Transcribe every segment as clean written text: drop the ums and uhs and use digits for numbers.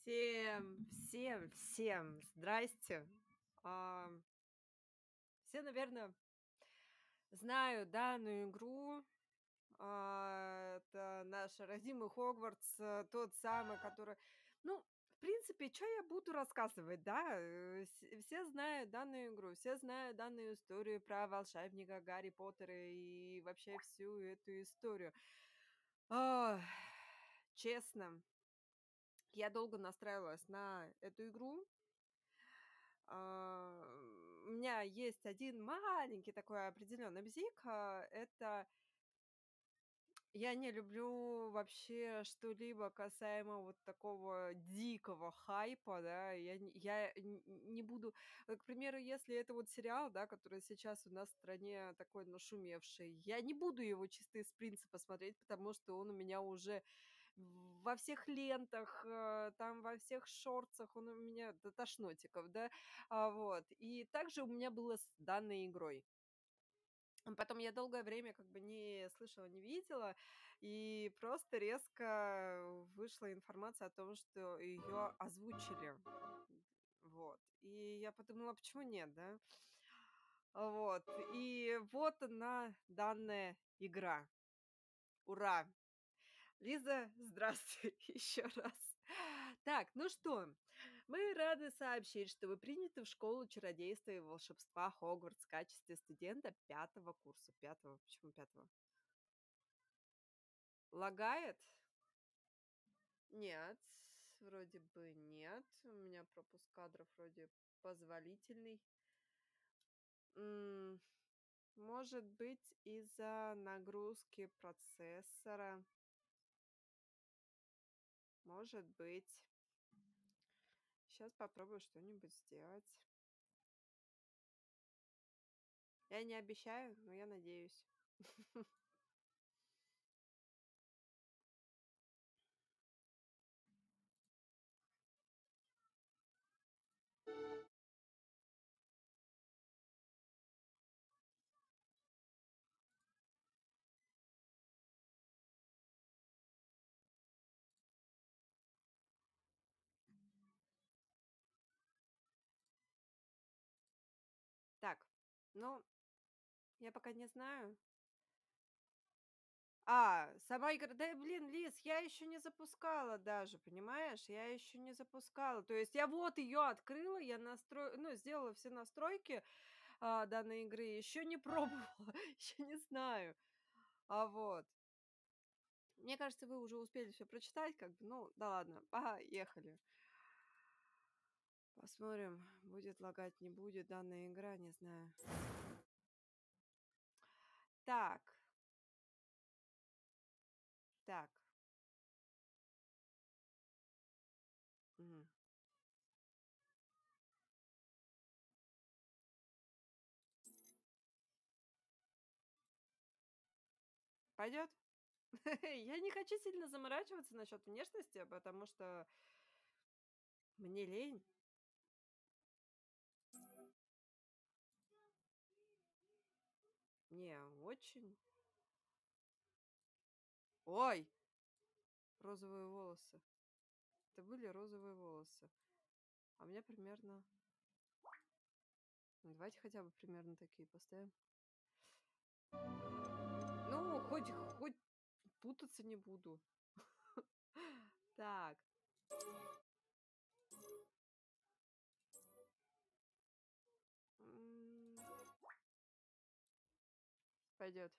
Всем здрасте. А, Все, наверное, знают данную игру. Это наш родимый Хогвартс, тот самый, который... Ну, в принципе, что я буду рассказывать, да? Все знают данную игру, все знают данную историю про волшебника Гарри Поттера и вообще всю эту историю. А, Честно, я долго настраивалась на эту игру. У меня есть один маленький такой определенный бзик. Это я не люблю вообще что-либо касаемо вот такого дикого хайпа, да. Я не буду... К примеру, если это вот сериал, да, который сейчас у нас в стране такой нашумевший, я не буду его чисто из принципа смотреть, потому что он у меня уже во всех лентах, там во всех шортсах, он у меня до тошнотиков, да, вот. И также у меня было с данной игрой. Потом я долгое время как бы не слышала, не видела, и просто резко вышла информация о том, что ее озвучили. Вот. И я подумала, почему нет, да? Вот. И вот она, данная игра. Ура! Лиза, здравствуй еще раз. Так, ну что, мы рады сообщить, что вы приняты в школу чародейства и волшебства Хогвартс в качестве студента 5-го курса. 5-го? Почему 5-го? Лагает? Нет, вроде бы нет. У меня пропуск кадров вроде позволительный. Может быть, из-за нагрузки процессора. Может быть. Сейчас попробую что-нибудь сделать. Я не обещаю, но я надеюсь. Так, ну, я пока не знаю. Сама игра... Да, блин, Лиз, я еще не запускала даже, понимаешь? Я еще не запускала. То есть я вот ее открыла, я сделала все настройки данной игры, еще не пробовала, еще не знаю. Вот. Мне кажется, вы уже успели все прочитать, как бы, ну, да ладно, поехали. Посмотрим, будет лагать, не будет данная игра, не знаю. Так. Мгм. Пойдет? Я не хочу сильно заморачиваться насчет внешности, потому что мне лень. Не, очень. Ой, розовые волосы. Это были розовые волосы. А у меня примерно... Ну, давайте хотя бы примерно такие поставим. Ну, хоть путаться не буду. Так. Пойдет.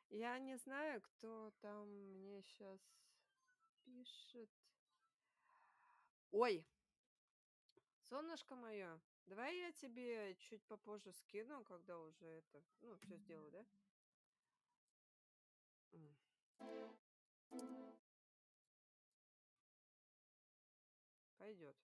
Я не знаю, кто там мне сейчас пишет. Ой, солнышко мое, давай я тебе чуть попозже скину, когда уже это, ну, все сделаю, да? Пойдет.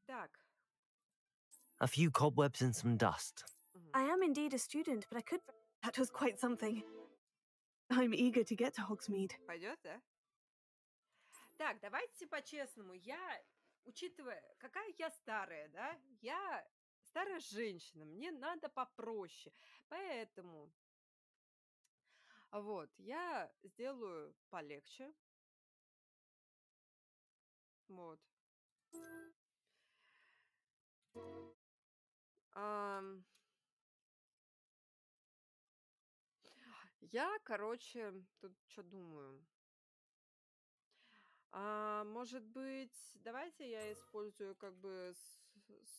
Так. A few cobwebs and some dust. I am indeed a student, but I could... That was quite something. I'm eager to get to Hogsmeade. Пойдет, да? Так, давайте по-честному. Я, учитывая, какая я старая, да, я старая женщина, мне надо попроще. Поэтому вот, я сделаю полегче. Вот. Ам, Я, короче, тут что думаю. Может быть, давайте я использую как бы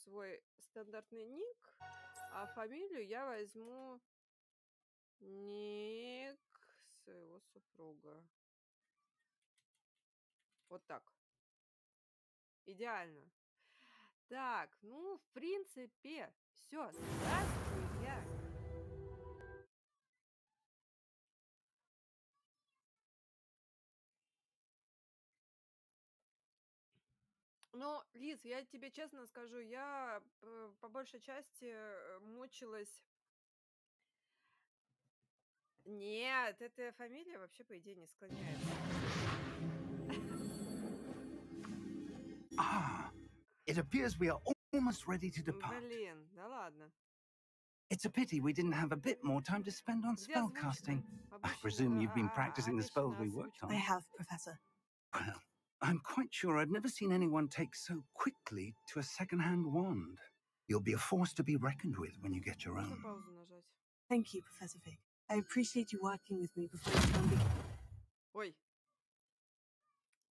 свой стандартный ник, а фамилию я возьму ник своего супруга. Вот так. Идеально. Так, ну, в принципе, все. Здравствуй, я. Ну, Лиз, я тебе честно скажу, я по большей части мучилась. Нет, эта фамилия вообще, по идее, не склоняется. Ah, it appears we are almost ready to depart. Блин, да ладно. It's a pity we didn't have a bit more time to spend on Где озвучка? spellcasting. I Обычно, presume you've been practicing the spells we worked I on. have, Professor. Well, I'm quite sure I've never seen anyone take so quickly to a second-hand wand. You'll be a force to be reckoned with when you get your Можно own. паузу нажать? Thank you, Professor Fig. I appreciate you working with me before the term begins. Ой.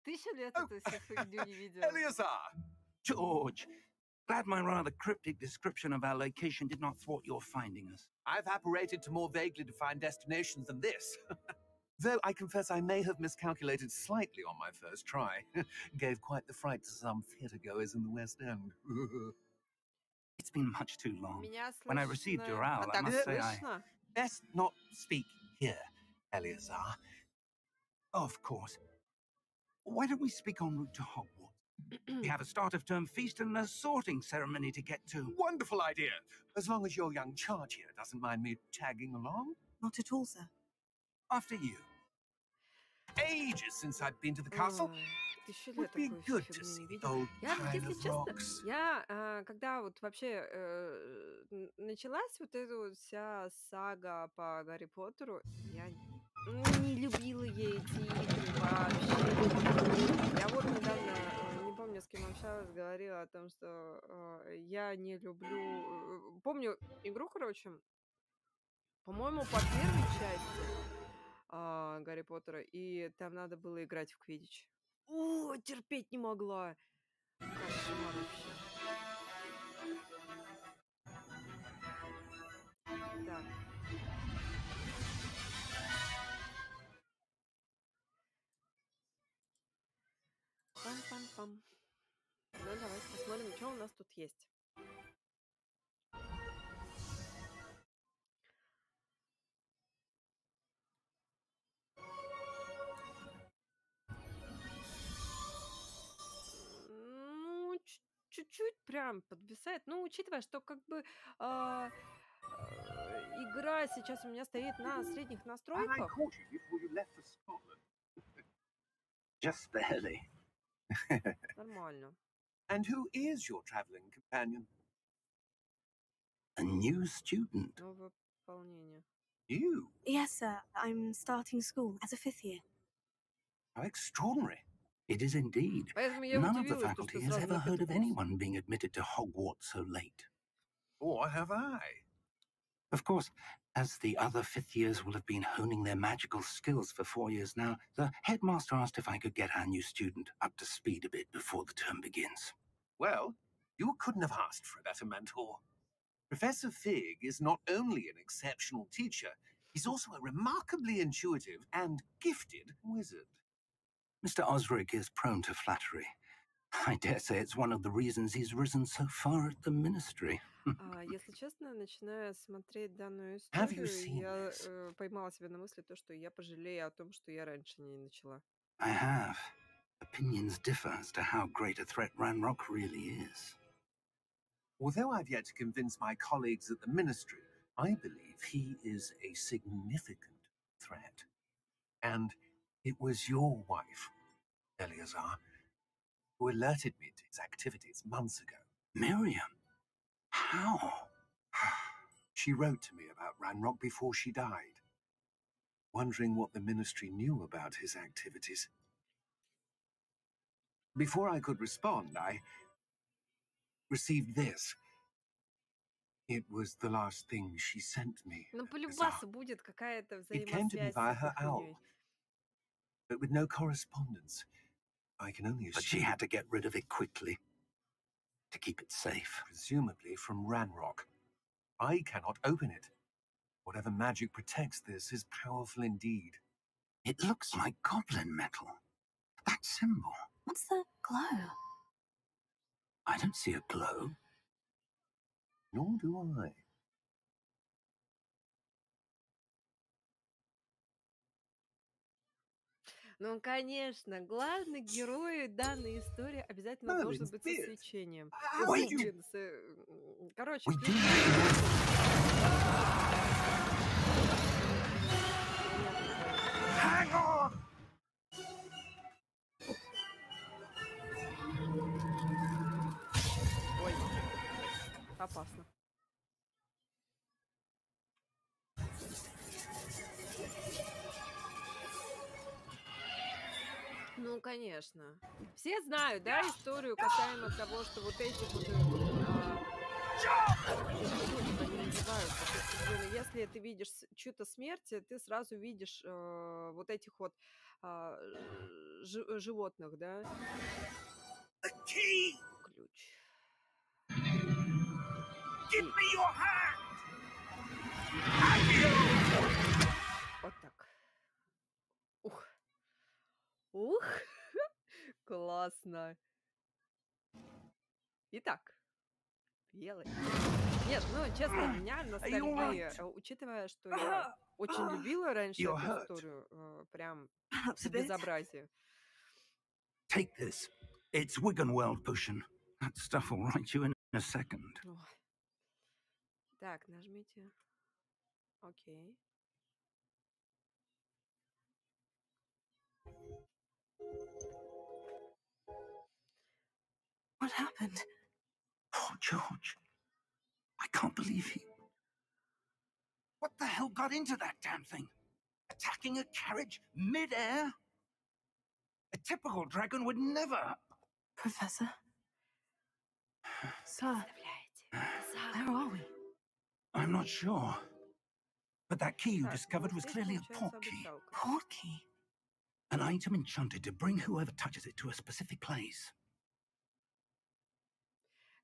1000 лет эту всю фигню не видела. Eleazar! George, glad my rather cryptic description of our location did not thwart your finding us. I've apparated to more vaguely defined destinations than this. Though I confess I may have miscalculated slightly on my first try. Gave quite the fright to some theatre-goers in the West End. It's been much too long. Меня When I слышно. received your owl, I так must say I... слышно? Best not speak here, Eleazar. Of course. Why don't we speak en route to Hogwarts? We have a start-of-term feast and a sorting ceremony to get to. Wonderful idea. As long as your young charge here doesn't mind me tagging along. Not at all, sir. After you. Ages since I've been to the castle. Ой, 1000 Would лет be такую good фигню to не see the видела. old Я, pile если of честно, rocks. когда вот вообще началась вот эта вот вся сага по Гарри Поттеру, я не любила я эти игры вообще. Я вот недавно, не помню, с кем общалась, говорила о том, что я не люблю... Помню игру, короче, по-моему, по первой части Гарри Поттера, и там надо было играть в квиддич. О, терпеть не могла. Кошмар вообще. Так. Пам-пам-пам. Ну, давайте посмотрим, что у нас тут есть. Ну, чуть-чуть прям подвисает. Ну, учитывая, что как бы игра сейчас у меня стоит на средних And I настройках. caught you before you left for Scotland. Just barely. Нормально. And who is your travelling companion? A new student. Новое пополнение. You? Yes, sir. I'm starting school as a 5th year. How extraordinary. It is indeed. Поэтому я None of the удивилась, faculty что has сразу ever на heard пятый of курс. anyone being admitted to Hogwarts so late. Or have I? Of course, as the other fifth years will have been honing their magical skills for 4 years now, the headmaster asked if I could get our new student up to speed a bit before the term begins. Well, you couldn't have asked for a better mentor. Professor Fig is not only an exceptional teacher, he's also a remarkably intuitive and gifted wizard. Mr. Osric is prone to flattery. I dare say it's one of the reasons he's risen so far at the ministry. Если честно, начиная смотреть данную Have you историю, seen я this? поймала себя на мысли, то, что я пожалею о том, что я раньше не начала. I have. Opinions differ as to how great a threat Ranrock really is. Although I've yet to convince my colleagues at the ministry, I believe he is a significant threat. And it was your wife, Eleazar, who alerted me to his activities months ago. Miriam? How? She wrote to me about Ranrock before she died, wondering what the Ministry knew about his activities. Before I could respond, I received this. It was the last thing she sent me. Ну, as полюбаса art. будет какая-то It came to me взаимосвязь с via этой her owl, хуйней. but with no correspondence. I can only But she assume, had to get rid of it quickly to keep it safe. presumably from Ranrock. I cannot open it. Whatever magic protects this is powerful indeed. It looks like goblin metal. That symbol. What's the glow? I don't see a glow. Nor do I. Ну, конечно, главный герой данной истории обязательно должен Merlin's быть со beard. свечением. How did you- Блин, короче, We do. Hang on! Ой, опасно. Ну, конечно. Все знают, да, историю касаемо того, что вот эти вот... Они называются. То есть, блин, если ты видишь чью-то смерть, ты сразу видишь вот этих вот животных, да? Key! Ключ. Give me your hand! Вот так. Ух. Ух. Классно. Итак. Белый. Нет, ну, честно, меня ностальгия, учитывая, что я очень любила раньше You're эту hurt. историю, прям Perhaps a до bit. безобразия. Take this. It's Wiggenweld potion. That stuff will right you in a second. Ой. Так, нажмите. Окей. What happened? Oh, George. I can't believe he... What the hell got into that damn thing? Attacking a carriage mid-air? A typical dragon would never... Professor? Sir, Представляете? where are we? I'm not sure. But that key you Так, discovered ну, was здесь clearly a получается portkey. обучалка. Portkey. An item enchanted to bring whoever touches it to a specific place.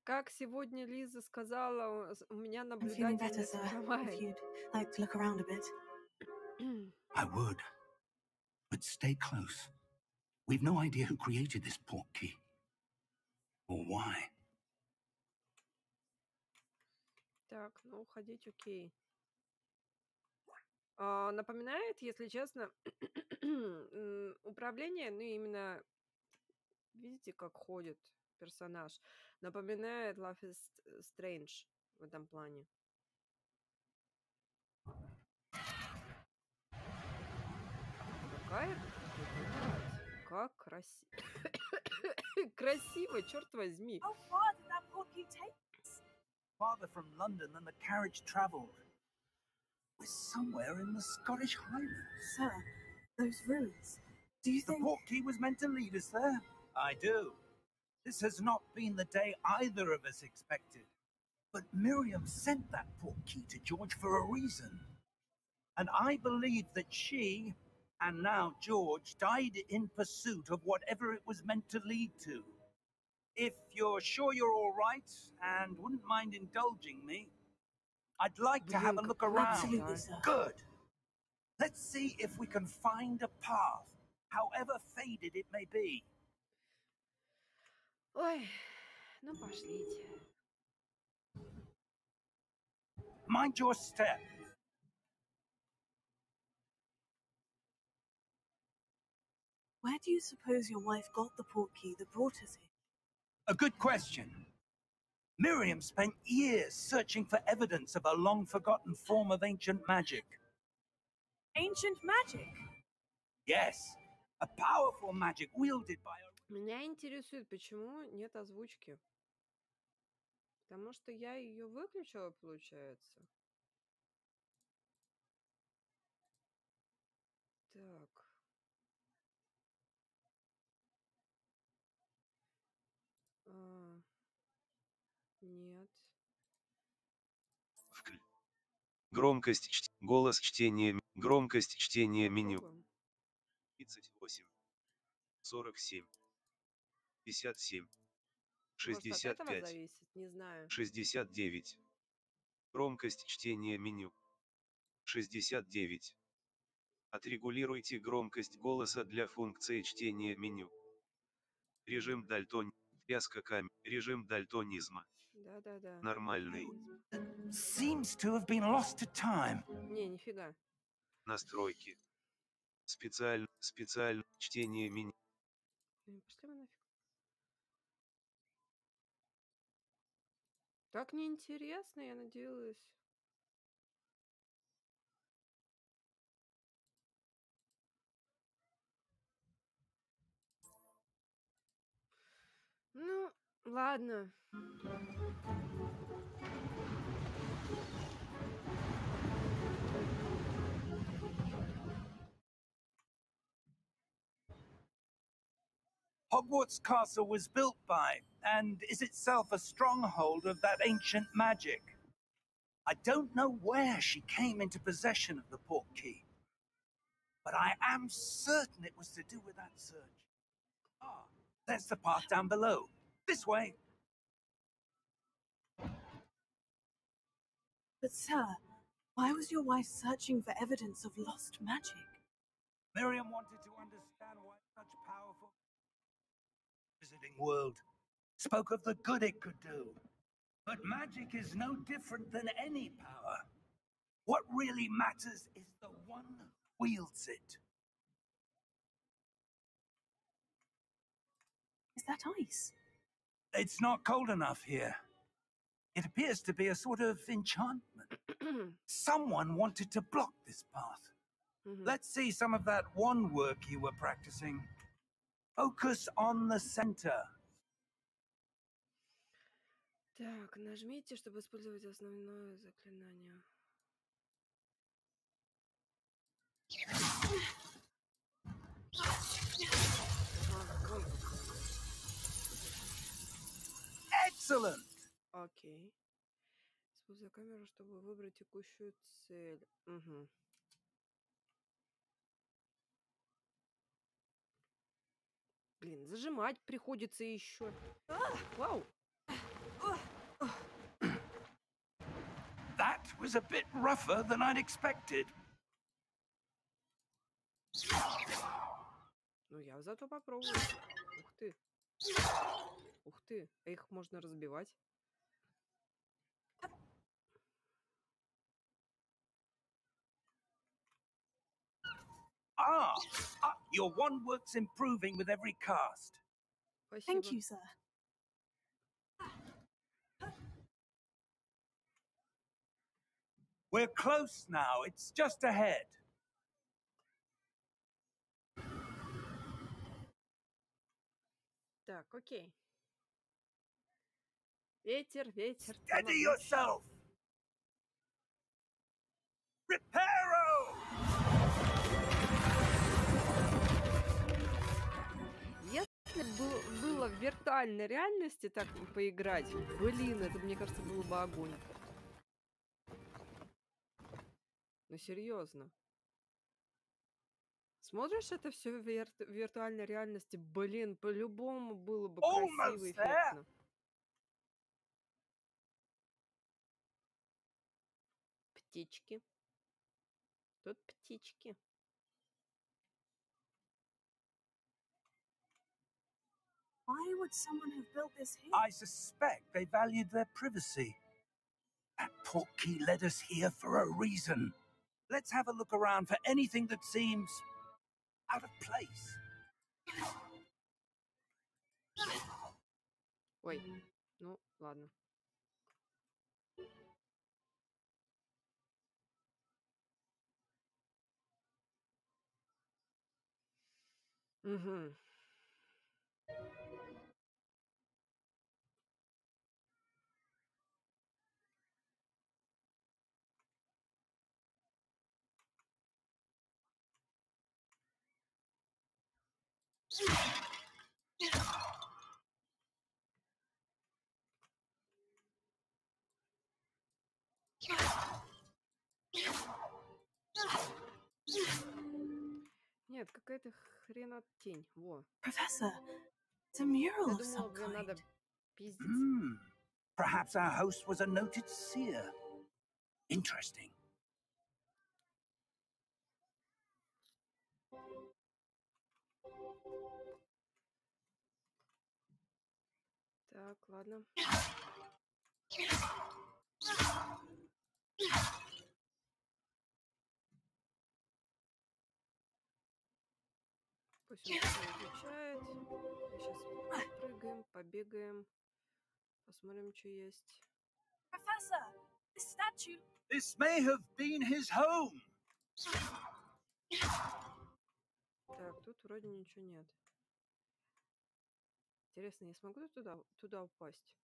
Как сегодня Лиза сказала, у меня I'm feeling better, наблюдательность sir. If хромает. you'd like to look around a bit. I would. But stay close. We've no idea who created this portkey. Or why. Так, ну, уходить окей. Напоминает, если честно, управление, ну, именно, видите, как ходит персонаж, напоминает Life is Strange в этом плане. Какая как красиво. Красиво, черт возьми. How far did that portkey take? Farther from London than the carriage travelled. We're somewhere in the Scottish Highlands. Sir, those ruins. Do you The think... portkey was meant to lead us there. I do. This has not been the day either of us expected. But Miriam sent that portkey to George for a reason. And I believe that she, and now George, died in pursuit of whatever it was meant to lead to. If you're sure you're all right and wouldn't mind indulging me, I'd like to have a look around. Absolutely, sir. Good. Let's see if we can find a path, however faded it may be. Ой, ну пошлите. Mind your step. Where do you suppose your wife got the portkey that brought us here? A good question. Miriam spent years searching for evidence of a long-forgotten form of ancient magic. Ancient magic? Yes, a powerful magic wielded by a... Меня интересует, почему нет озвучки. Потому что я ее выключила, получается. Так. Нет. Громкость голос чтения, громкость чтения меню. Попробуем. 38, 47, 57, Может, от этого 65, зависит? Не знаю. 69. Громкость чтения меню. 69. Отрегулируйте громкость голоса для функции чтения меню. Режим режим дальтонизма. Да-да-да. Нормальный. Seems to have been lost to time. Не, нифига. Настройки. Специально чтение меню. Пошли вы нафиг. Так неинтересно, я надеялась. Ну, ладно. Hogwarts Castle was built by, and is itself a stronghold of that ancient magic. I don't know where she came into possession of the portkey, but I am certain it was to do with that search. Ah, there's the path down below. This way. But, sir, why was your wife searching for evidence of lost magic? Miriam wanted to understand why such powerful visiting world spoke of the good it could do. But magic is no different than any power. What really matters is the one who wields it. Is that ice? It's not cold enough here. It appears to be a sort of enchantment. Someone wanted to block this path. Let's see some of that wand work you were practicing. Focus on the center. Так, нажмите, чтобы использовать основное заклинание. Excellent! Окей. Используя камеру, чтобы выбрать текущую цель. Угу. Блин, зажимать приходится еще. Вау! That was a bit rougher than I'd expected. Ну, я зато попробую. Ух ты. Ух ты. А их можно разбивать. Your wand work's improving with every cast. Спасибо. Thank you, sir. We're close now. It's just ahead. Так, окей. Ветер, ветер. Steady yourself. Reparo! Если бы было в виртуальной реальности так поиграть, блин, это, мне кажется, было бы огонь. Ну, серьезно. Смотришь это все в виртуальной реальности, блин, по-любому было бы красиво и эффектно. Птички. Тут птички. Why would someone have built this here? I suspect they valued their privacy. That portkey led us here for a reason. Let's have a look around for anything that seems out of place. Ой, ну, ладно. Угу. Нет, какая-то хренотень. Во. Professor, it's a mural Я of думала, some блин, надо kind. пиздить. Perhaps our host was a noted seer. Interesting. Так, ладно. Пусть он всё изучает. Мы сейчас попрыгаем, побегаем. Посмотрим, что есть. Professor, this statue. This may have been his home. Так, тут вроде ничего нет. Интересно, я смогу туда упасть?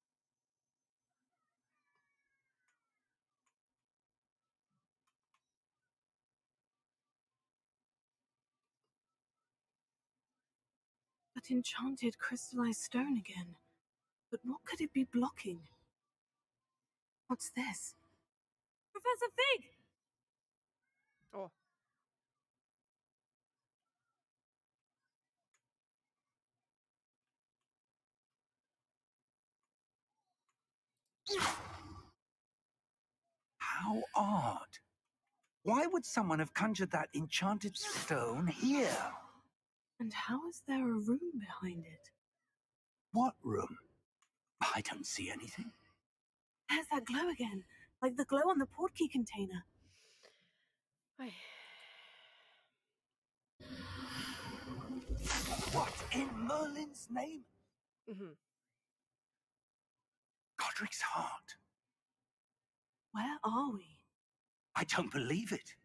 That enchanted crystallized stone again. But what could it be blocking? What's this? Professor Fig! О, How odd. Why would someone have conjured that enchanted stone here? And how is there a room behind it? What room? I don't see anything. There's that glow again, like the glow on the portkey container. ай. What in Merlin's name? Мгм. Godric's heart. Where are we? I don't believe it.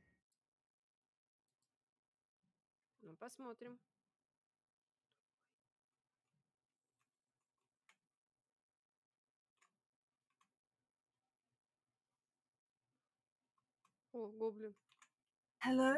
Ну, посмотрим. О, гоблин. Hello?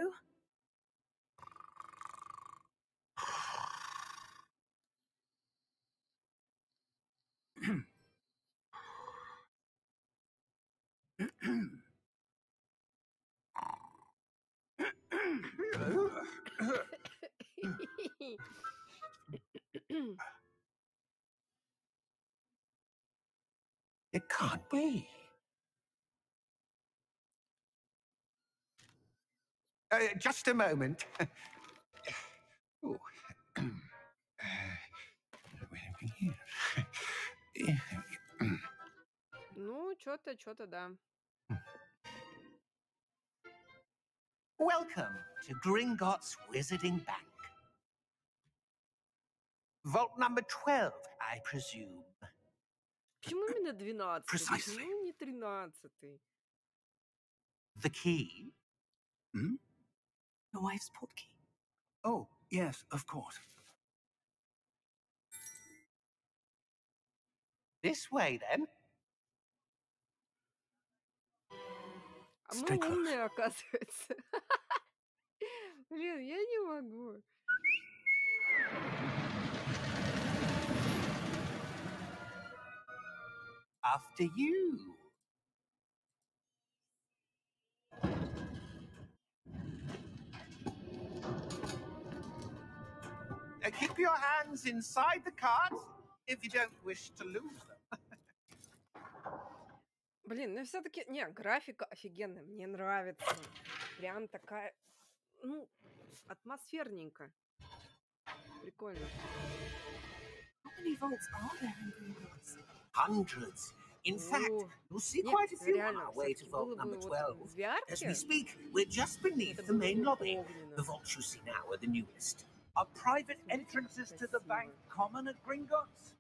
It can't be. Just a moment. Ooh. Ну, что-то, да. Welcome to Gringotts Wizarding Bank. Vault number 12, I presume. Почему именно 12? Precisely. Почему не 13? The key? Your wife's portkey. Oh, yes, of course. This way, then. А мы Stay close. умные, оказывается. Блин, я не могу. After you. Keep your hands inside the cards if you don't wish to lose them. Блин, ну все-таки... Не, графика офигенная, мне нравится. Прям такая... Ну, атмосферненько. Прикольно. How many vaults are there in Gringotts? Hundreds. In fact, О, you'll see нет, quite a few on реально, our way to все-таки vault было number бы 12. вот в As we VR-ке, speak, we're just beneath это the было main бы lobby. огненно. The vaults you see now are the newest. Are private Смотрите, как entrances to the bank красиво. common at Gringotts?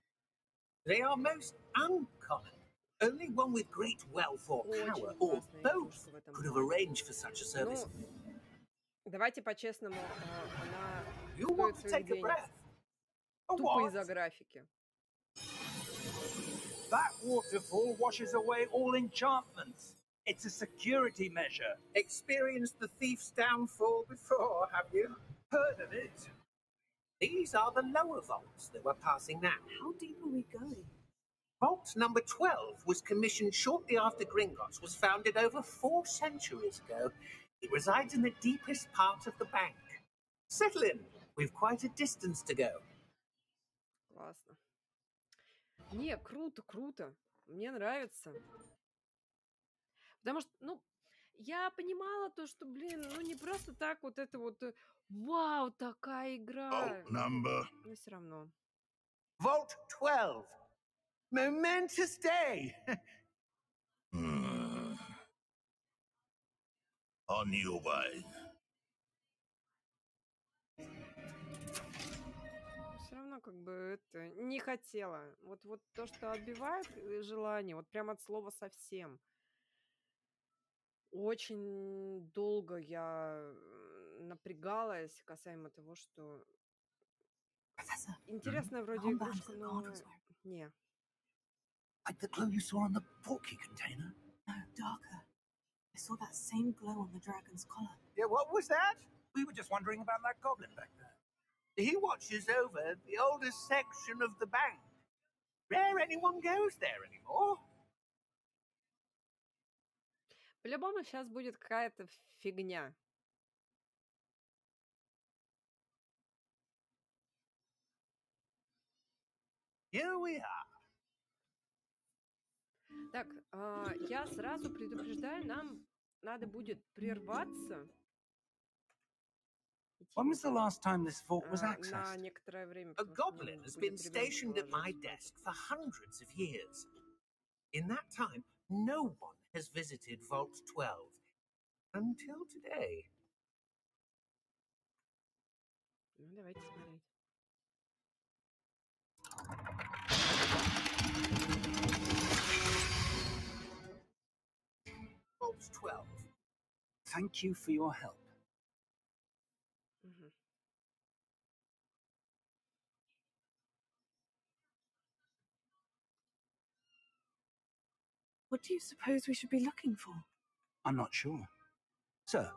They are most uncommon. Only one with great wealth or power, Очень or классная both, игрушка в этом could have плане. arranged for such a service. Ну, давайте по-честному, она You стоит want to своих take a денег. breath? A Тупо what? из-за графики. That waterfall washes away all enchantments. It's a security measure. Experienced the thief's downfall before, have you? Heard of it? These are the lower vaults that we're passing now. How deep are we going? Vault number 12 was commissioned shortly after Gringotts was founded over 4 centuries ago. It resides in the deepest part of the bank. Settle in. We've quite a distance to go. Классно. Не, круто, круто. Мне нравится. Потому что, ну, я понимала то, что, блин, ну не просто так вот это вот, вау, такая игра. Number. Но все равно. Vault 12. Momentous day. On your way. Все равно как бы это не хотела. Вот то, что отбивает желание, вот прям от слова совсем. Очень долго я напрягалась касаемо того, что Professor, интересная вроде calm down игрушка, to the но corners where- не. Like the glow you saw on the portkey container? No, darker. I saw that same glow on the dragon's collar. Yeah, what was that? We were just wondering about that goblin back there. He watches over the oldest section of the bank. Rare anyone goes there anymore. По-любому сейчас будет какая-то фигня. Here we are. Так, я сразу предупреждаю, нам надо будет прерваться. When was the last time this vault was на accessed? некоторое время. A потому что мне goblin has будет been ребенка stationed at my ложить desk for hundreds of years. In that time, no one has visited Vault 12 until today. Ну, давайте смотреть. Vault 12. Thank you for your help. Мгм. What do you suppose we should be looking for? I'm not sure. Sir,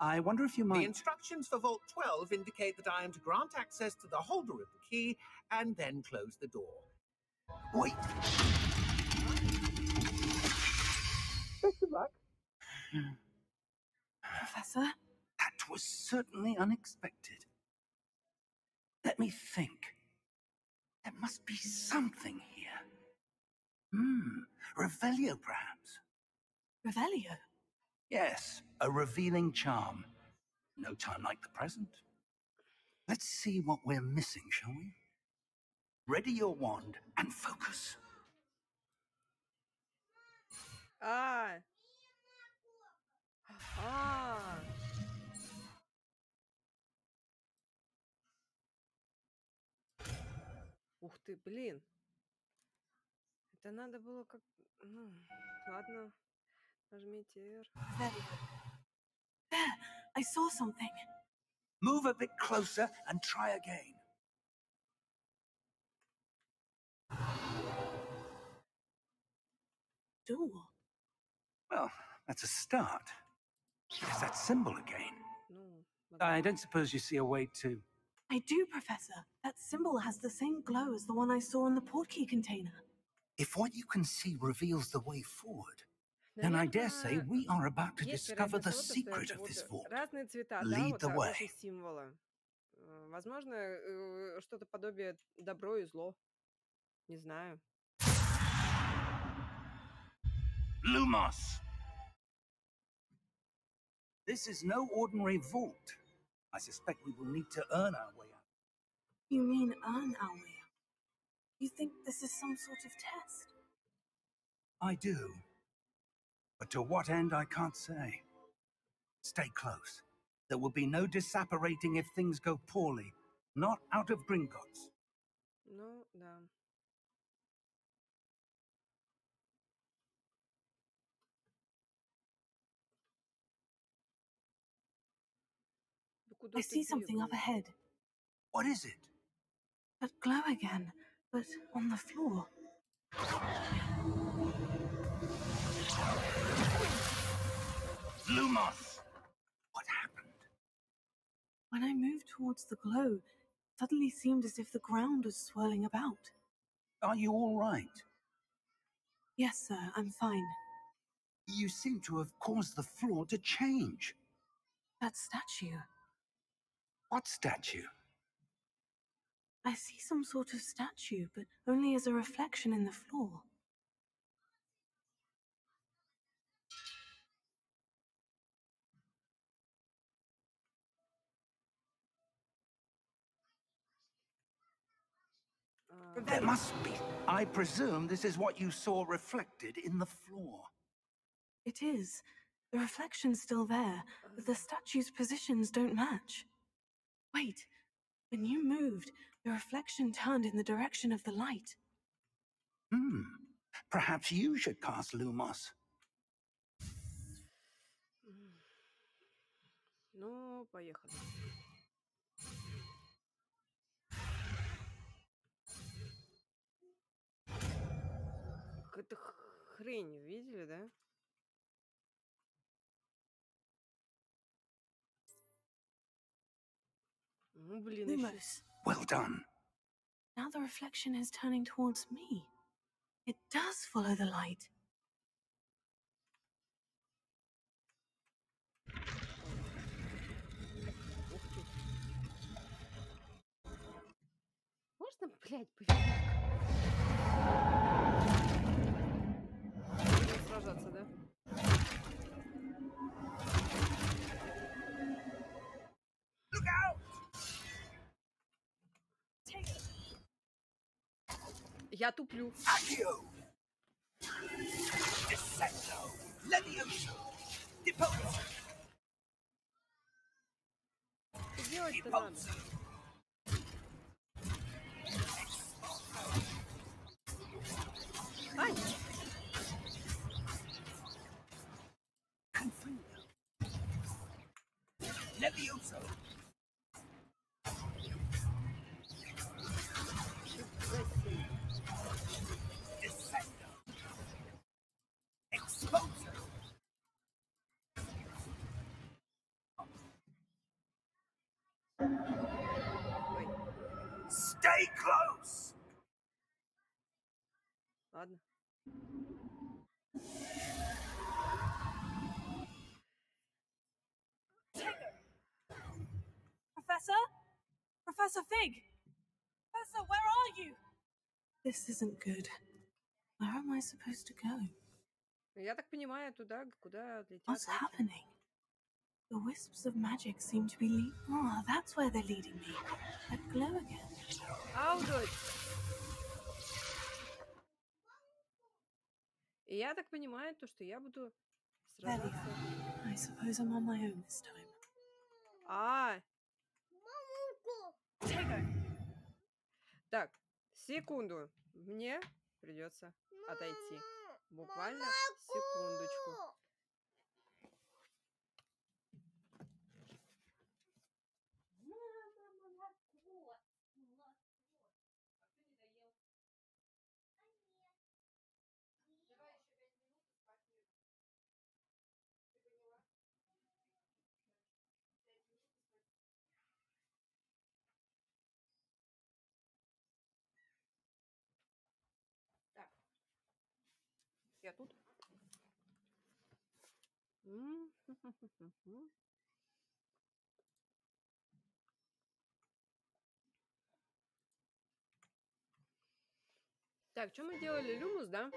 I wonder if you The might... instructions for Vault 12 indicate that I am to grant access to the holder of the key and then close the door. Wait! Best of luck. Professor? That was certainly unexpected. Let me think. There must be something here. Revelio, perhaps. Revelio? Yes, a revealing charm. No time like the present. Let's see what we're missing, shall we? Ready your wand and focus. А! А! Ух ты, блин. Это надо было как... Ладно. Нажмите R. Revelio. There, I saw something. Move a bit closer and try again. Door. Well, that's a start. There's that symbol again. Ну, I don't suppose you see a way to... I do, Professor. That symbol has the same glow as the one I saw in the portkey container. If what you can see reveals the way forward, then I dare say we are about to есть discover the вероятность того, что secret это of вот this vault. разные цвета, да, Lead вот the того way. же символа. Возможно, что-то подобие добро и зло. Не знаю. Lumos! This is no ordinary vault. I suspect we will need to earn our way out. You mean earn our way out? You think this is some sort of test? I do. But to what end, I can't say. Stay close. There will be no disapparating if things go poorly. Not out of Gringotts. Ну, да. Да куда I ты see something up бегаешь? ahead. What is it? That glow again, but on the floor. Lumos! What happened? When I moved towards the glow, suddenly seemed as if the ground was swirling about. Are you all right? Yes, sir, I'm fine. You seem to have caused the floor to change. That statue. What statue? I see some sort of statue, but only as a reflection in the floor. There must be. I presume this is what you saw reflected in the floor. It is. The reflection's still there, but the statue's positions don't match. Wait, when you moved, the reflection turned in the direction of the light. Perhaps you should cast Lumos. Ну, поехали. Какая-то хрень, видели, да? Ну, блин, еще... Lumos. Well done. Now the reflection is turning towards me. It does follow the light. Ух ты. Можно, блядь, повернуть? Будем сражаться, да? Look out! Я туплю. Accio! Descendo! Levioso! Deposo! Что делать-то надо? Ай! Confundo! Levioso! Descendo! Exposo! Ой, Stay close! ладно. Professor? Professor Fig? Professor, where are you? This isn't good. Where am I supposed to go? Я так понимаю, туда, куда летят What's эти. happening? The wisps of magic seem to be leading... Oh, that's where they're leading me. That glow again. Ау, дочь! И я так понимаю, то, что я буду There we сражаться. are. I suppose I'm on my own this time. А! Так, секунду. Мне придется отойти. Буквально секундочку. Так, я тут. Так, что мы делали? Люмус, да?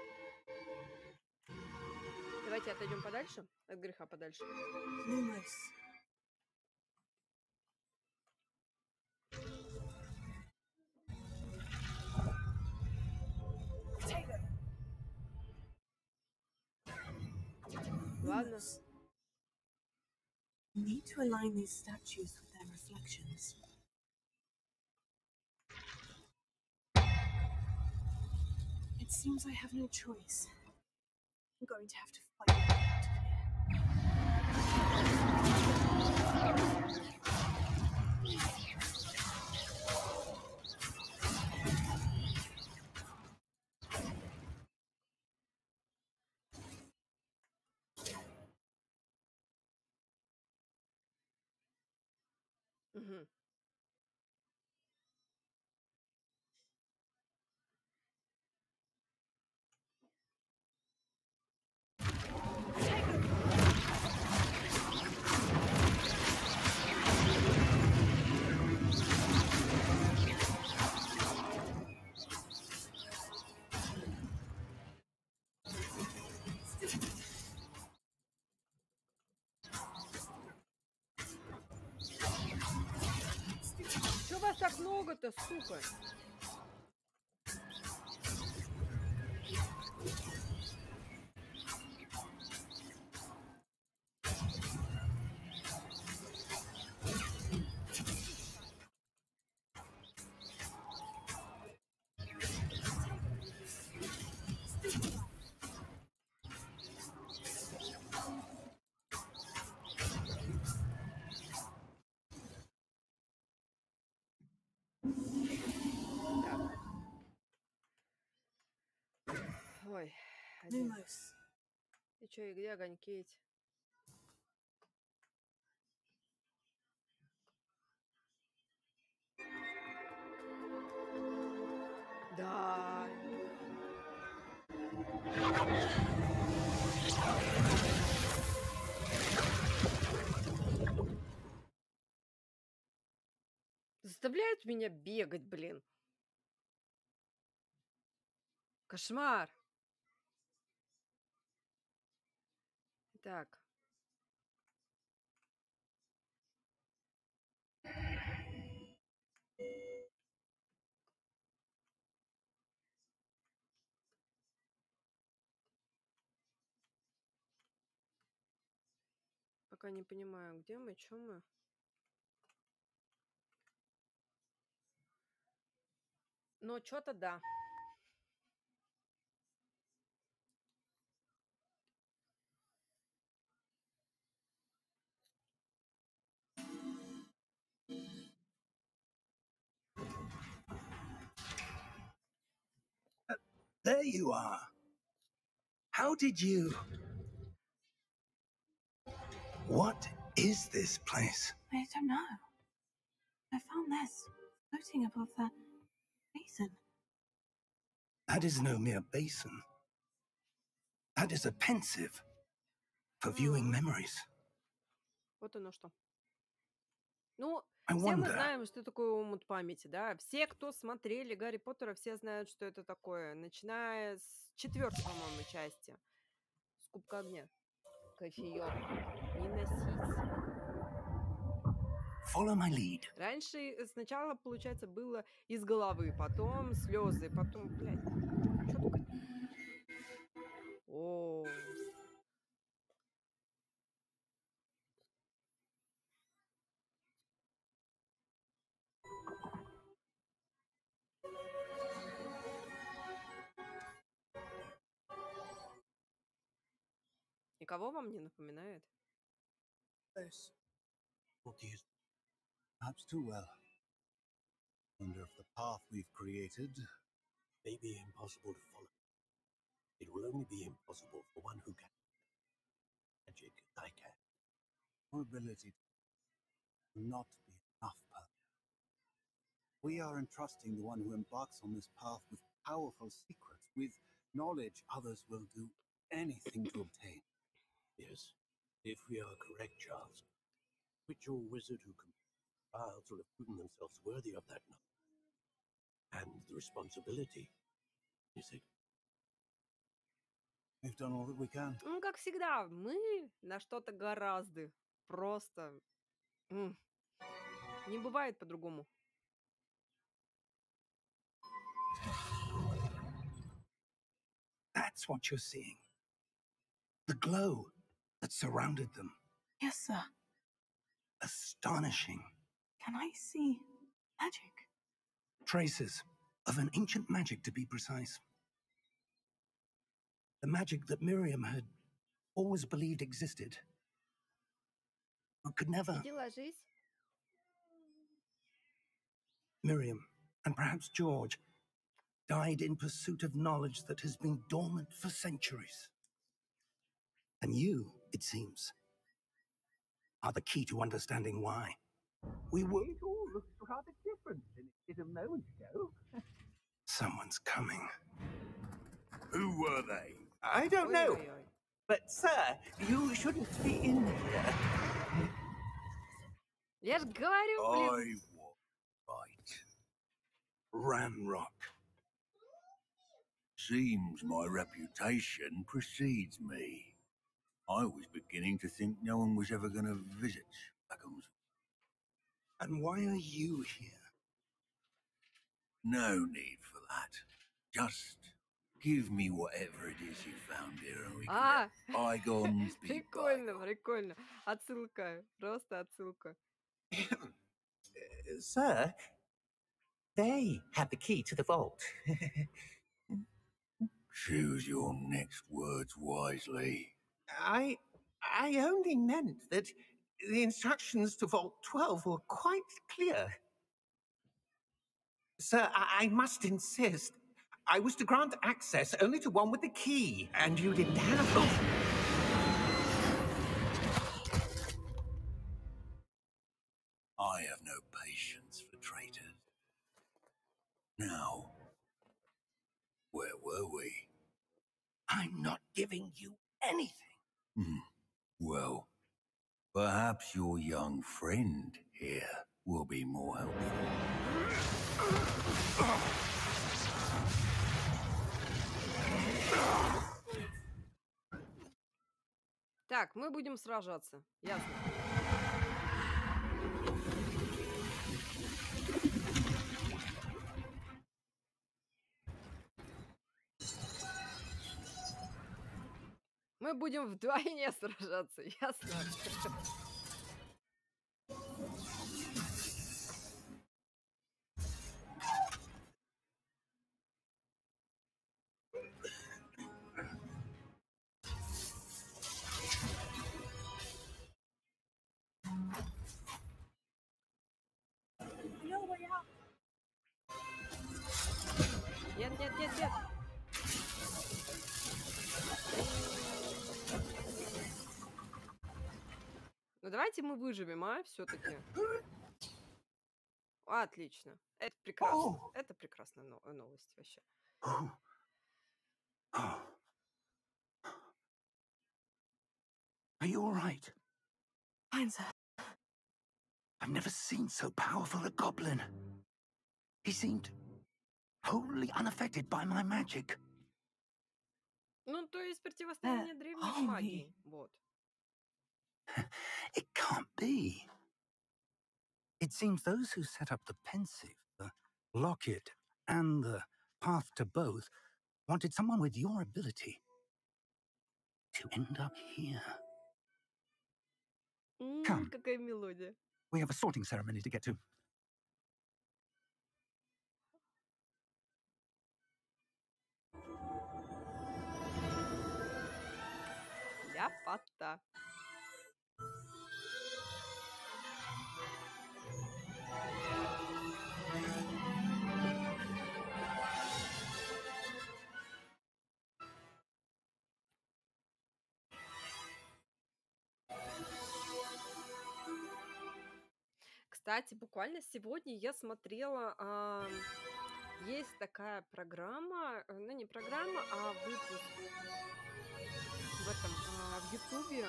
Давайте отойдем подальше, от греха подальше. Lumos. Ладно. We need to align these statues with their reflections. It seems I have no choice. I'm going to have to fight my way out of here. Угу. так много-то, сука? Ой, один. Lumos. И чё, и где огоньки эти? Да. Заставляют меня бегать, блин. Кошмар. Так. Пока не понимаю, где мы, чё мы. Но чё-то да. There you are. How did you... What is this place? I don't know. I found this floating above that basin. That is no mere basin. That is a pensive for viewing memories. Вот оно что. Ну, I все мы wonder... знаем, что такое омут памяти, да? Все, кто смотрели Гарри Поттера, все знают, что это такое. Начиная с 4-й, по-моему, части. С Кубка огня. Кофеёк. Не носить. Follow my lead. Раньше сначала, получается, было из головы, потом слезы, потом, блядь, чё только... О, никого вам не напоминает? Yes. What do you... Perhaps too well. Wonder if the path we've created May be impossible to follow. It will only be impossible for one who can magic as I can. our ability to not be enough. We are entrusting the one who embarks on this path with powerful secrets, with knowledge others will do anything to obtain. Yes, if we are correct, Charles. Witch or wizard who commits trials will have proven themselves worthy of that knowledge. And the responsibility, is it? We've done all that we can. Ну, как всегда, мы на что-то гораздо. Просто. Не бывает по-другому. That's what you're seeing. The glow that surrounded them. Yes, sir. Astonishing. Can I see magic? Traces of an ancient magic, to be precise. The magic that Miriam had always believed existed, but could never... Иди ложись. Miriam, and perhaps George, died in pursuit of knowledge that has been dormant for centuries. And you, it seems, are the key to understanding why. We were... It all looks rather different than it did a moment ago. Someone's coming. Who were they? I don't know. Ой-ой-ой. But, sir, you shouldn't be in here. Я ж говорю, I блин. was right. Ranrock. Seems my reputation precedes me. I was beginning to think no one was ever going to visit Beckham's. And why are you here? No need for that. Just give me whatever it is you found here and we can А, let bygones be прикольно, bygones. прикольно. Отсылка, просто отсылка. Sir, they had the key to the vault. Choose your next words wisely. I only meant that the instructions to Vault 12 were quite clear. Sir, I must insist. I was to grant access only to one with the key, and you didn't have. I have no patience for traitors. Now, where were we? I'm not giving you anything. Well, perhaps your young friend here will be more helpful. Так, мы будем сражаться. Ясно. Мы будем вдвойне сражаться, ясно? Нет, нет, нет, нет. Ну давайте мы выживем, а, все-таки. Отлично. Это прекрасно. Это прекрасная новость вообще. Are you all right? Fine, sir. I've never seen so powerful a goblin. He seemed wholly unaffected by my magic. Ну, то есть противостояние древних holy. магий. Вот. It can't be. It seems those who set up the pensive, the locket, and the path to both wanted someone with your ability to end up here. Come. Какая мелодия. We have a sorting ceremony to get to. Ляпота. Кстати, буквально сегодня я смотрела, есть такая программа, ну не программа, а выпуск в этом, в Ютубе,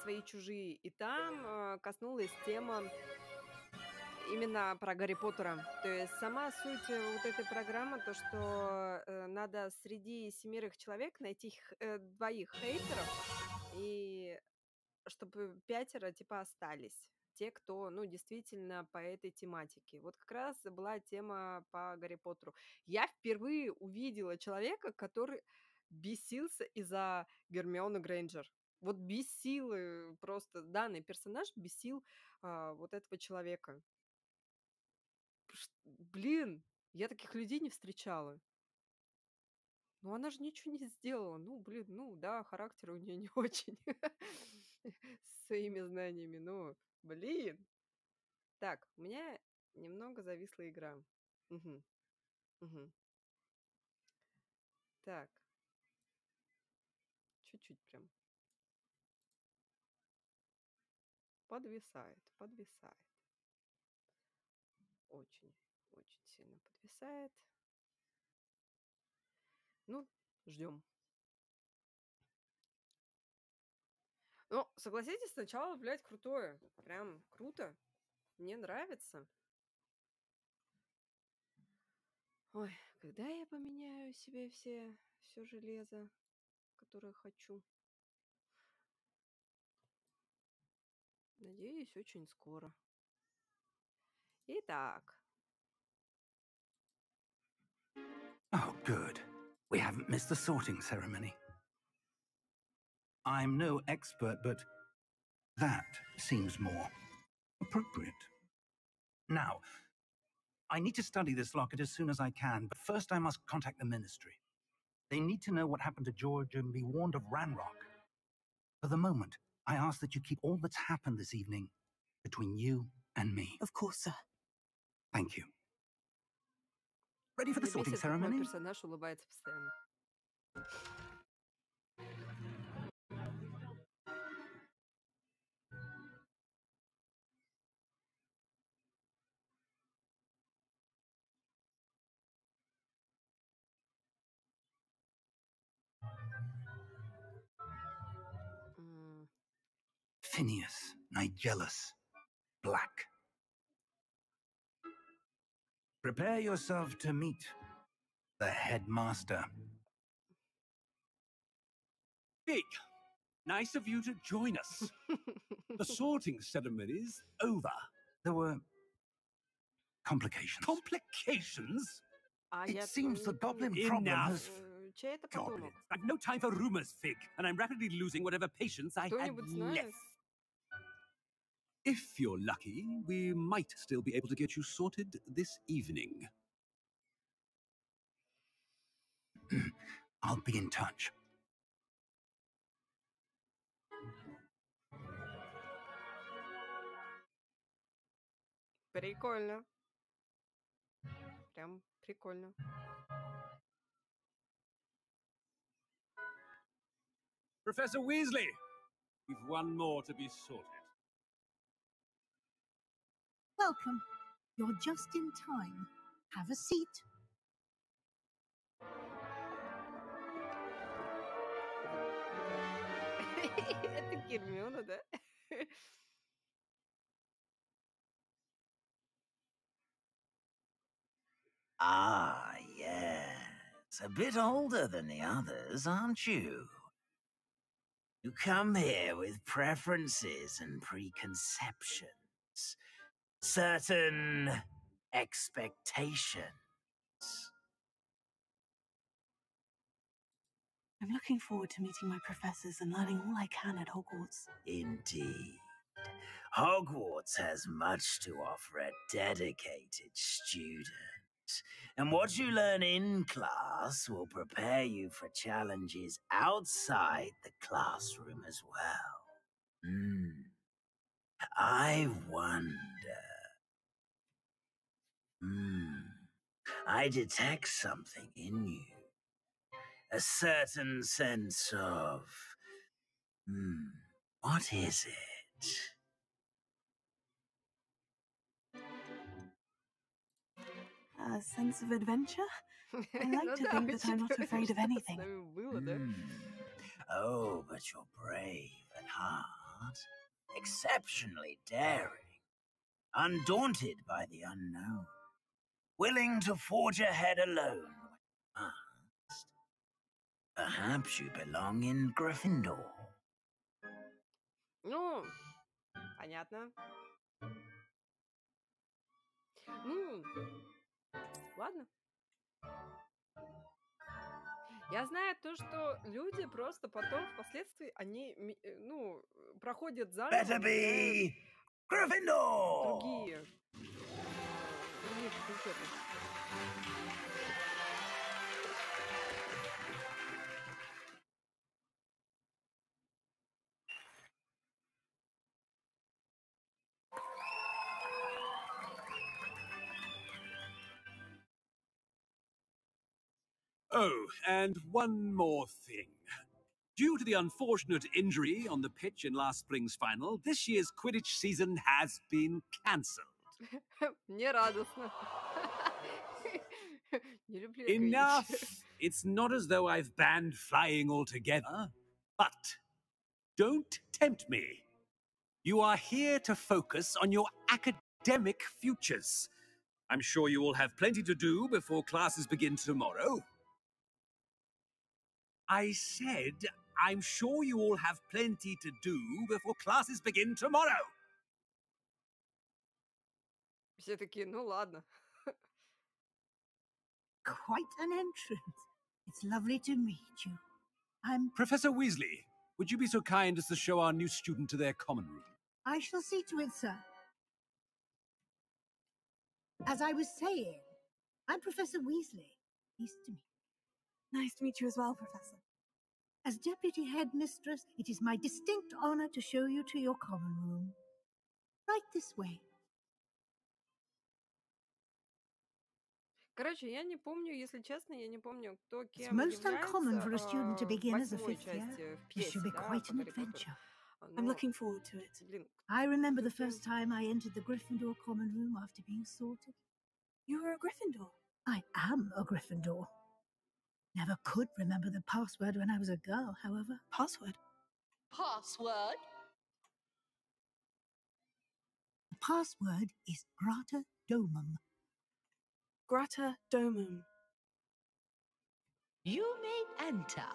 «Свои чужие», и там коснулась тема именно про Гарри Поттера. То есть сама суть вот этой программы, то, что надо среди 7 человек найти двоих хейтеров, и чтобы 5 типа остались. Те, кто, ну, действительно по этой тематике. Вот как раз была тема по Гарри Поттеру. Я впервые увидела человека, который бесился из-за Гермионы Грейнджер. Вот бесил просто, данный персонаж бесил вот этого человека. Блин, я таких людей не встречала. Ну, она же ничего не сделала. Ну, блин, ну, да, характер у нее не очень. С своими знаниями. Ну, блин. Так, у меня немного зависла игра. Мгм, мгм. Так, чуть-чуть прям. Подвисает, подвисает. Очень, очень сильно подвисает. Ну, ждем. Ну, согласитесь, сначала, блядь, крутое. Прям круто. Мне нравится. Ой, когда я поменяю себе все железо, которое хочу? Надеюсь, очень скоро. Итак, Oh, good. We haven't missed the sorting ceremony. I'm no expert, but that seems more appropriate. Now, I need to study this locket as soon as I can, but first I must contact the Ministry. They need to know what happened to George and be warned of Ranrock. For the moment, I ask that you keep all that's happened this evening between you and me. Of course, sir. Thank you. Ready for the Меня sorting бесит, как мой ceremony? персонаж улыбается постоянно. М, Phineas, Nigellus, Black. Prepare yourself to meet the headmaster. Big. Nice of you to join us. The sorting ceremony's over. There were complications. Complications? А It я seems the не goblin помню. problem Enough. has... Чей это потомок? Goblins. I've no time for rumors, Fig, and I'm rapidly losing whatever patience I had Кто-нибудь знает? left. If you're lucky, we might still be able to get you sorted this evening. I'll be in touch. Прикольно. Прям прикольно. Professor Weasley, we've one more to be sorted. Welcome. You're just in time. Have a seat. Это Гермиона, да? Ah, yes. A bit older than the others, aren't you? You come here with preferences and preconceptions. Certain expectations. I'm looking forward to meeting my professors and learning all I can at Hogwarts. Indeed. Hogwarts has much to offer a dedicated student. And what you learn in class will prepare you for challenges outside the classroom as well. I wonder. I detect something in you. A certain sense of... what is it? A sense of adventure? I like Ну to да, think that I'm not учитывая, afraid of что с anything. нами было, да? Oh, but you're brave at heart, exceptionally daring, undaunted by the unknown, willing to forge ahead alone when asked. Perhaps you belong in Gryffindor. Ну, понятно. Ну, ладно. Я знаю то, что люди просто потом, впоследствии, они, ну, проходят заново, Better меняют be Gryffindor! другие факультеты. Oh, and one more thing. Due to the unfortunate injury on the pitch in last spring's final, this year's Quidditch season has been cancelled. Мне радостно. Не люблю я Enough! Quidditch. It's not as though I've banned flying altogether. But don't tempt me. You are here to focus on your academic futures. I'm sure you will have plenty to do before classes begin tomorrow. I said, I'm sure you all have plenty to do before classes begin tomorrow. Все такие, ну ладно. quite an entrance. It's lovely to meet you. I'm... Professor Weasley, would you be so kind as to show our new student to their common room? I shall see to it, sir. As I was saying, I'm Professor Weasley. Nice to meet you. Nice to meet you as well, Professor. As Deputy Headmistress, it is my distinct honor to show you to your common room. Right this way. Короче, я не помню, если честно, я не помню, кто It's кем most uncommon for a student to является в begin as a 8-й fifth year. части, в This should пьесе, be да, quite по an Гарри Поттеру. adventure. I'm Но, looking forward to it. блин, I remember the кто кем? first time I entered the Gryffindor common room after being sorted. You were a Gryffindor. I am a Gryffindor. Never could remember the password when I was a girl, however. Password. Password? The password is Grata Domum. Grata Domum. You may enter.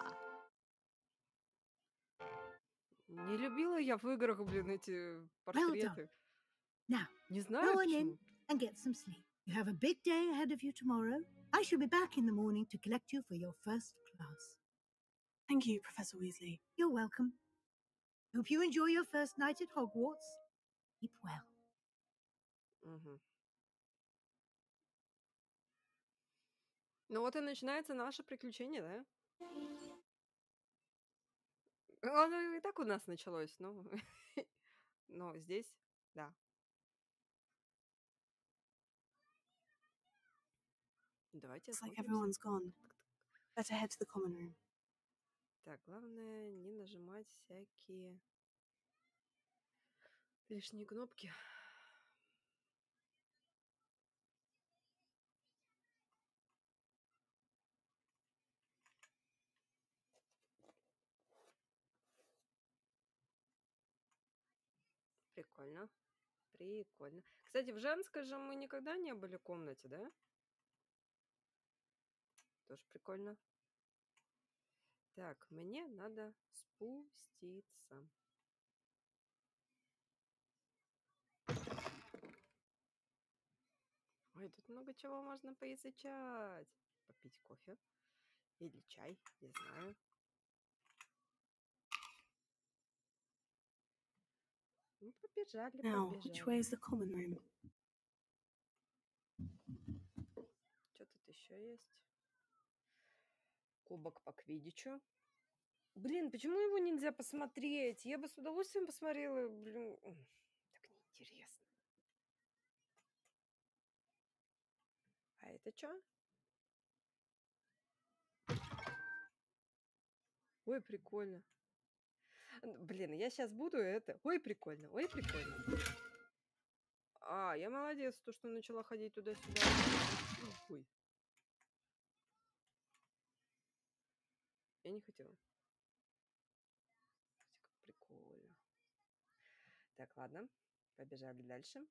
Не любила я в играх, блин, эти Well done. портреты. Now, Не go знаю on in почему. and get some sleep. You have a big day ahead of you tomorrow. I shall be back in the morning to collect you for your first class. Thank you, Professor Weasley. You're welcome. Hope you enjoy your first night at Hogwarts. Keep well. Мгм. Ну вот и начинается наше приключение, да? Оно и так у нас началось, ну, но здесь, да. Давайте Looks like осмотримся. everyone's gone. Better head to the common room. Так, главное не нажимать всякие лишние кнопки. Прикольно. Прикольно. Кстати, в женской же мы никогда не были комнате, да? Тоже прикольно. Так, мне надо спуститься. Ой, тут много чего можно поизучать. Попить кофе. Или чай, не знаю. Ну, побежали, Now, which way побежали. is the common room? Что тут еще есть? Кубок по квиддичу. Блин, почему его нельзя посмотреть? Я бы с удовольствием посмотрела. Блин, так неинтересно. А это что? Ой, прикольно. Блин, я сейчас буду это... Ой, прикольно, ой, прикольно. А, я молодец, то, что начала ходить туда-сюда. Ой. Я не хотела. Как прикольно. Так, ладно. Побежали дальше.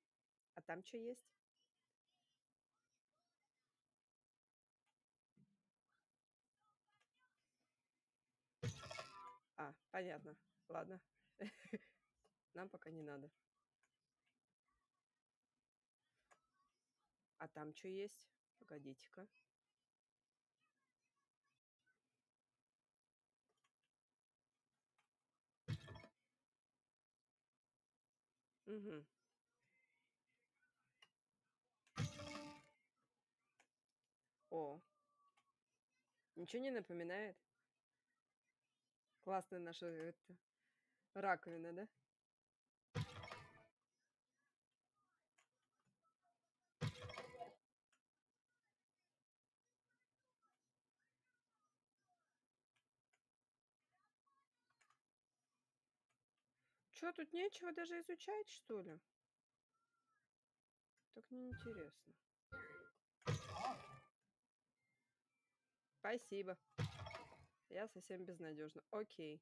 А там что есть? А, понятно. Ладно. Нам пока не надо. А там что есть? Погодите-ка. Угу. О. Ничего не напоминает? Классная наша это, раковина, да? Чё, тут нечего даже изучать, что ли? Так неинтересно. Спасибо. Я совсем безнадежна. Окей.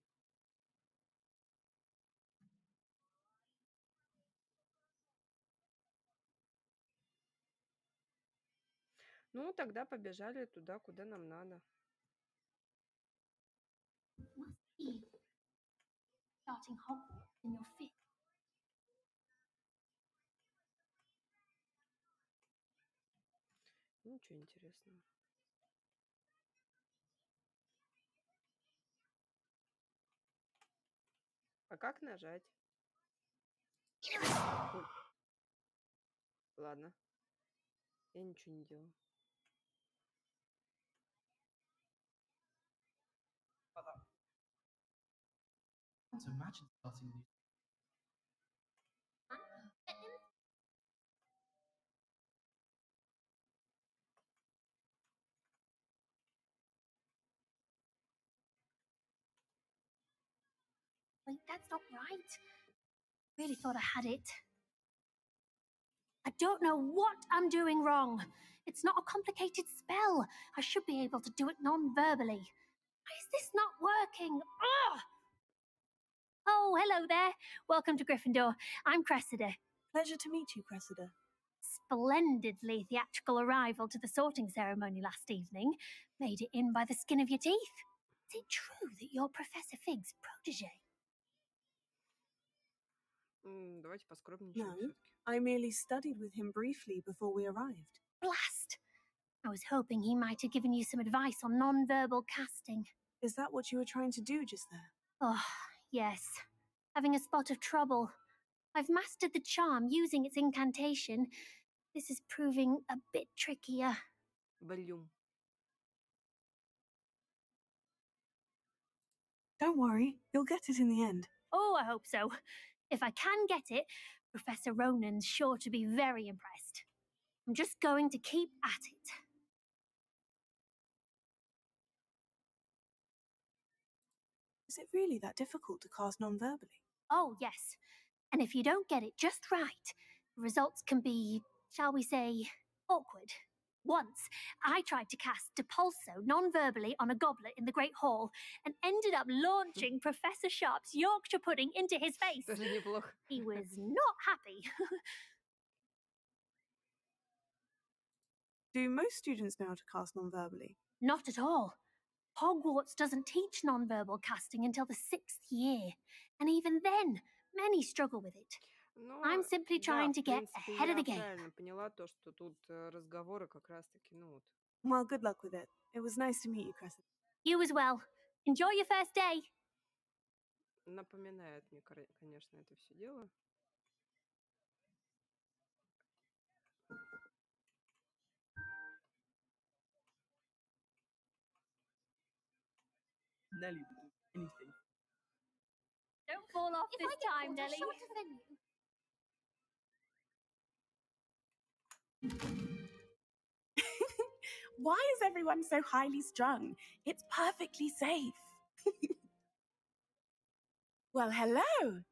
Ну, тогда побежали туда, куда нам надо. Starting Hogwarts in your fifth. Ничего интересного. как нажать? Ой. Ладно. Я ничего не делаю. can't imagine starting a new. Wait, that's not right. Really thought I had it. I don't know what I'm doing wrong. It's not a complicated spell. I should be able to do it non-verbally. Why is this not working? Ugh! Oh, hello there. Welcome to Gryffindor. I'm Cressida. Pleasure to meet you, Cressida. Splendidly theatrical arrival to the sorting ceremony last evening. Made it in by the skin of your teeth. Is it true that you're Professor Fig's protege? Давайте поскромничаем No, все-таки. I merely studied with him briefly before we arrived. Blast! I was hoping he might have given you some advice on non-verbal casting. Is that what you were trying to do just there? Oh, yes. Having a spot of trouble. I've mastered the charm using its incantation. This is proving a bit trickier. Блюм. Don't worry, you'll get it in the end. Oh, I hope so. If I can get it, Professor Ronan's sure to be very impressed. I'm just going to keep at it. Is it really that difficult to cast non-verbally? Oh, yes. And if you don't get it just right, the results can be, shall we say, awkward. Once, I tried to cast Depulso non-verbally on a goblet in the Great Hall and ended up launching Professor Sharp's Yorkshire pudding into his face. Тоже неплохо. He was not happy. Do most students know how to cast non-verbally? Not at all. Hogwarts doesn't teach non-verbal casting until the 6th year. And even then, many struggle with it. Но, I'm simply да, trying в to get принципе, ahead of the я game. правильно поняла то, что тут разговоры как раз-таки, ну вот. Well, good luck with it. It was nice to meet you, Cressida. You as well. Enjoy your first day. Напоминает мне, конечно, это все дело. Nelly would do anything. Don't fall off this time, Nelly. Why is everyone so highly strung? It's perfectly safe. Well, hello.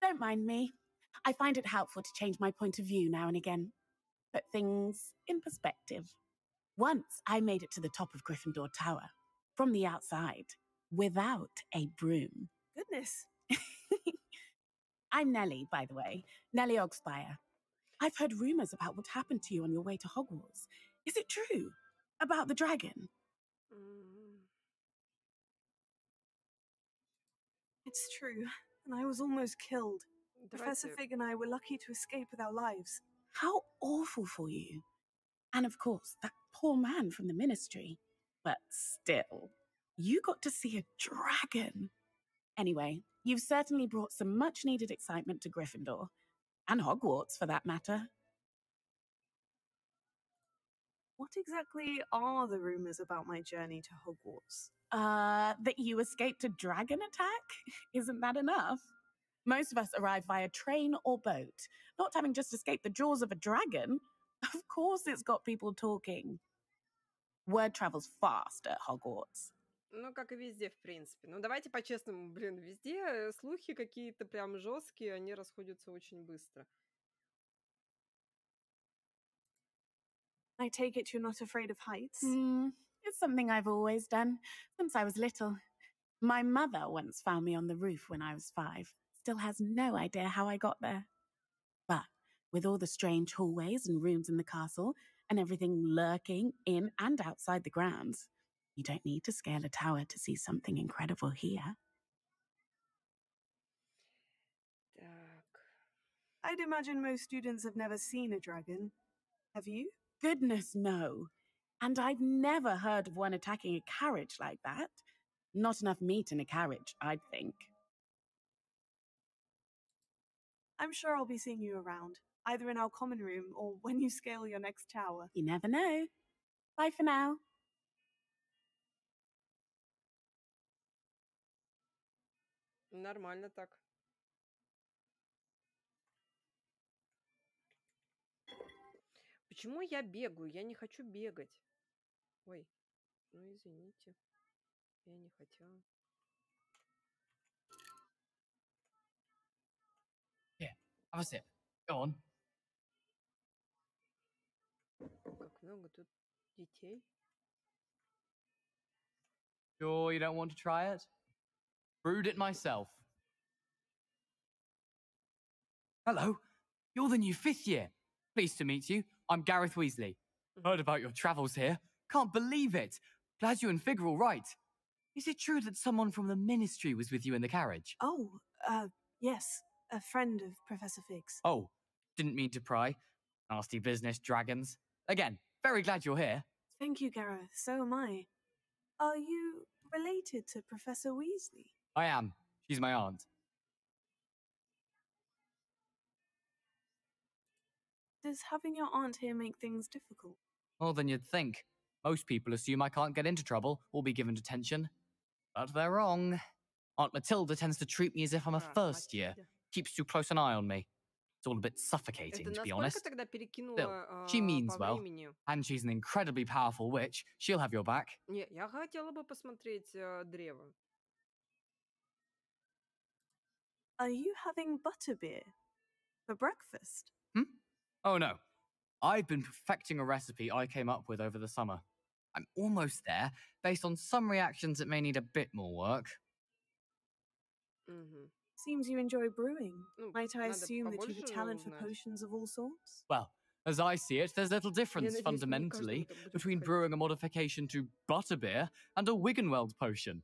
Don't mind me. I find it helpful to change my point of view now and again. Put things in perspective. Once I made it to the top of Gryffindor Tower, from the outside, without a broom. Goodness. I'm Nellie, by the way. Nellie Ogspire. I've heard rumors about what happened to you on your way to Hogwarts. Is it true? About the dragon? It's true, and I was almost killed. Professor Давайте... Fig and I were lucky to escape with our lives. How awful for you. And of course, that poor man from the ministry. But still, you got to see a dragon. Anyway, you've certainly brought some much-needed excitement to Gryffindor. And Hogwarts, for that matter. What exactly are the rumors about my journey to Hogwarts? That you escaped a dragon attack? Isn't that enough? Most of us arrive via train or boat, not having just escaped the jaws of a dragon. Of course it's got people talking. Word travels fast at Hogwarts. Ну, как и везде, в принципе. Ну, давайте по-честному, блин, везде слухи какие-то прям жесткие, они расходятся очень быстро. I take it you're not afraid of heights? It's something I've always done, since I was little. My mother once found me on the roof when I was 5. Still has no idea how I got there. But with all the strange hallways and rooms in the castle, and everything lurking in and outside the grounds, you don't need to scale a tower to see something incredible here. Так. I'd imagine most students have never seen a dragon. Have you? Goodness, no. And I've never heard of one attacking a carriage like that. Not enough meat in a carriage, I'd think. I'm sure I'll be seeing you around, either in our common room or when you scale your next tower. You never know. Bye for now. Нормально так. Почему я бегаю? Я не хочу бегать. Ой, ну извините. Я не хотела. Here, have a sip. Go on. Как много тут детей. Sure you don't want to try it? Brewed it myself. Hello, you're the new 5th year. Pleased to meet you. I'm Gareth Weasley. Heard about your travels here. Can't believe it. Glad you and Fig are all right. Is it true that someone from the Ministry was with you in the carriage? Oh, yes. A friend of Professor Fig's. Oh, didn't mean to pry. Nasty business, dragons. Again, very glad you're here. Thank you, Gareth. So am I. Are you related to Professor Weasley? I am. She's my aunt. Does having your aunt here make things difficult? More than you'd think. Most people assume I can't get into trouble or be given detention. But they're wrong. Aunt Matilda tends to treat me as if I'm a first year. Keeps too close an eye on me. It's all a bit suffocating, to be honest. Still, she means well. And she's an incredibly powerful witch. She'll have your back. Не, я хотела бы посмотреть древо. Are you having butterbeer for breakfast? Oh no. I've been perfecting a recipe I came up with over the summer. I'm almost there. Based on some reactions, it may need a bit more work. Seems you enjoy brewing. Might I assume that you've a talent for potions of all sorts? Well, as I see it, there's little difference fundamentally between brewing a modification to butterbeer and a Wiggenweld potion.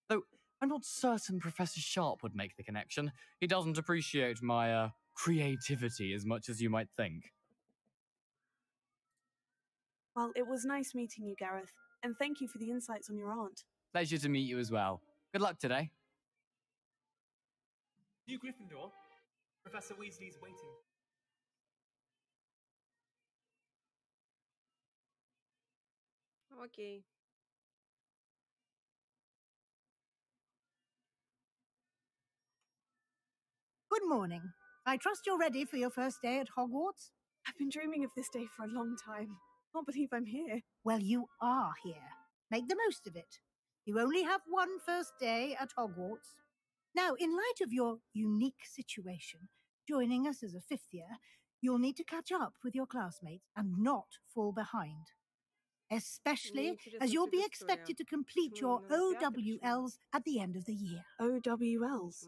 Though I'm not certain Professor Sharp would make the connection. He doesn't appreciate my creativity as much as you might think. Well, it was nice meeting you, Gareth, and thank you for the insights on your aunt. Pleasure to meet you as well. Good luck today. New Gryffindor. Professor Weasley's waiting. Окей. Good morning. I trust you're ready for your first day at Hogwarts? I've been dreaming of this day for a long time. Can't believe I'm here. Well, you are here. Make the most of it. You only have one first day at Hogwarts. Now, in light of your unique situation, joining us as a 5th year, you'll need to catch up with your classmates and not fall behind. Especially as you'll be expected to complete your OWLs at the end of the year. OWLs?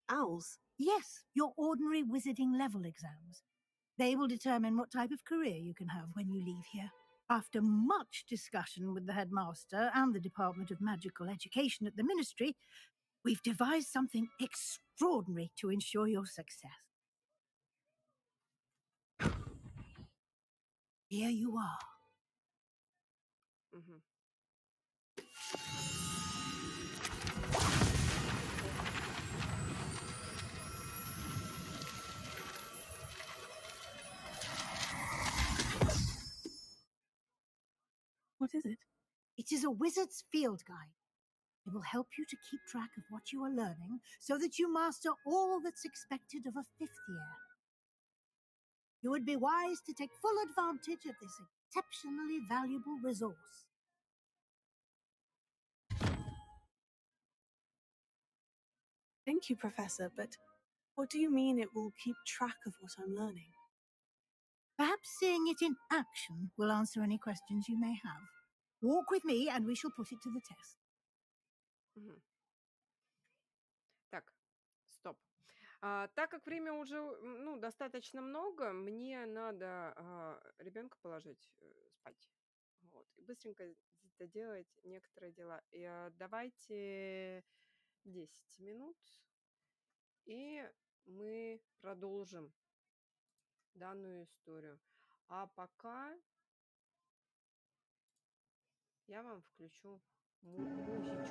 Owls? Yes, your ordinary wizarding level exams. They will determine what type of career you can have when you leave here. After much discussion with the headmaster and the Department of Magical Education at the Ministry, we've devised something extraordinary to ensure your success. Here you are. What is it? It is a wizard's field guide. It will help you to keep track of what you are learning so that you master all that's expected of a 5th year. You would be wise to take full advantage of this exceptionally valuable resource. Thank you, Professor, but what do you mean it will keep track of what I'm learning? Perhaps seeing it in action will answer any questions you may have. Walk with me and we shall put it to the test. Так, стоп. Так как время уже достаточно много, мне надо ребенка положить спать. Вот, и быстренько доделать некоторые дела. И, давайте 10 минут, и мы продолжим данную историю. А пока я вам включу музычку.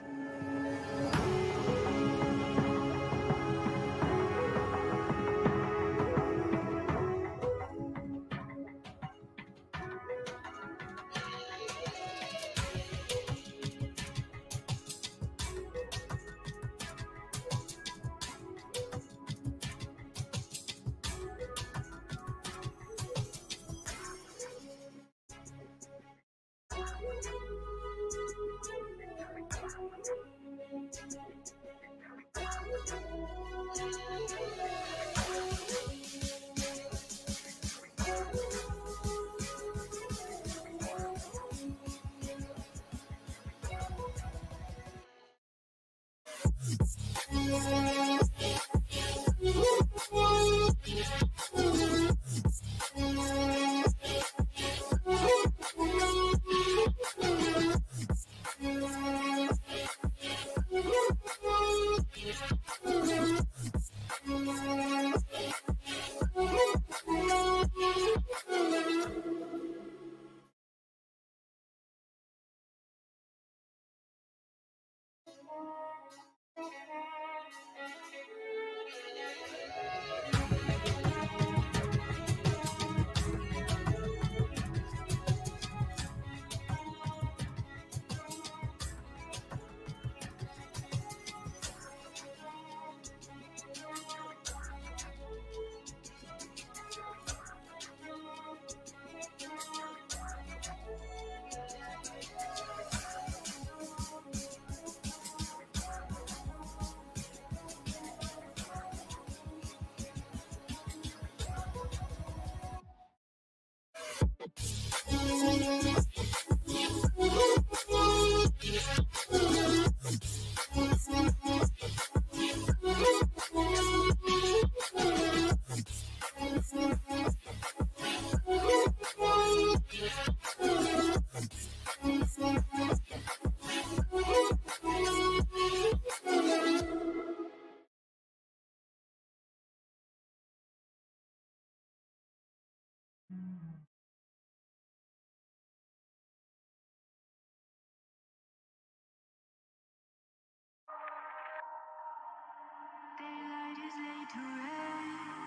Daylight is laid to rest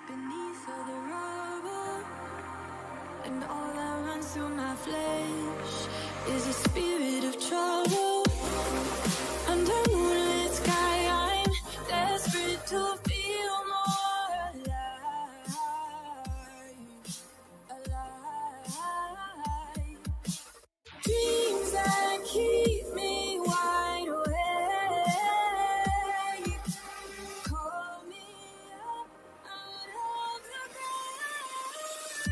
beneath all the rubble, and all that runs through my flesh is a spirit of trouble. Under moonlit sky, I'm desperate to feel more alive, alive. Dreams that keep me wide awake. Call me up out of the grave.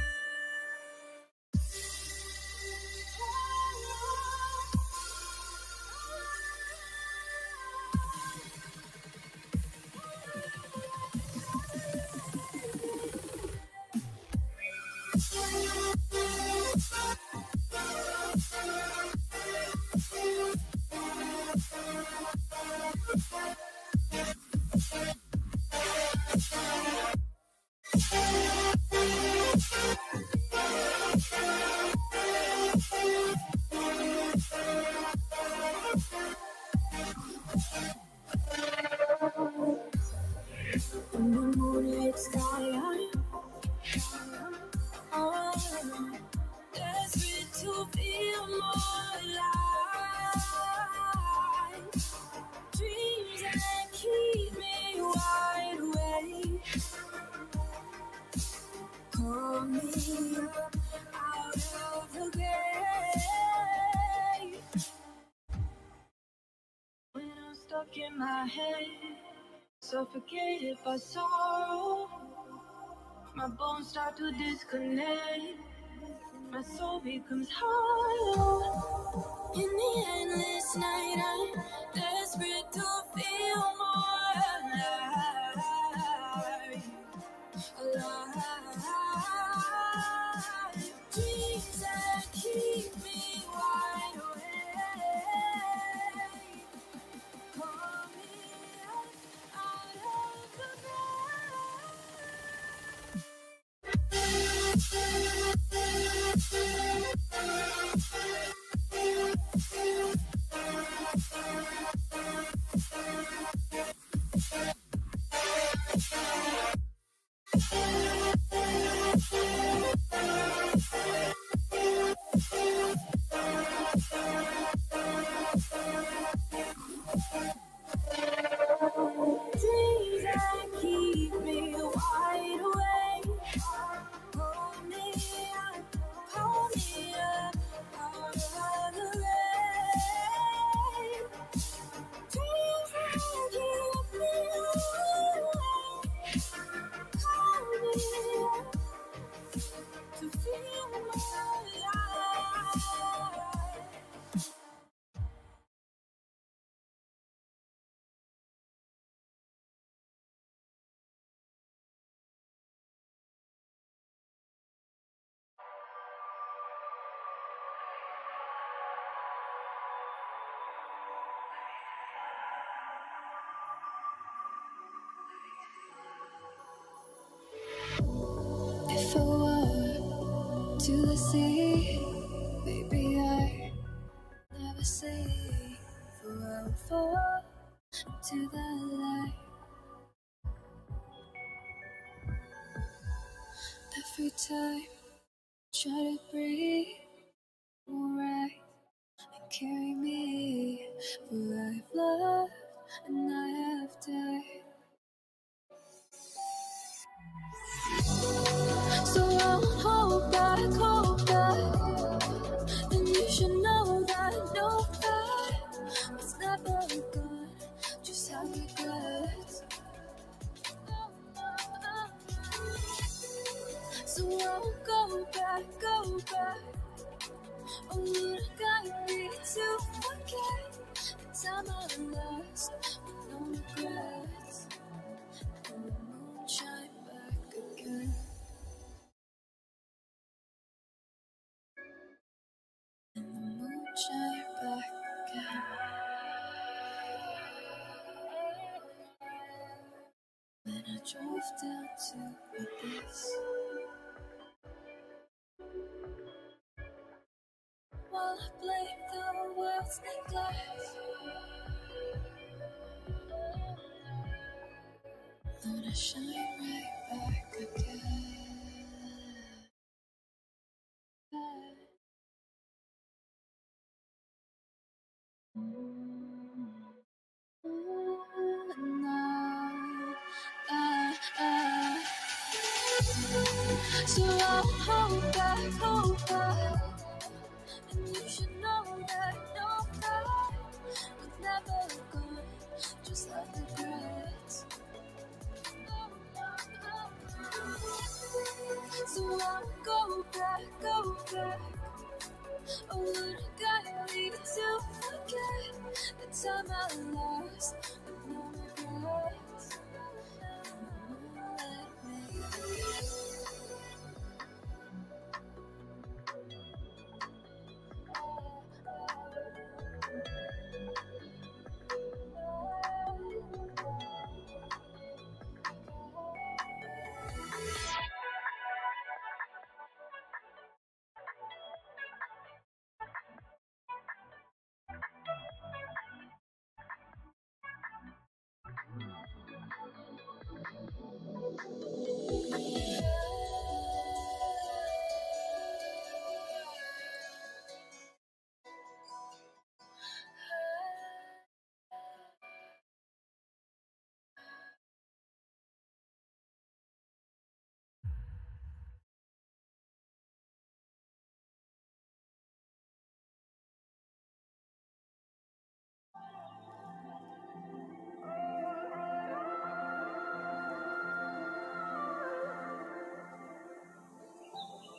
In the moonlit sky, I'm desperate to feel more alive. Dreams that keep me wide awake. Call me up out of the grave. When I'm stuck in my head, suffocated by sorrow, my bones start to disconnect. My soul becomes hollow. In the endless night, I'm desperate to feel more alive, alive. Dreams that keep me wide awake. Call me up out of the grave. if I were to the sea, maybe I never say for I fall to the light. Every time I try to breathe more right and carry me, for I've loved and I have died. So I won't hold back, and you should know that was never good, just have regrets. So I won't go back, oh, would I got me to forget the time I lost with no regrets, and the moon shine back again. And the moon shine back again. When I drove down to Abyss, while I blame the world's neglect, Lord, I shine right back again. So I'll hold back, and you should know that was never good, just like regrets. So I'll go back, oh, would I got me to forget the time I lost with no regrets. Let me forget.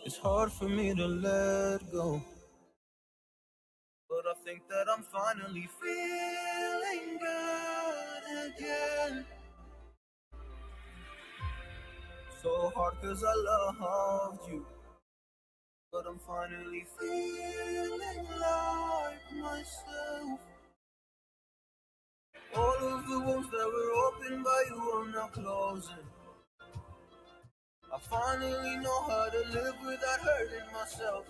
It's hard for me to let go, but I think that I'm finally feeling good again. So hard cause I loved you, but I'm finally feeling like myself. All of the wounds that were opened by you are now closing. I finally know how to live without hurting myself.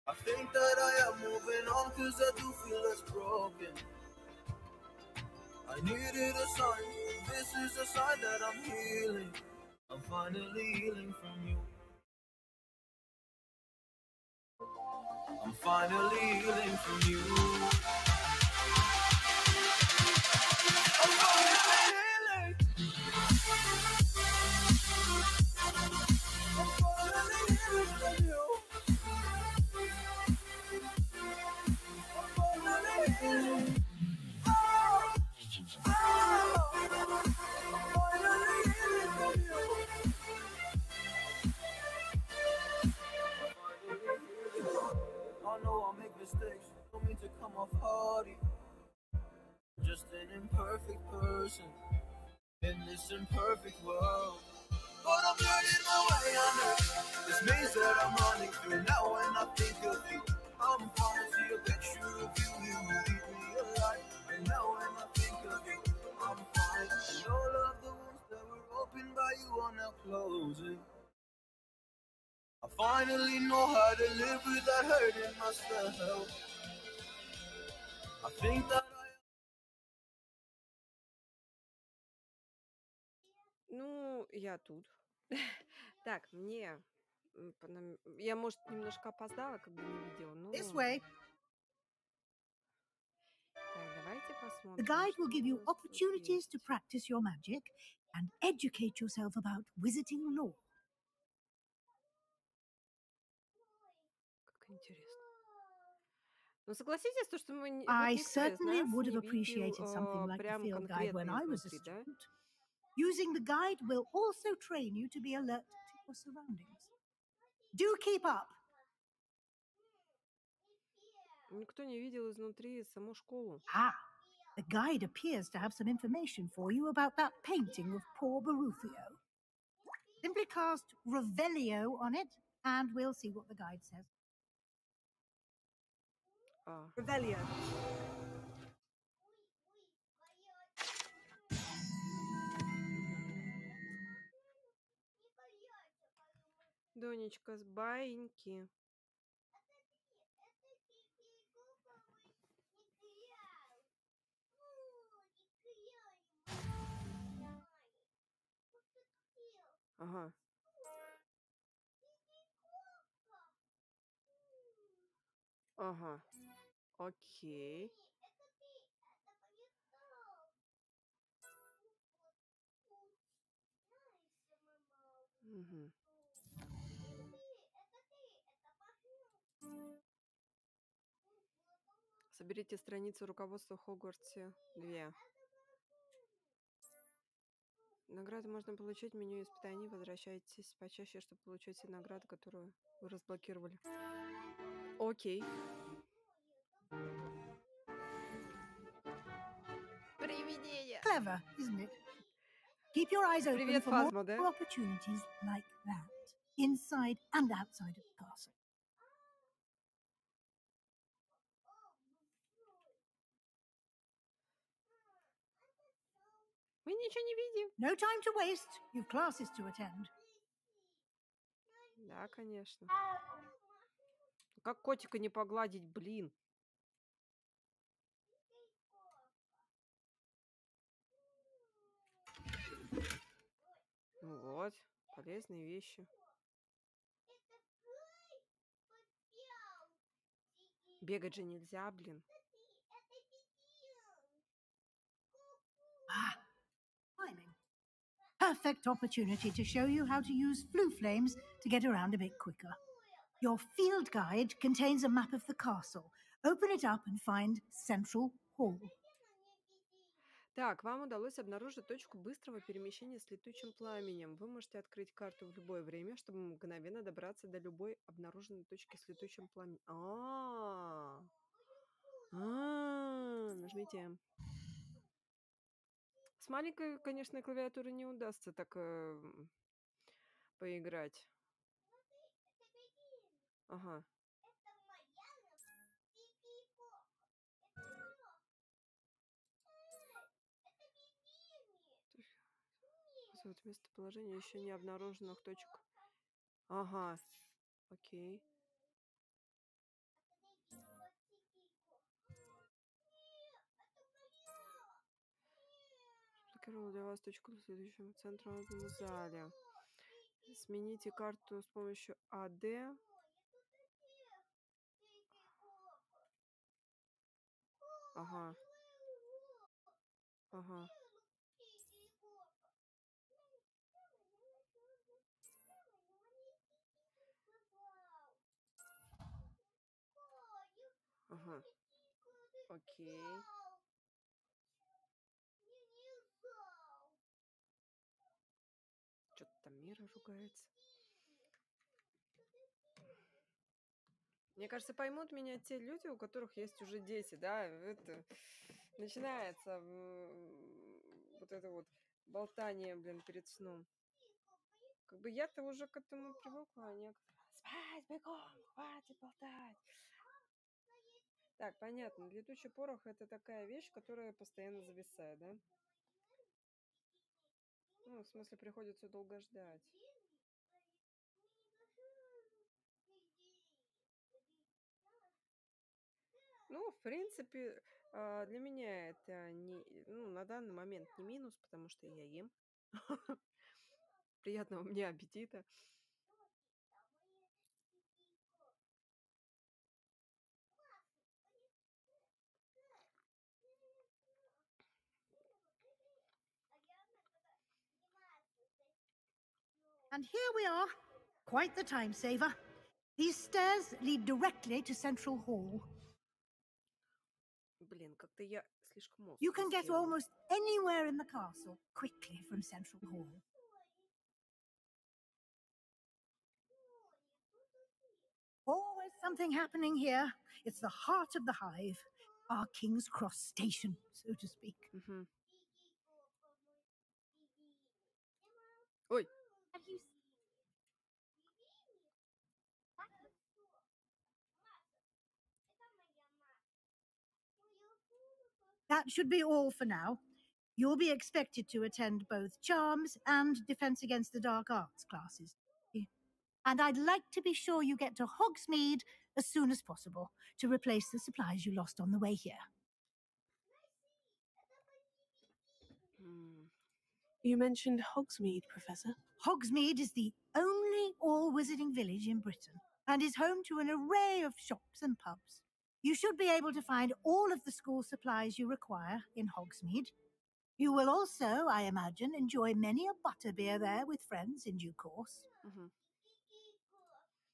I think that I am moving on cause I do feel less broken. I needed a sign, this is a sign that I'm healing. I'm finally healing from you. I'm finally healing from you. I'm finally healing. I'm finally healing from you. I'm finally healing. Oh, oh. I'm finally healing from you. I know I make mistakes, don't mean to come off hardy. Just an imperfect person in this imperfect world. But I'm learning my way under this maze that I'm running through. Now when I think of you, I'm falling to a picture of you. You lead me alive. And now when I think of you, I'm fine. And all of the wounds that were opened by you are now closed. closing. I finally know how to live without hurting myself. I think that Ну, я тут. Так, мне... Я, может, немножко опоздала, как бы не видела, This но... way. Так, давайте The посмотрим, guide что will give у you нас тут opportunities есть. to practice your magic and educate yourself about wizarding lore. Как интересно. Ну, согласитесь, то, что мы... Вот I никто из certainly нас would не have видел appreciated something like the прям field guide when конкретно I was a изнутри, да? student. Using the guide will also train you to be alert to your surroundings. Do keep up! Никто не видел изнутри саму школу. Ah, the guide appears to have some information for you about that painting of poor Baruthio. Simply cast Revelio on it, and we'll see what the guide says. Revelio. Донечка с баиньки. Ага. Ага. Окей. Угу. Соберите страницу руководства в Хогвартсе 2. Награды можно получить в меню испытаний. Возвращайтесь почаще, чтобы получить все награды, которые вы разблокировали. Окей. Привидение! Clever, isn't it? Keep your eyes open Привет, for Фазма, more да? opportunities like that, inside and outside of the castle. Мы ничего не видим. No time to waste. You've classes to attend. Да, конечно. Как котика не погладить, блин? Ну вот, полезные вещи. Бегать же нельзя, блин. Ah, timing. Perfect opportunity to show you how to use flue flames to get around a bit quicker. Your field guide contains a map of the castle. Open it up and find Central Hall. Так, вам удалось обнаружить точку быстрого перемещения с летучим пламенем. Вы можете открыть карту в любое время, чтобы мгновенно добраться до любой обнаруженной точки с летучим пламенем. Нажмите. С маленькой, конечно, клавиатурой не удастся так поиграть. Ага. Вот местоположение еще не обнаруженных точек. Ага. Окей. Блокировал для вас точку в следующем центральном зале. Смените карту с помощью АД. Ага. Ага. Ага. Окей. Что-то там Мира ругается. Мне кажется, поймут меня те люди, у которых есть уже дети, да, это начинается вот это вот болтание, блин, перед сном. Как бы я-то уже к этому привыкла, а некоторые спать, бегом, хватит болтать. Так, понятно, летучий порох это такая вещь, которая постоянно зависает, да? Ну, Ну, в смысле, приходится долго ждать. Ну, в принципе, для меня это не, ну, на данный момент не минус, потому что я ем. Приятного мне аппетита. And here we are. Quite the time saver. These stairs lead directly to Central Hall. Блин, как-то я слишком мозг You can get сделала. almost anywhere in the castle quickly from Central Hall. Always something happening here. It's the heart of the hive, our King's Cross station, so to speak. Ой. That should be all for now. You'll be expected to attend both Charms and Defense Against the Dark Arts classes. And I'd like to be sure you get to Hogsmeade as soon as possible to replace the supplies you lost on the way here. You mentioned Hogsmeade, Professor. Hogsmeade is the only all-wizarding village in Britain and is home to an array of shops and pubs. You should be able to find all of the school supplies you require in Hogsmeade. You will also, I imagine, enjoy many a butterbeer there with friends in due course.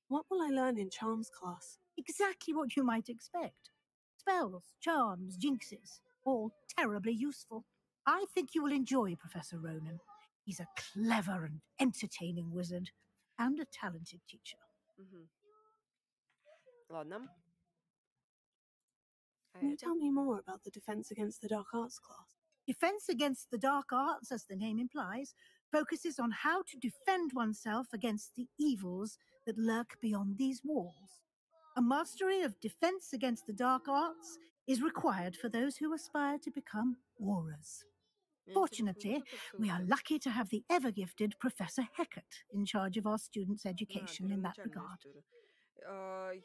What will I learn in Charms class? Exactly what you might expect. Spells, charms, jinxes, all terribly useful. I think you will enjoy Professor Ronan. He's a clever and entertaining wizard and a talented teacher. Ладно. Can you tell me more about the Defense Against the Dark Arts class? Defense Against the Dark Arts, as the name implies, focuses on how to defend oneself against the evils that lurk beyond these walls. A mastery of Defense Against the Dark Arts is required for those who aspire to become auras. Fortunately, we are lucky to have the ever-gifted Professor Heckert in charge of our students' education in that regard.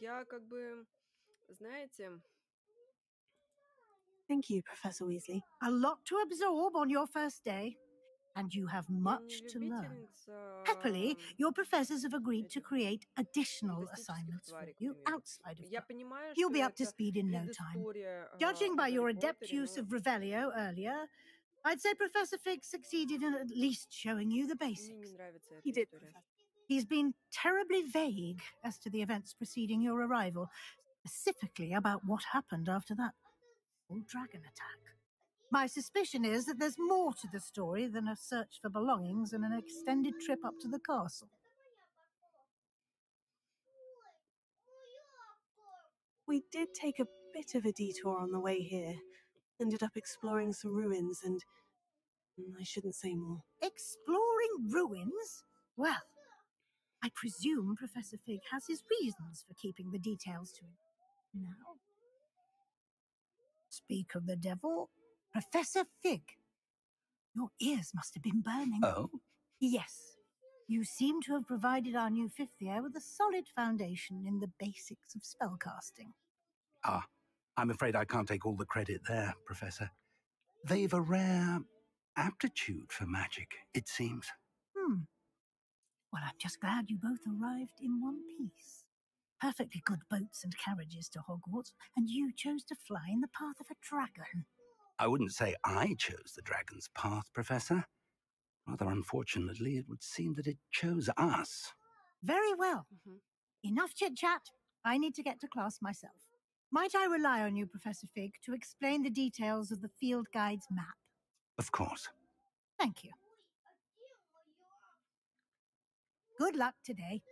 Я как бы, знаете... Thank you, Professor Weasley. A lot to absorb on your first day, and you have much to learn. Happily, your professors have agreed to create additional assignments for you outside of class. You'll be up to speed in no time. Judging by your adept use of Revelio earlier, I'd say Professor Fig succeeded in at least showing you the basics. He did, Professor. He's been terribly vague as to the events preceding your arrival, specifically about what happened after that old dragon attack. My suspicion is that there's more to the story than a search for belongings and an extended trip up to the castle. We did take a bit of a detour on the way here. Ended up exploring some ruins and... I shouldn't say more. Exploring ruins? Well, I presume Professor Fig has his reasons for keeping the details to him. Now, speak of the devil, Professor Fig. Your ears must have been burning. Oh? Yes. You seem to have provided our new fifth year with a solid foundation in the basics of spellcasting. Ah, I'm afraid I can't take all the credit there, Professor. They've a rare aptitude for magic, it seems. Well, I'm just glad you both arrived in one piece. Perfectly good boats and carriages to Hogwarts, and you chose to fly in the path of a dragon. I wouldn't say I chose the dragon's path, Professor. Rather unfortunately, it would seem that it chose us. Very well. Enough chit-chat. I need to get to class myself. Might I rely on you, Professor Fig, to explain the details of the field guide's map? Of course. Thank you. Good luck today.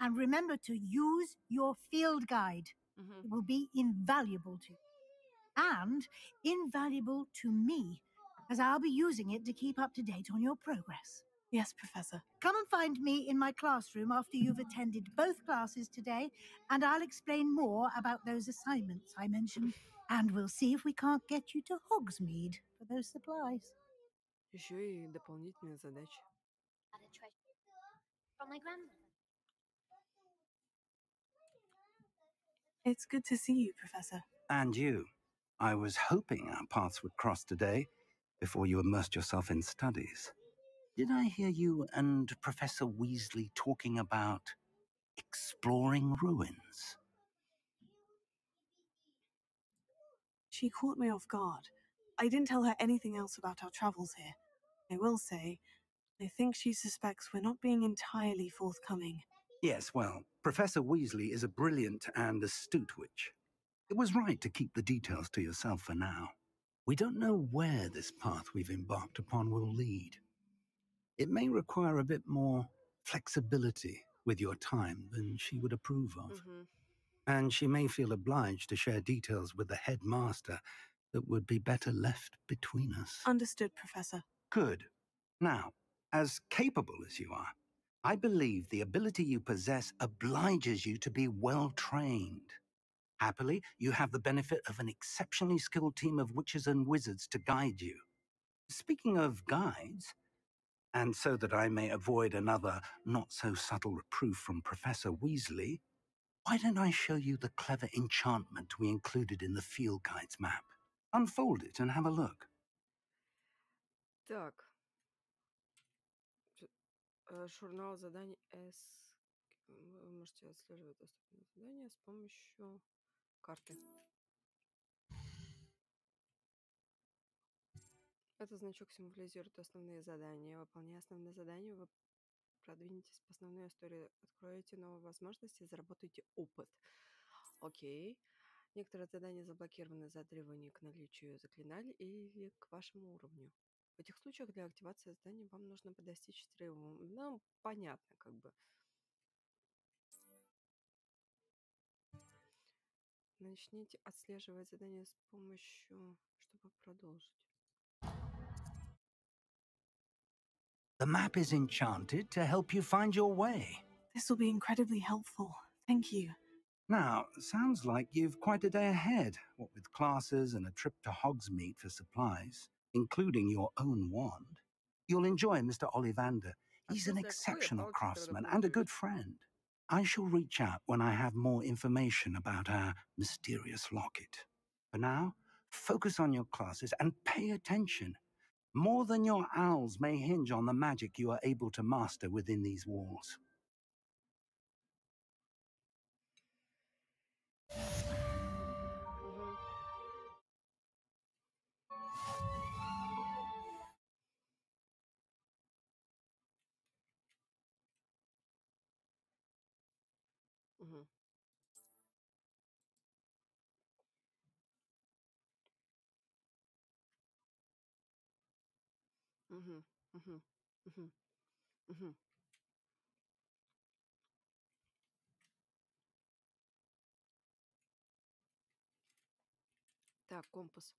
And remember to use your field guide. It will be invaluable to you. And invaluable to me, as I'll be using it to keep up to date on your progress. Yes, Professor. Come and find me in my classroom after you've attended both classes today, and I'll explain more about those assignments I mentioned. And we'll see if we can't get you to Hogsmeade for those supplies. Еще и дополнительные задачи. Had a treasure from my grandmother. It's good to see you, Professor. And you. I was hoping our paths would cross today, before you immersed yourself in studies. Did I hear you and Professor Weasley talking about exploring ruins? She caught me off guard. I didn't tell her anything else about our travels here. I will say, I think she suspects we're not being entirely forthcoming. Yes, well, Professor Weasley is a brilliant and astute witch. It was right to keep the details to yourself for now. We don't know where this path we've embarked upon will lead. It may require a bit more flexibility with your time than she would approve of. And she may feel obliged to share details with the headmaster that would be better left between us. Understood, Professor. Good. Now, as capable as you are, I believe the ability you possess obliges you to be well trained. Happily, you have the benefit of an exceptionally skilled team of witches and wizards to guide you. Speaking of guides, and so that I may avoid another not-so-subtle reproof from Professor Weasley, why don't I show you the clever enchantment we included in the field guide's map? Unfold it and have a look. Так. Журнал заданий С. Вы можете отслеживать доступные задания с помощью карты. Этот значок символизирует основные задания. Выполняя основные задания, вы продвинетесь по основной истории, откроете новые возможности, заработаете опыт. Окей. Некоторые задания заблокированы за требования к наличию заклинаний или к вашему уровню. В этих случаях для активации задания вам нужно достичь требований. Ну, понятно, как бы. Начните отслеживать задания с помощью, чтобы продолжить. The map is enchanted to help you find your way. This will be incredibly helpful. Thank you. Now, sounds like you've quite a day ahead, what with classes and a trip to Hogsmeade for supplies, including your own wand. You'll enjoy Mr. Ollivander. He's an exceptional craftsman and a good friend. I shall reach out when I have more information about our mysterious locket. For now, focus on your classes and pay attention. More than your owls may hinge on the magic you are able to master within these walls. Так, компас.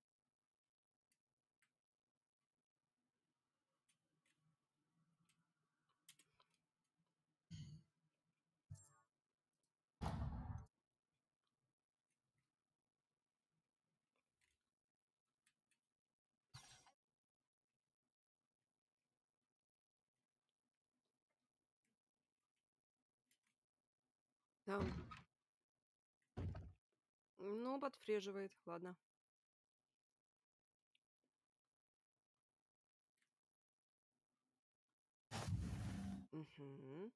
Да. Ну, подфреживает, ладно. Угу.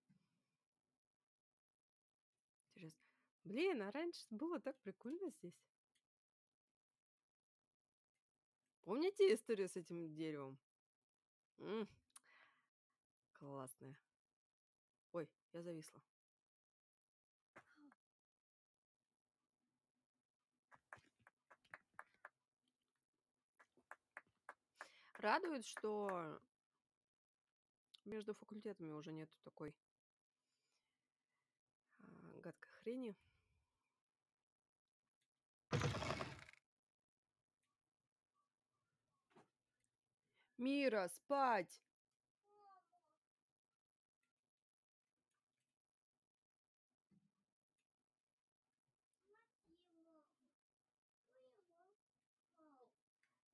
Интересно. Блин, а раньше было так прикольно здесь. Помните историю с этим деревом? Классная. Ой, я зависла. Радует, что между факультетами уже нету такой гадкой хрени. Мира, спать!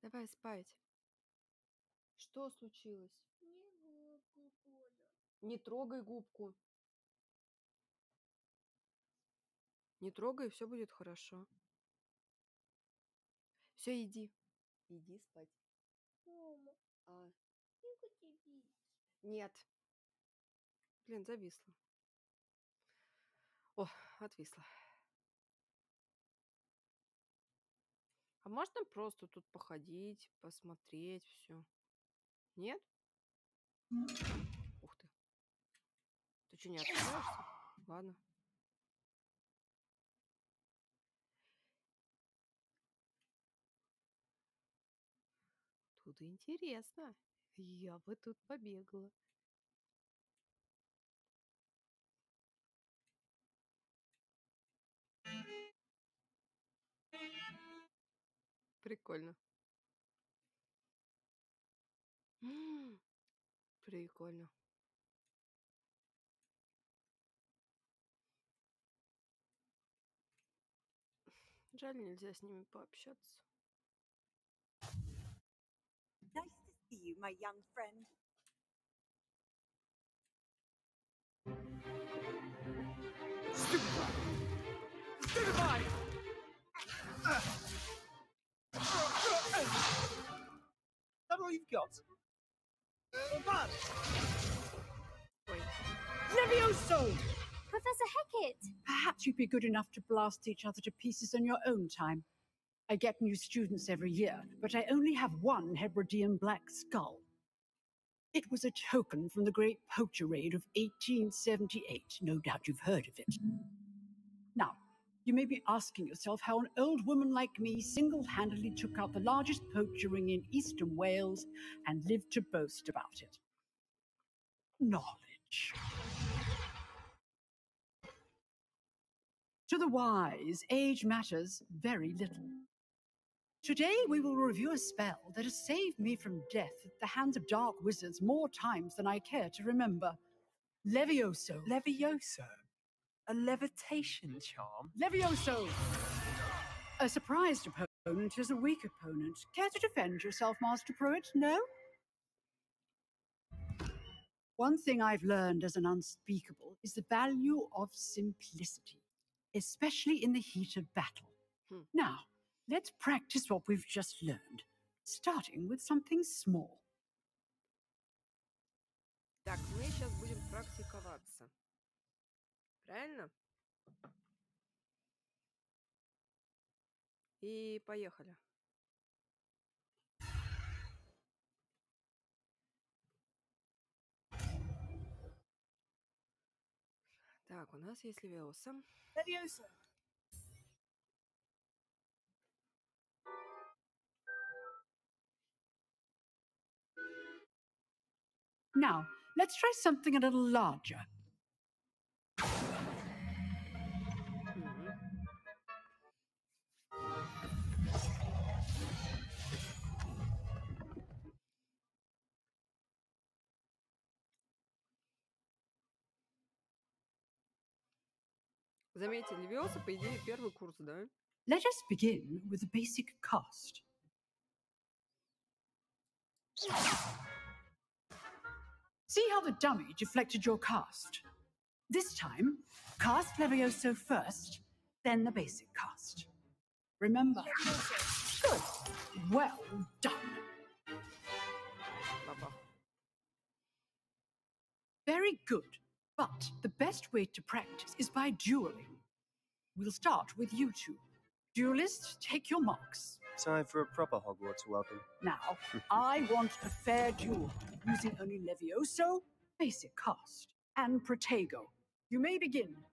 Давай спать. Что случилось? Не трогай губку. Не трогай, все будет хорошо. Все, иди. Иди спать. А. Нет. Блин, зависла. О, отвисла. А можно просто тут походить, посмотреть все? Нет? Ух ты. Ты что, не открываешься? Ладно. Тут интересно. Я бы тут побегала. Прикольно. Прикольно. Жаль, нельзя с ними пообщаться. Nice to see you, my young friend. Stupefy! That all you've got? But Levioso! Professor Hecat! Perhaps you'd be good enough to blast each other to pieces on your own time. I get new students every year, but I only have one Hebridean black skull. It was a token from the Great Poacher Raid of 1878. No doubt you've heard of it. Now, you may be asking yourself how an old woman like me single-handedly took out the largest poacher ring in eastern Wales and lived to boast about it. Knowledge. To the wise, age matters very little. Today we will review a spell that has saved me from death at the hands of dark wizards more times than I care to remember. Levioso. Levioso? A levitation charm? Levioso! A surprised opponent is a weak opponent. Care to defend yourself, Master Pruitt? No? One thing I've learned as an unspeakable is the value of simplicity, especially in the heat of battle. Now, let's practice what we've just learned, starting with something small. Так, мы сейчас будем практиковаться. Правильно? И поехали. Так, у нас есть Левиоса. Leviosa. Now, let's try something a little larger. Заметьте, Левиоса, по идее, первый курс, да? Let us begin with the basic cast. See how the dummy deflected your cast? This time, cast Levioso first, then the basic cast. Remember. Good. Well done. Very good. But the best way to practice is by dueling. We'll start with you two. Duelists, take your marks. Time for a proper Hogwarts welcome. Now, I want a fair duel, using only Levioso, basic cast, and Protego. You may begin.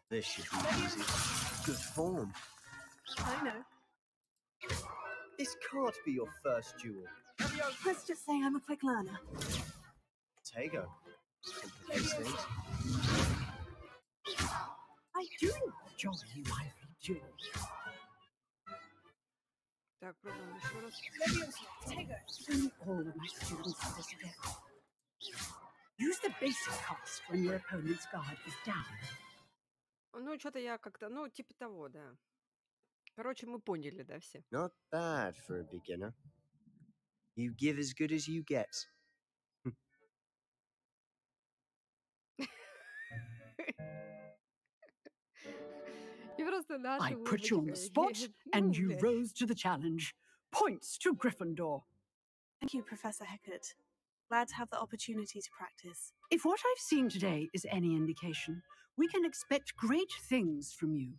This should be easy. Good form. I know. This can't be your first duel. Let's just say I'm a quick learner. Tego. Complicates things. I do enjoy lively duels. Так, пробуем еще раз. Leviosa, Tego. Only all of my students do this again. Use the basic cast when your opponent's guard is down. Ну, что-то я как-то, ну, типа того, да. Короче, мы поняли, да, все? Not bad for a beginner. You give as good as you get. И просто I нашей put you on the улыбочкой. spot, Ну, and you блядь. rose to the challenge. Points to Gryffindor. Thank you, Professor Hecat. Glad to have the opportunity to practice. If what I've seen today is any indication, we can expect great things from you.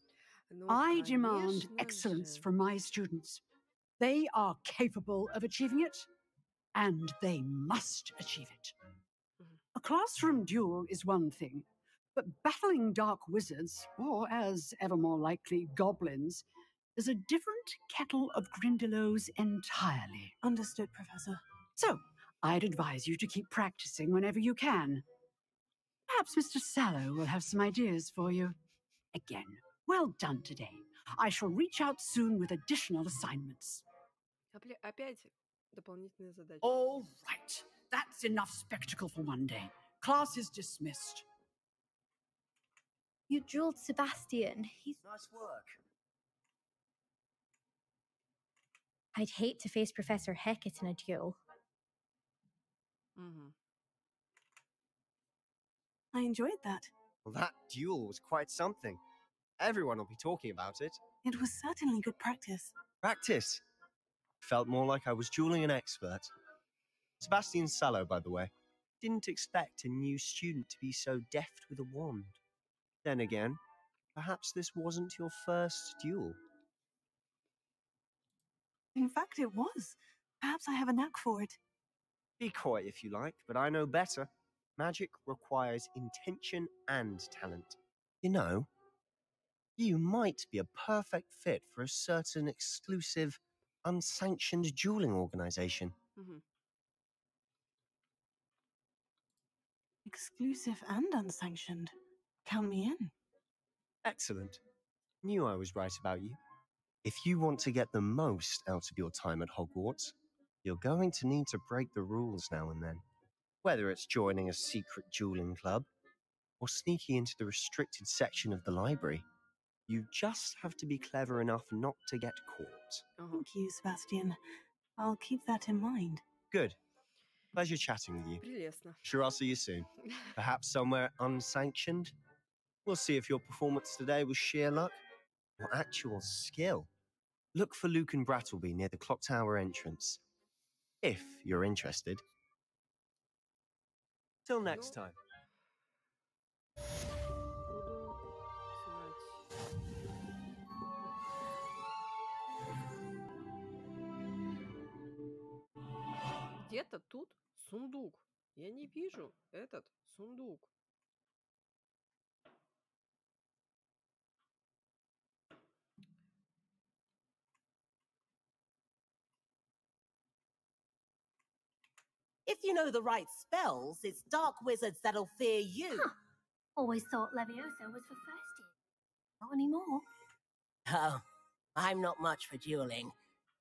Ну, I demand конечно excellence же. from my students. They are capable of achieving it, and they must achieve it. A classroom duel is one thing, but battling dark wizards, or as ever more likely, goblins, is a different kettle of Grindylows entirely. Understood, Professor. So, I'd advise you to keep practicing whenever you can. Perhaps Mr. Sallow will have some ideas for you. Again, well done today. I shall reach out soon with additional assignments. Опять дополнительные задачи. All right. That's enough spectacle for one day. Class is dismissed. You drilled Sebastian. He's... Nice work. I'd hate to face Professor Hecat in a duel. I enjoyed that. Well, that duel was quite something. Everyone will be talking about it. It was certainly good practice. Practice. Felt more like I was dueling an expert. Sebastian Sallow, by the way. Didn't expect a new student to be so deft with a wand. Then again, perhaps this wasn't your first duel. In fact, it was. Perhaps I have a knack for it. Be coy if you like, but I know better. Magic requires intention and talent. You know, you might be a perfect fit for a certain exclusive, unsanctioned dueling organization. Exclusive and unsanctioned. Count me in. Excellent. Knew I was right about you. If you want to get the most out of your time at Hogwarts, you're going to need to break the rules now and then. Whether it's joining a secret dueling club or sneaking into the restricted section of the library, you just have to be clever enough not to get caught. Thank you, Sebastian. I'll keep that in mind. Good. Pleasure chatting with you. Прелестно. Sure, I'll see you soon. Perhaps somewhere unsanctioned? We'll see if your performance today was sheer luck or actual skill. Look for Luke and Brattleby near the clock tower entrance. If you're interested. Till next time. Где-то тут сундук. Я не вижу этот сундук. If you know the right spells, it's dark wizards that'll fear you. Huh. Always thought Leviosa was for first year. Not anymore. Oh, I'm not much for dueling.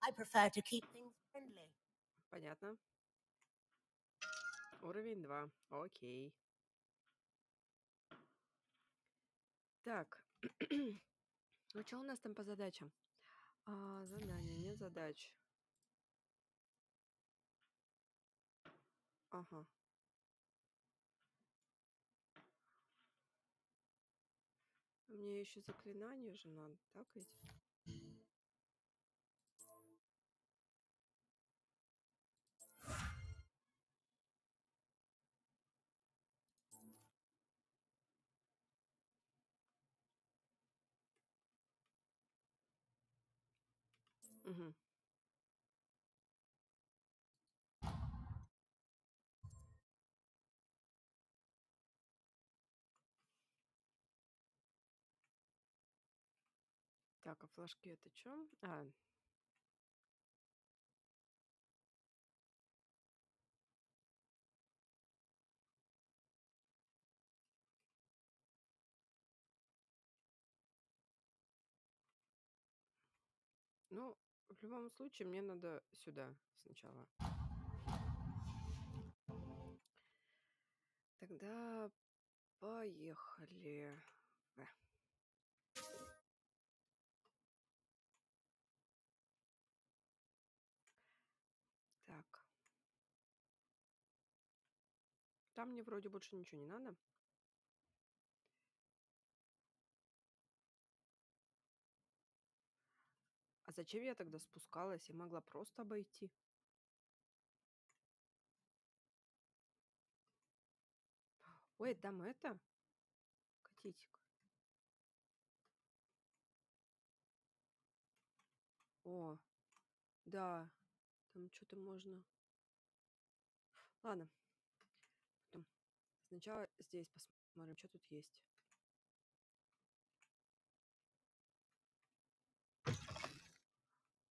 I prefer to keep things friendly. Понятно. Уровень 2. Окей. Так. Ну, что у нас там по задачам? Задания, нет задач. Ага. Мне еще заклинание же надо, так ведь? Угу. Так, а флажки это что? Ну, в любом случае, мне надо сюда сначала. Тогда поехали. там мне вроде больше ничего не надо. А зачем я тогда спускалась? Я могла просто обойти. Ой, там это? Катите-ка. О, да. Там что-то можно. Ладно. Потом. Сначала здесь посмотрим, что тут есть.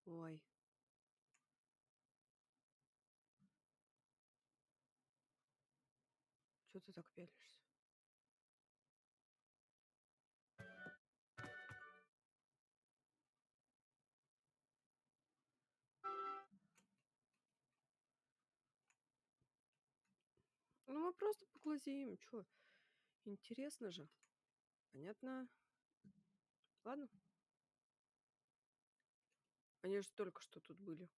Ой. Что ты так пялишься? Ну, мы просто поглазеем. Что? Интересно же. Понятно. Ладно. Они же только что тут были.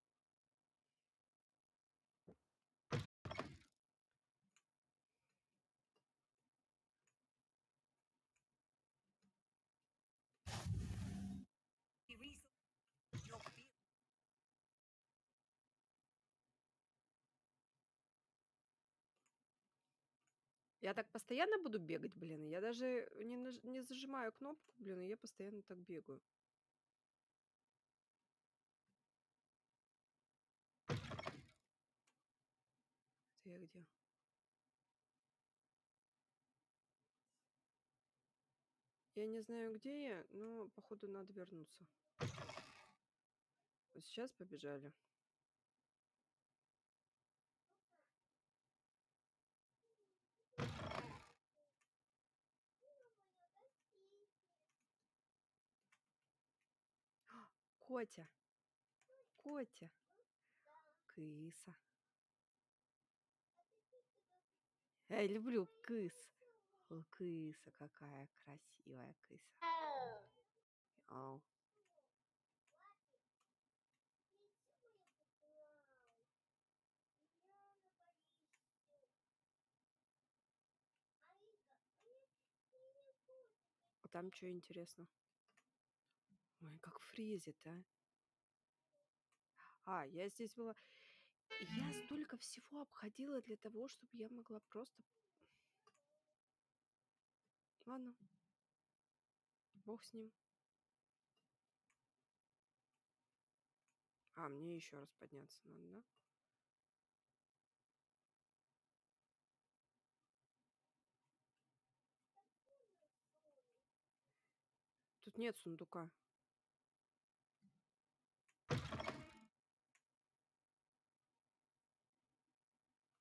Я так постоянно буду бегать, блин. Я даже не зажимаю кнопку, блин, и я постоянно так бегаю. Это я где? Я не знаю, где я, но, походу, надо вернуться. Вот сейчас побежали. Котя. Котя. Кыса. Я люблю кыс. О, кыса какая красивая кыса. Ау. А там что интересно? Ой, как фризит, а. А, я здесь была... Я столько всего обходила для того, чтобы я могла просто... Ладно. Бог с ним. А, мне еще раз подняться надо, да? Тут нет сундука.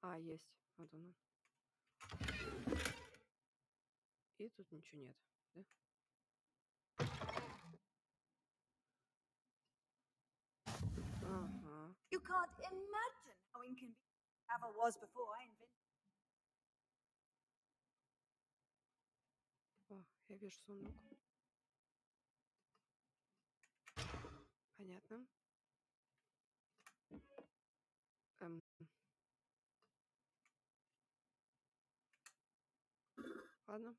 А, есть. Вот оно. И тут ничего нет, да? Ага. You can't imagine how inconvenient travel was before I invented. О, я вижу сундук. Понятно. Ладно.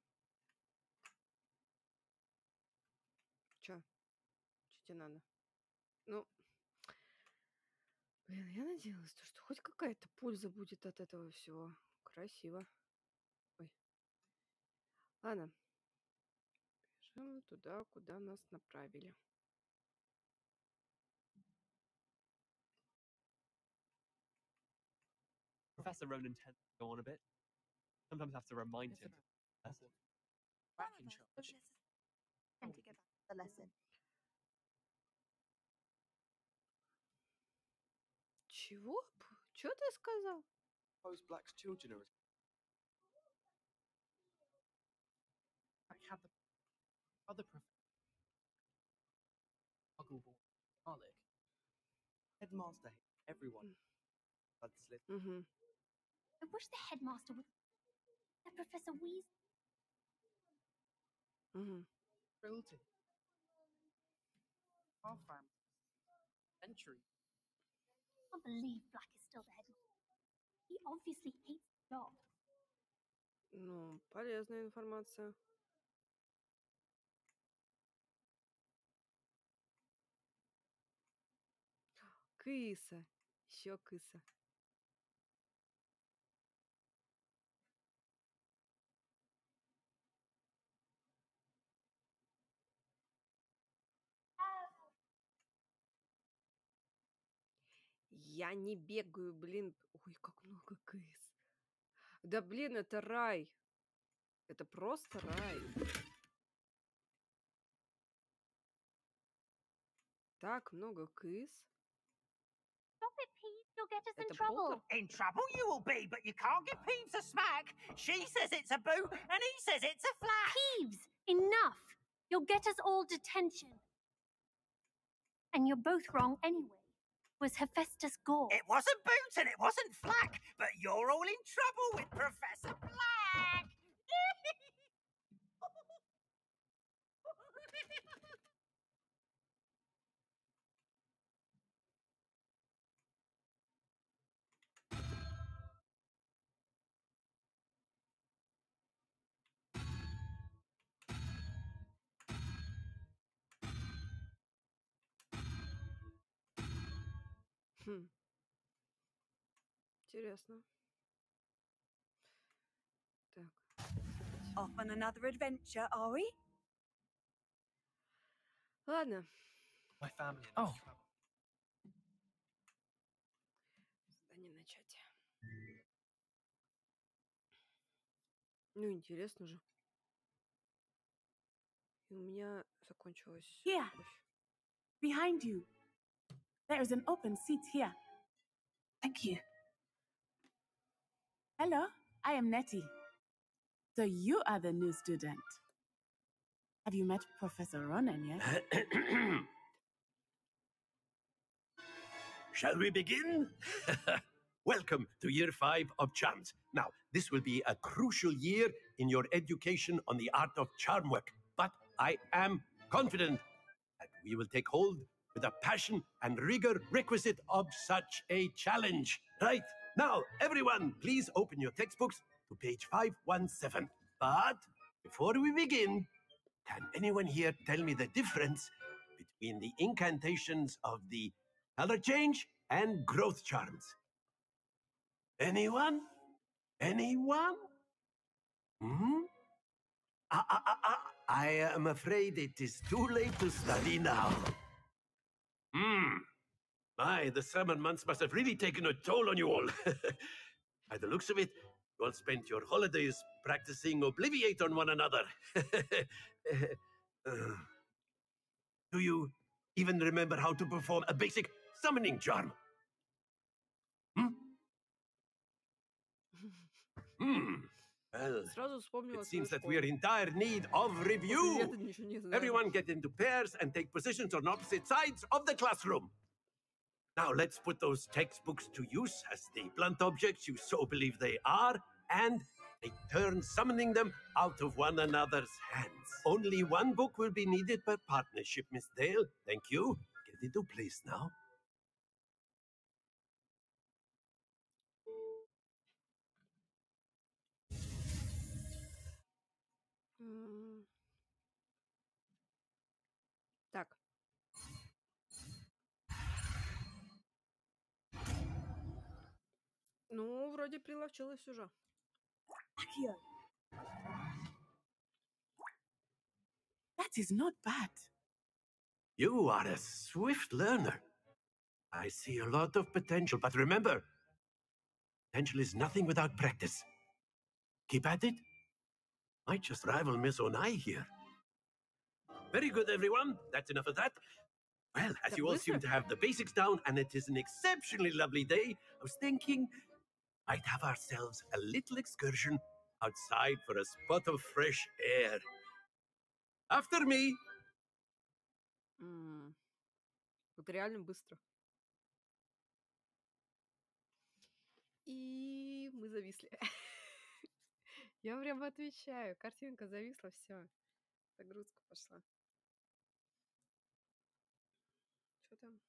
Чё? Чё тебе надо? Ну, блин, я надеялась, что хоть какая-то польза будет от этого всего. Красиво. Ой. Ладно. Бежим туда, куда нас направили. Professor Ronan tends to go on a bit. Sometimes have to remind him. Back in charge. Time to get back to the lesson. Чего? Чё ты сказал? Those black's children are. I have the other professor. Garlic. Headmaster hates everyone. Mm-hmm. I wish the headmaster would. That Professor Weasley. Mm-hmm. Cruelty. Our family. Centuries. I can't believe Black is still the headmaster. He obviously hates the job. Ну, полезная информация. Кыса. Еще кыса. Я не бегаю, блин. Ой, как много кыс. Да, блин, это рай. Это просто рай. Так много кыс. Stop it, Peeves. You'll get us in Это trouble. Поттер? In trouble you will be, but you can't give Peeves a smack. She says it's a boo, and he says it's a flat. Peeves, enough. You'll get us all detention. And you're both wrong anyway. It was Hephaestus Gore. It wasn't Boot and it wasn't Flack, but you're all in trouble with Professor Black. Хм. Интересно. Так. Off on another adventure, are we? Ладно. My family and Oh. travel. Задание начать. Ну, интересно же. И у меня закончилось Here. кофе. Behind you. There is an open seat here. Thank you. Hello, I am Nettie. So you are the new student. Have you met Professor Ronan yet? Shall we begin? Welcome to Year 5 of Charms. Now, this will be a crucial year in your education on the art of charm work, but I am confident that we will take hold with the passion and rigor requisite of such a challenge. Right, now, everyone, please open your textbooks to page 517. But before we begin, can anyone here tell me the difference between the incantations of the color change and growth charms? Anyone? Anyone? Hmm? I am afraid it is too late to study now. My, the summer months must have really taken a toll on you all. By the looks of it, you all spent your holidays practicing Obliviate on one another. Do you even remember how to perform a basic summoning charm? Well, Сразу вспомнила it свою seems that we are школу. in dire need of После review. лета ничего не знаю. Everyone get into pairs and take positions on opposite sides of the classroom. Now let's put those textbooks to use as the blunt objects you so believe they are, and take turns summoning them out of one another's hands. Only one book will be needed per partnership, Miss Dale. Thank you. Get into place now. М. Так. Ну, вроде приловчилась уже. Accio. That is not bad. You are a swift learner. I see a lot of potential, but remember, potential is nothing without practice. Keep at it. Might just rival Miss Onai here. Very good, everyone. That's enough of that. Well, as you all seem to have the basics down, and it is an exceptionally lovely day, I was thinking might have ourselves a little excursion outside for a spot of fresh air. After me. Вот реально быстро. И мы зависли. Я прямо отвечаю. Картинка зависла, все. Загрузка пошла. Что там?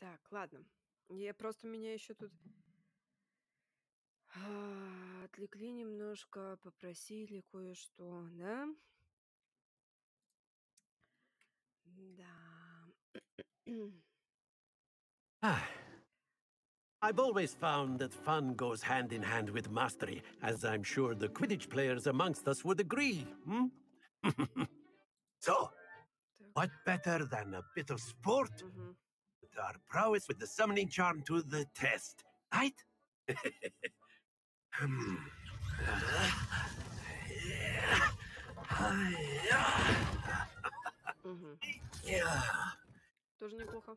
Так, ладно. Я просто меня еще тут отвлекли немножко, попросили кое-что, да? Да. I've always found that fun goes hand in hand with mastery, as I'm sure the Quidditch players amongst us would agree. So, what better than a bit of sport? Put our prowess with the summoning charm to the test, right? Тоже неплохо.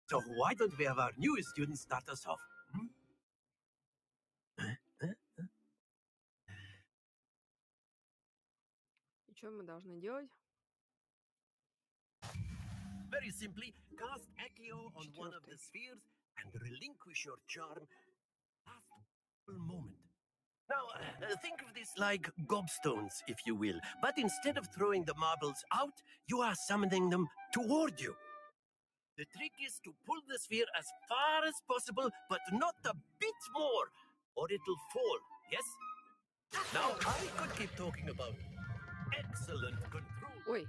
So why don't we have our newest student start us off? И что мы должны делать? Very simply, cast Accio on one of the spheres and relinquish your charm last moment. Now, think of this like gobstones, if you will. But instead of throwing the marbles out, you are summoning them toward you. The trick is to pull the sphere as far as possible, but not a bit more, or it'll fall, yes? Now, I could keep talking about excellent control. Ой,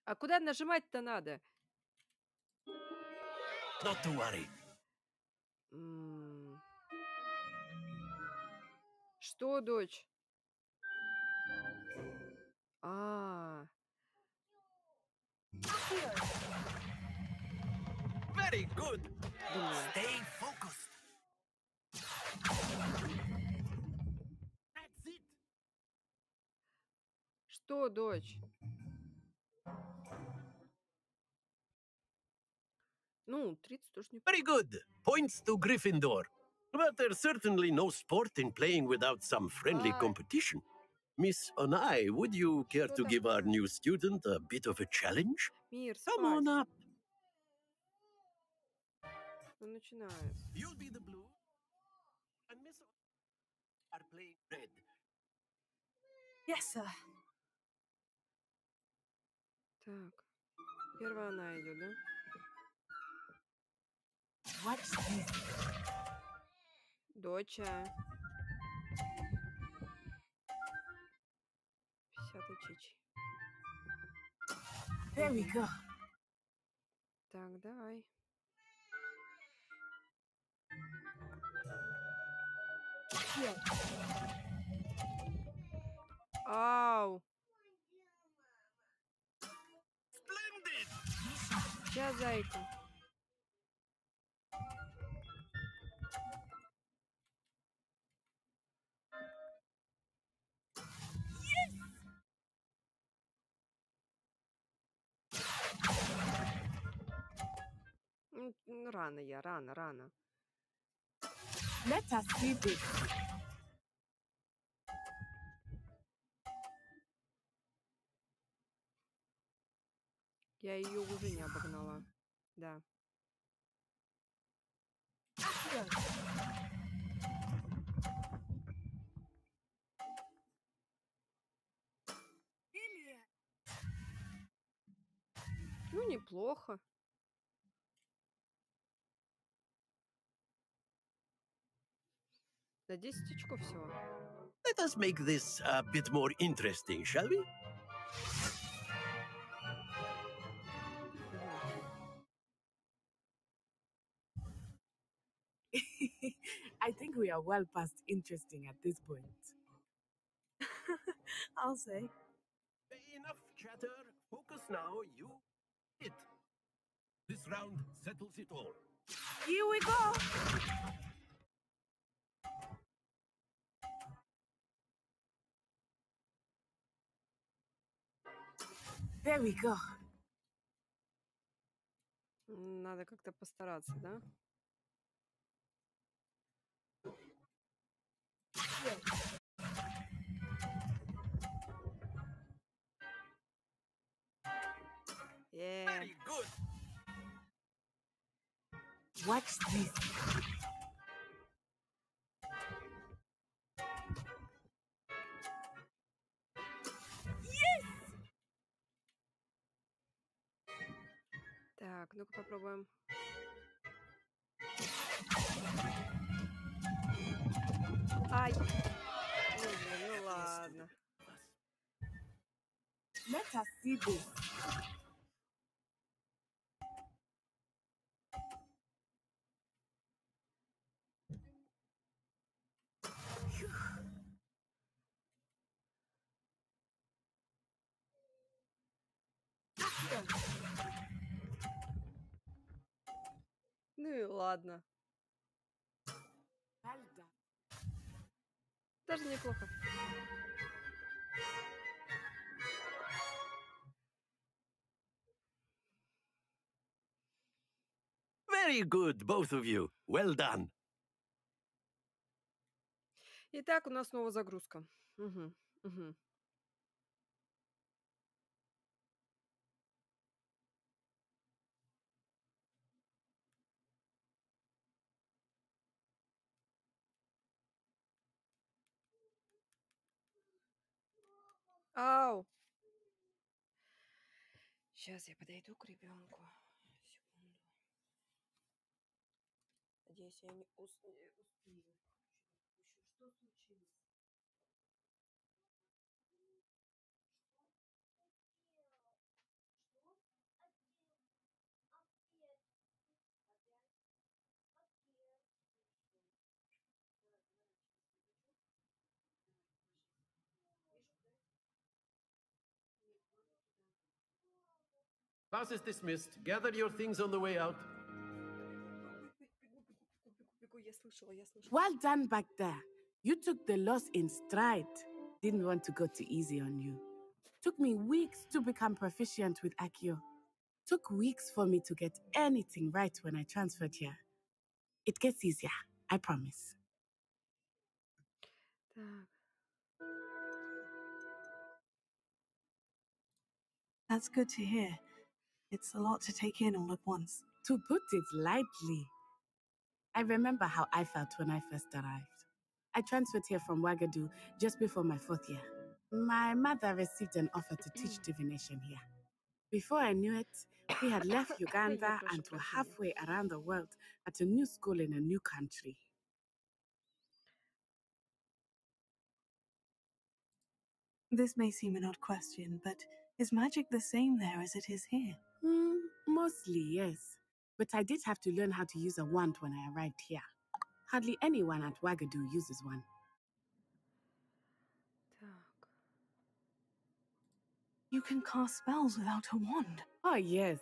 а куда нажимать-то надо? Not to worry. Что, дочь? А. Very good. Stay focused. That's it. Что, дочь? Ну, 30 тоже не... Very good. Points to Gryffindor. But there's certainly no sport in playing without some friendly competition. Miss Onai, would you care to give our new student a bit of a challenge? Мир, Come on up. Что начинается? You'll be the blue, and Miss Onai are playing red. Yes, sir. Так, первая она идет, да? What's this? Доча. 50-й чичи. There we go. Так, давай. Ау! Splendid! Сейчас, зайка. Рано я, рано. Let us do this. Я ее уже не обогнала. Да. Ну, неплохо. За 10 очков всего. Let us make this a bit more interesting, shall we? I think we are well past interesting at this point. I'll say. Enough chatter. Focus now. You it. This round settles it all. Here we go. There we go. Надо как-то постараться, да? Very good. What's this? Так, Так, ну-ка попробуем. Ай! Ну, блин, ну ладно. Let us see this. Ну и ладно. Тоже неплохо. Very good, both of you. Well done. Итак, у нас снова загрузка. Угу, угу. Ау! Сейчас я подойду к ребенку. Секунду. Надеюсь, я не успею. Что случилось? Class is dismissed. Gather your things on the way out. Я слышала, я слышала. Well done back there. You took the loss in stride. Didn't want to go too easy on you. Took me weeks to become proficient with Accio. Took weeks for me to get anything right when I transferred here. It gets easier, I promise. Так. That's good to hear. It's a lot to take in all at once. To put it lightly, I remember how I felt when I first arrived. I transferred here from Wagadu just before my 4th year. My mother received an offer to teach divination here. Before I knew it, we had left Uganda and were halfway around the world at a new school in a new country. This may seem an odd question, but is magic the same there as it is here? Mostly, yes. But I did have to learn how to use a wand when I arrived here. Hardly anyone at Wagadu uses one. Так. You can cast spells without a wand. Oh, yes.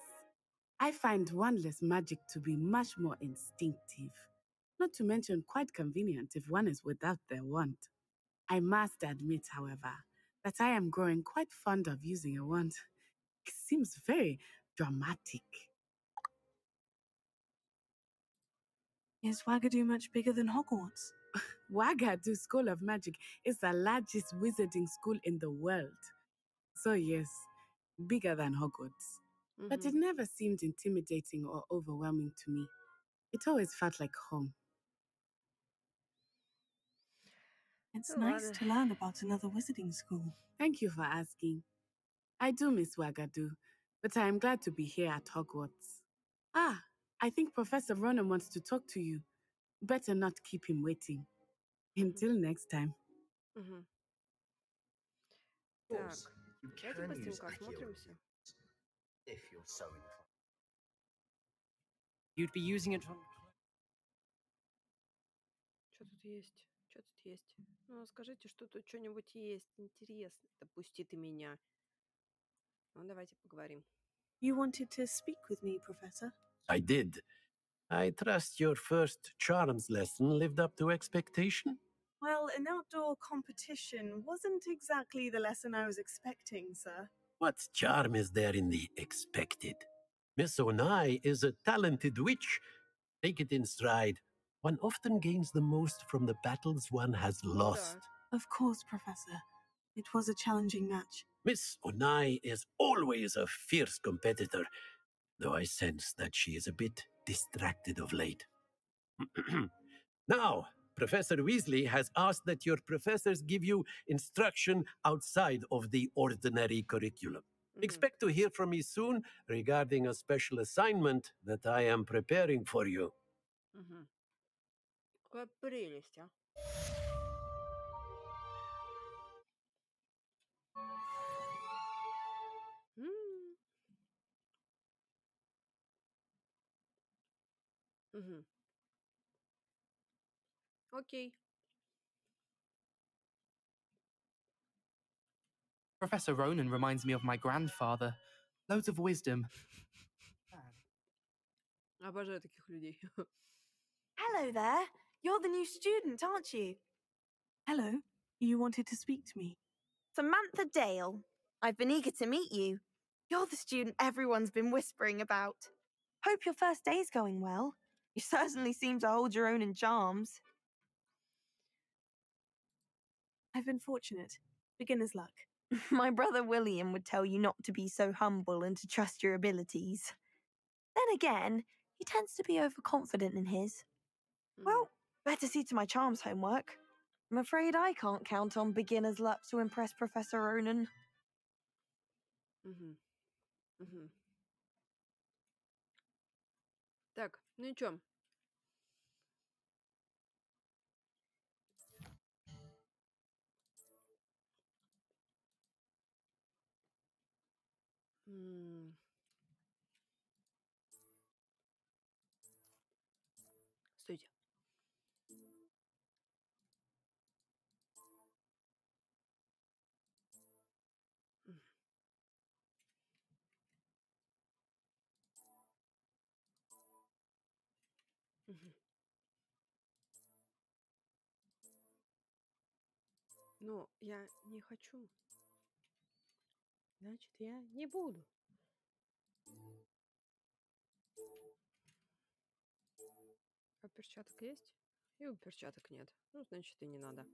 I find wandless magic to be much more instinctive. Not to mention quite convenient if one is without their wand. I must admit, however, that I am growing quite fond of using a wand. It seems very dramatic. Is Wagadu much bigger than Hogwarts? Wagadu School of Magic is the largest wizarding school in the world. So yes, bigger than Hogwarts. But it never seemed intimidating or overwhelming to me. It always felt like home. It's nice to learn about another wizarding school. Thank you for asking. I do miss Wagadu, but I am glad to be here at Hogwarts. Ah, I think Professor Ronan wants to talk to you. Better not keep him waiting. Until next time. Так, давайте быстренько осмотримся. If you're so inclined. You'd be using it on... Что тут есть? Что тут есть? Ну, скажите, что тут что-нибудь есть интересное. Допусти ты меня. Ну, давайте поговорим. You wanted to speak with me, Professor? I did. I trust your first charms lesson lived up to expectation? Well, an outdoor competition wasn't exactly the lesson I was expecting, sir. What charm is there in the expected? Miss Onai is a talented witch. Take it in stride. One often gains the most from the battles one has lost. Of course, Professor. It was a challenging match. Miss Onai is always a fierce competitor, though I sense that she is a bit distracted of late. Now, Professor Weasley has asked that your professors give you instruction outside of the ordinary curriculum. Expect to hear from me soon regarding a special assignment that I am preparing for you. Какая прелесть, а. Окей. Professor Ronan reminds me of my grandfather. Loads of wisdom. Обожаю таких людей. Hello there. You're the new student, aren't you? Hello. You wanted to speak to me? Samantha Dale. I've been eager to meet you. You're the student everyone's been whispering about. Hope your first day's going well. You certainly seem to hold your own in charms. I've been fortunate. Beginner's luck. My brother William would tell you not to be so humble and to trust your abilities. Then again, he tends to be overconfident in his. Well, better see to my charms homework. I'm afraid I can't count on beginner's luck to impress Professor Ronan. Так, ну и чё? Стойте. Ну, я не хочу. Значит, я не буду. А перчаток есть? И у перчаток нет. Ну, значит, и не надо.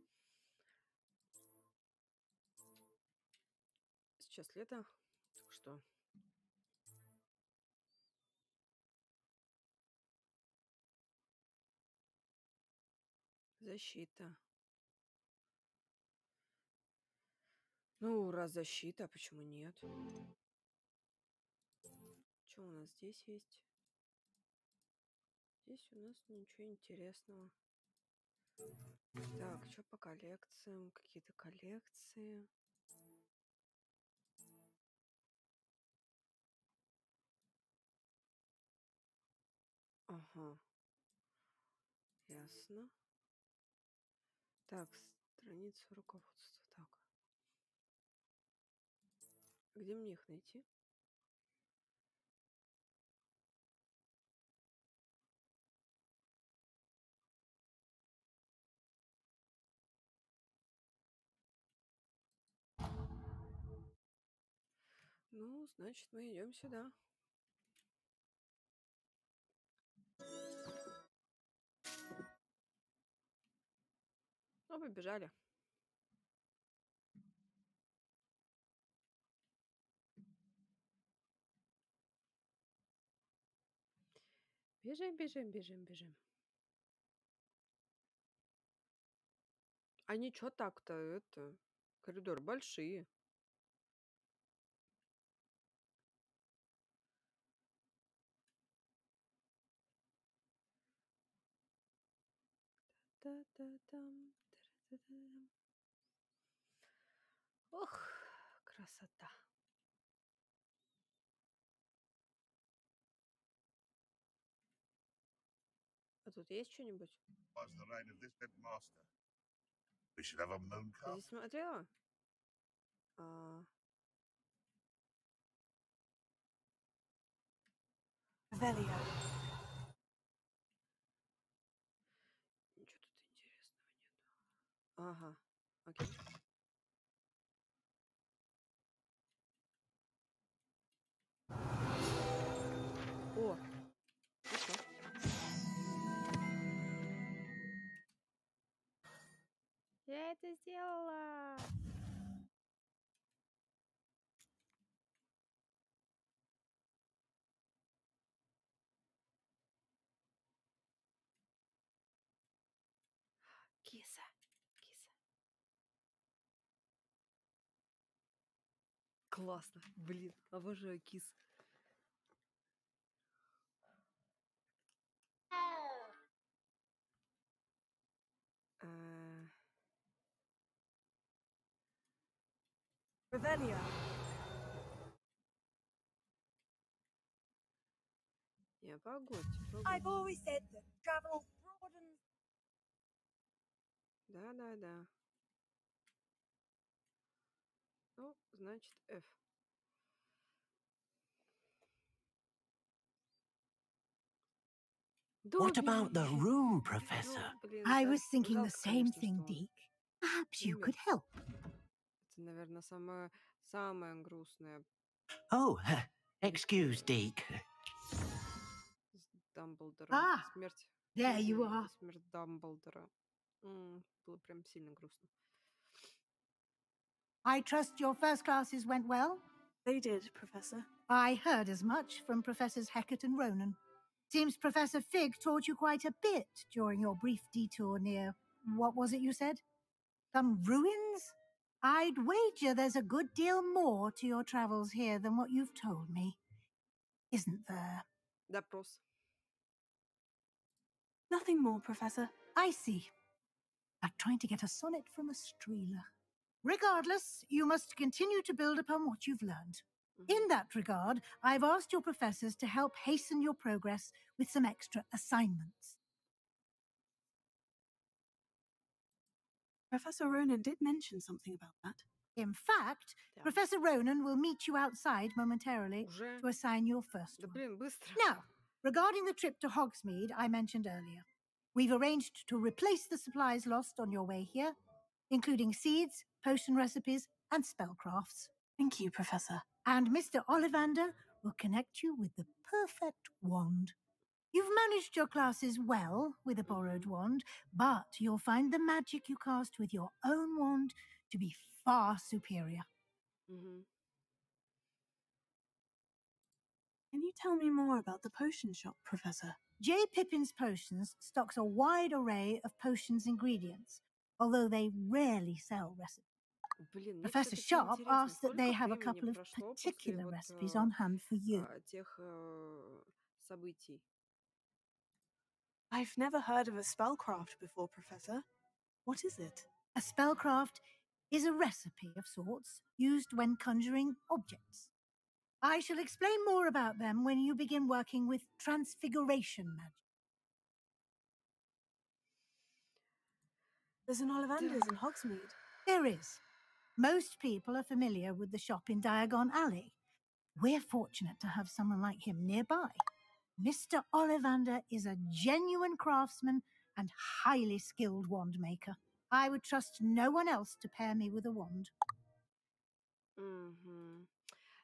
Сейчас лето, так что... Защита. Ну, раз защита, почему нет? Что у нас здесь есть? Здесь у нас ничего интересного. Так, что по коллекциям? Какие-то коллекции. Ага. Ясно. Так, страница руководства. Так. Где мне их найти? Ну, значит, мы идем сюда. Ну, побежали. Бежим, бежим, бежим, бежим. А ничего так-то, это... Коридоры большие. Та-та-там, та-та-там. Ох, красота. А тут есть что-нибудь? Ты здесь смотрела? Velia. Ничего тут интересного нет. Ага, окей. О, хорошо. Я это сделала. Киса, киса. Классно. Блин, обожаю кис. Revelia. Не, погодь. I've always said that travel broadens. Да. Ну, значит, F. What about the room, Professor? I was thinking the same thing, Deke. Perhaps you could help. Это, наверное, самое грустное. Oh, excuse, Deke. С Дамблдором. Ah, Смерть. there you are. Смерть Дамблдора. Было прям сильно грустно. I trust your first classes went well? They did, Professor. I heard as much from Professors Hecat and Ronan. Seems Professor Fig taught you quite a bit during your brief detour near, what was it you said? Some ruins? I'd wager there's a good deal more to your travels here than what you've told me. Isn't there? Допрос. Nothing more, Professor. I see. Like trying to get a sonnet from a streeler. Regardless, you must continue to build upon what you've learned. In that regard, I've asked your professors to help hasten your progress with some extra assignments. Professor Ronan did mention something about that. In fact, Professor Ronan will meet you outside momentarily to assign your first one. Now, regarding the trip to Hogsmeade I mentioned earlier, we've arranged to replace the supplies lost on your way here, including seeds, potion recipes, and spellcrafts. Thank you, Professor. And Mr. Ollivander will connect you with the perfect wand. You've managed your classes well with a borrowed wand, but you'll find the magic you cast with your own wand to be far superior. Can you tell me more about the potion shop, Professor? J. Pippin's Potions stocks a wide array of potions ingredients, although they rarely sell recipes. Professor Sharp asks that they have a couple of particular recipes on hand for you. I've never heard of a spellcraft before, Professor. What is it? A spellcraft is a recipe of sorts used when conjuring objects. I shall explain more about them when you begin working with transfiguration magic. There's an Ollivander's in Hogsmeade. There is. Most people are familiar with the shop in Diagon Alley. We're fortunate to have someone like him nearby. Mr. Ollivander is a genuine craftsman and highly skilled wand maker. I would trust no one else to pair me with a wand.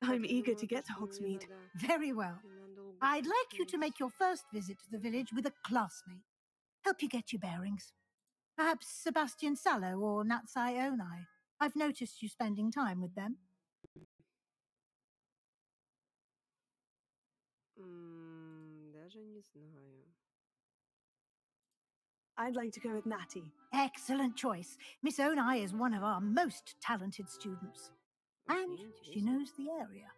I'm eager to get to Hogsmeade. Very well. I'd like you to make your first visit to the village with a classmate. Help you get your bearings. Perhaps Sebastian Sallow or Natsai Onai. I've noticed you spending time with them. Даже не знаю. I'd like to go with Natty. Excellent choice. Miss Onai is one of our most talented students. And she knows the area.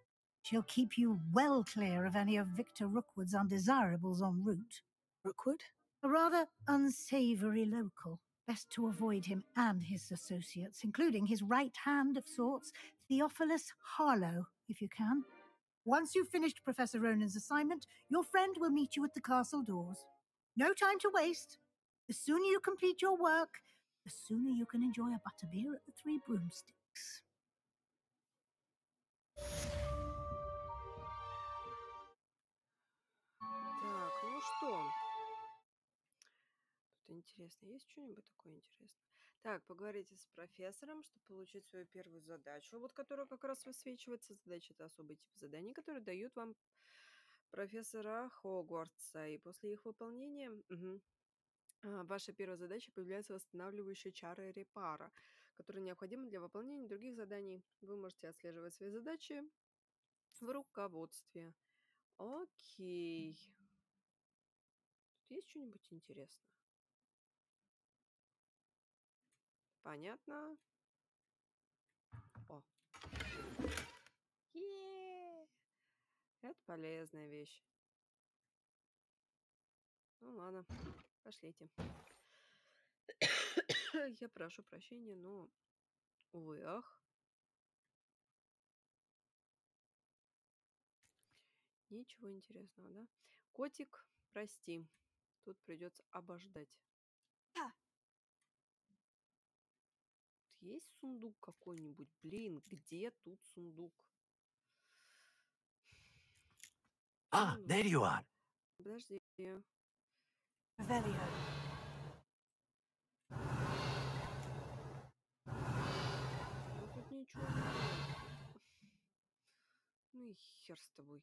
She'll keep you well clear of any of Victor Rookwood's undesirables en route. Rookwood? A rather unsavory local. Best to avoid him and his associates, including his right hand of sorts, Theophilus Harlow, if you can. Once you've finished Professor Ronan's assignment, your friend will meet you at the castle doors. No time to waste. The sooner you complete your work, the sooner you can enjoy a butterbeer at the Three Broomsticks. Так, ну что? Тут интересно. Есть что-нибудь такое интересное? Так, поговорите с профессором, чтобы получить свою первую задачу, вот которая как раз высвечивается. Задача — это особый тип заданий, которые дают вам профессора Хогвартса. И после их выполнения ваша первая задача появляется восстанавливающие чары репара, которые необходимы для выполнения других заданий. Вы можете отслеживать свои задачи в руководстве. Окей. Тут есть что-нибудь интересное? Понятно. О. Это полезная вещь. Ну ладно, пошлите. Я прошу прощения, но, увы, ах. Ничего интересного, да? Котик, прости. Тут придется обождать. Тут есть сундук какой-нибудь? Блин, где тут сундук? Ah, there you are. Подожди. Revelio. Ну тут ничего нет. Ну и хер с тобой.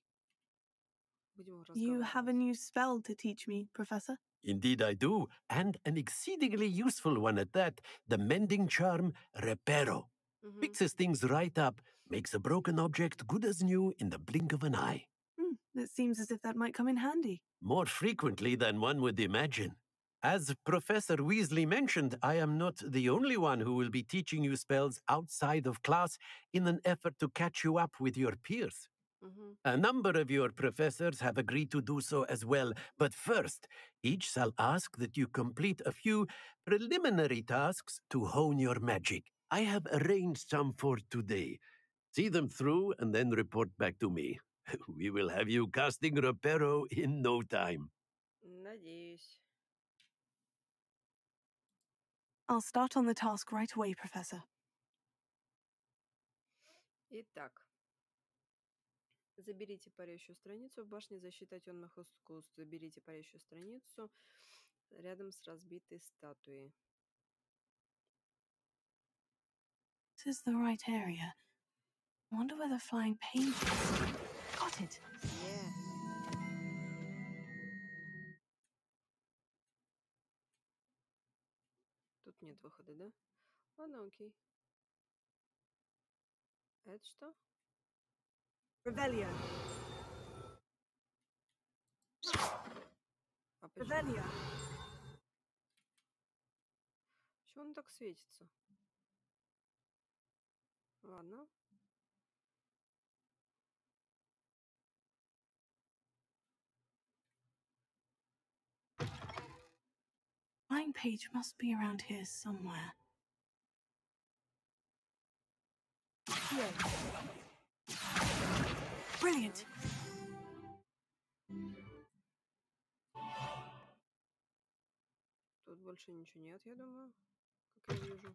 Будем You have a разговаривать. new spell to teach me, Professor. Indeed, I do, and an exceedingly useful one at that. The mending charm, Reparo. Fixes things right up, makes a broken object good as new in the blink of an eye. It seems as if that might come in handy. More frequently than one would imagine. As Professor Weasley mentioned, I am not the only one who will be teaching you spells outside of class in an effort to catch you up with your peers. A number of your professors have agreed to do so as well, but first, each shall ask that you complete a few preliminary tasks to hone your magic. I have arranged some for today. See them through and then report back to me. We will have you casting Reparo in no time. Надеюсь. I'll start on the task right away, Professor. Итак. Заберите парящую страницу в башне защиты темных искусств. Заберите парящую страницу рядом с разбитой статуей. This is the right area. I wonder where the flying page is. Got it. Yeah. Тут нет выхода, да? Ладно, окей. Это что? Revelio. А почему? Revelio. Чего он так светится? Ладно. Flying page must be around here somewhere. Here. Brilliant. Тут больше ничего нет, я думаю, как я вижу.